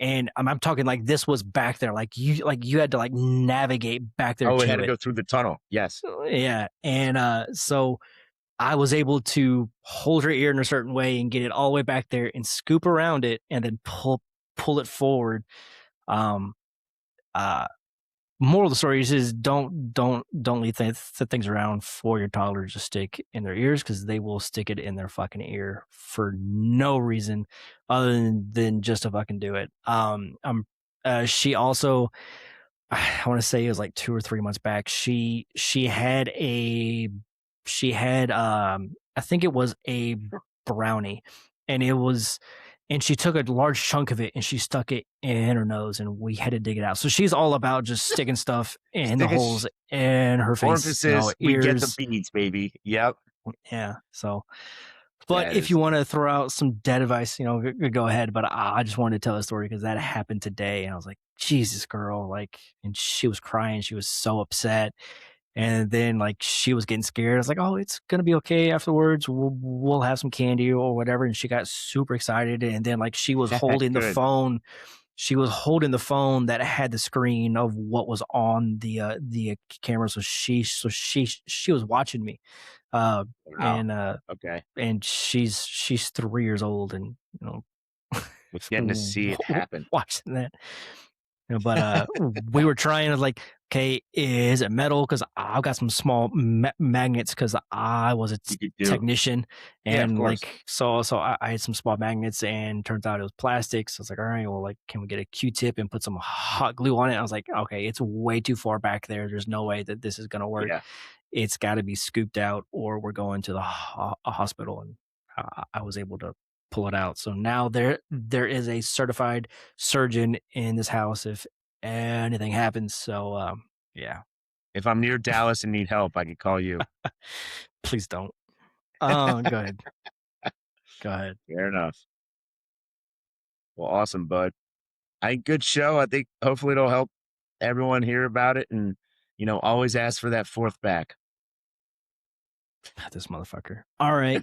and I'm talking like this was back there, like you had to like navigate back there Oh, it had to to it. go through the tunnel. Yes. Yeah, and so I was able to hold her ear in a certain way and get it all the way back there and scoop around it and then pull it forward. Um, uh, Moral of the story is don't leave things around for your toddlers to stick in their ears, because they will stick it in their fucking ear for no reason other than just to fucking do it. She also, I want to say it was like 2 or 3 months back. She had I think it was a brownie, and it was and she took a large chunk of it and she stuck it in her nose, and we had to dig it out. So she's all about just sticking stuff in the Stick holes in her face, orifices. We get the ears. beads, baby. Yep. Yeah. So, but That if you is want to throw out some dead advice, go ahead. But I just wanted to tell a story because that happened today, and I was like, Jesus, girl, like, and she was crying. She was so upset. And then like she was getting scared. I was like, "Oh, it's gonna be okay afterwards. We'll have some candy or whatever." And she got super excited. And then like she was holding the good. phone. She was holding the phone that had the screen of what was on the camera. So she was watching me. Uh, Wow. and Okay. she's 3 years old, and Was getting to see it happen. watching that. But we were trying to like, okay, is it metal? Because I've got some small magnets because I was a You could do. technician, Yeah, of and course. like so I had some small magnets, and turns out it was plastic. So I was like, all right, well, like, can we get a Q-tip and put some hot glue on it? I was like, okay, it's way too far back there. There's no way that this is gonna work. Yeah. It's got to be scooped out, or we're going to the a hospital. And I was able to pull it out. So now there is a certified surgeon in this house if anything happens. So yeah, If I'm near Dallas and need help, I could call you. please don't. Go ahead. Go ahead. Fair enough. Well, awesome, bud. Good show. I think hopefully it'll help everyone hear about it and, always ask for that fourth back. This motherfucker. All right,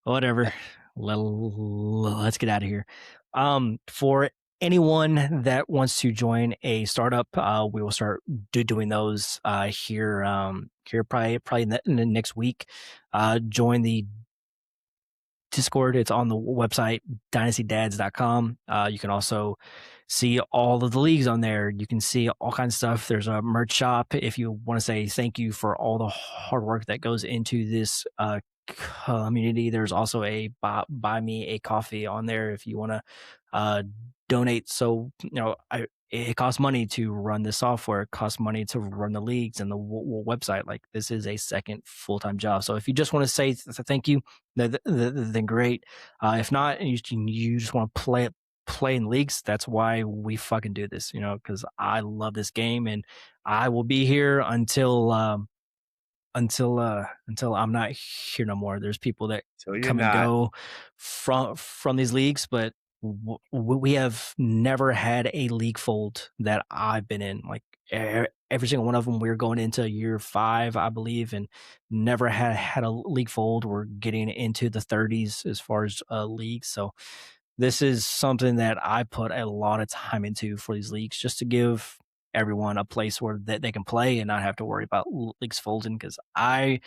whatever. Let's get out of here. For anyone that wants to join a startup, we will start doing those here probably next week. Join the Discord. It's on the website, dynastydads.com. You can also see all of the leagues on there. You can see all kinds of stuff. There's a merch shop if you want to say thank you for all the hard work that goes into this community. There's also a buy me a coffee on there if you want to donate. So, it costs money to run the software. It costs money to run the leagues and the website. Like, this is a second full-time job. So if you just want to say thank you, then great. If not, and you just want to play in leagues, that's why we fucking do this, because I love this game, and I will be here until I'm not here no more. There's people that So you're come and not. go from these leagues, but we have never had a league fold that I've been in. Like, every single one of them, we're going into year 5, I believe, and never had a league fold. We're getting into the 30s as far as leagues. So this is something that I put a lot of time into for these leagues, just to give everyone a place where they can play and not have to worry about leagues folding. Because I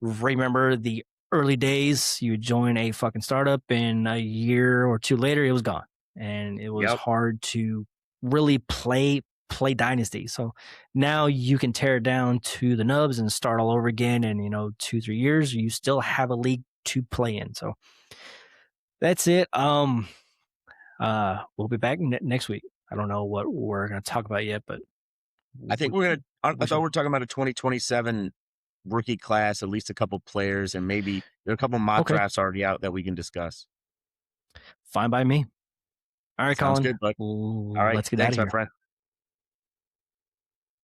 remember the early days. You would join a fucking startup, and a year or 2 later, it was gone, and it was Yep. hard to really play Dynasty. So now you can tear it down to the nubs and start all over again. And 2-3 years, you still have a league to play in. So that's it. We'll be back next week. I don't know what we're going to talk about yet, but I think we, I we thought we shall. were talking about a 2027 rookie class, at least a couple players, and maybe there are a couple mock Okay, drafts already out that we can discuss. fine by me. All right, Sounds Colin, good, bud. All right. let's get out Thanks, of my here. friend.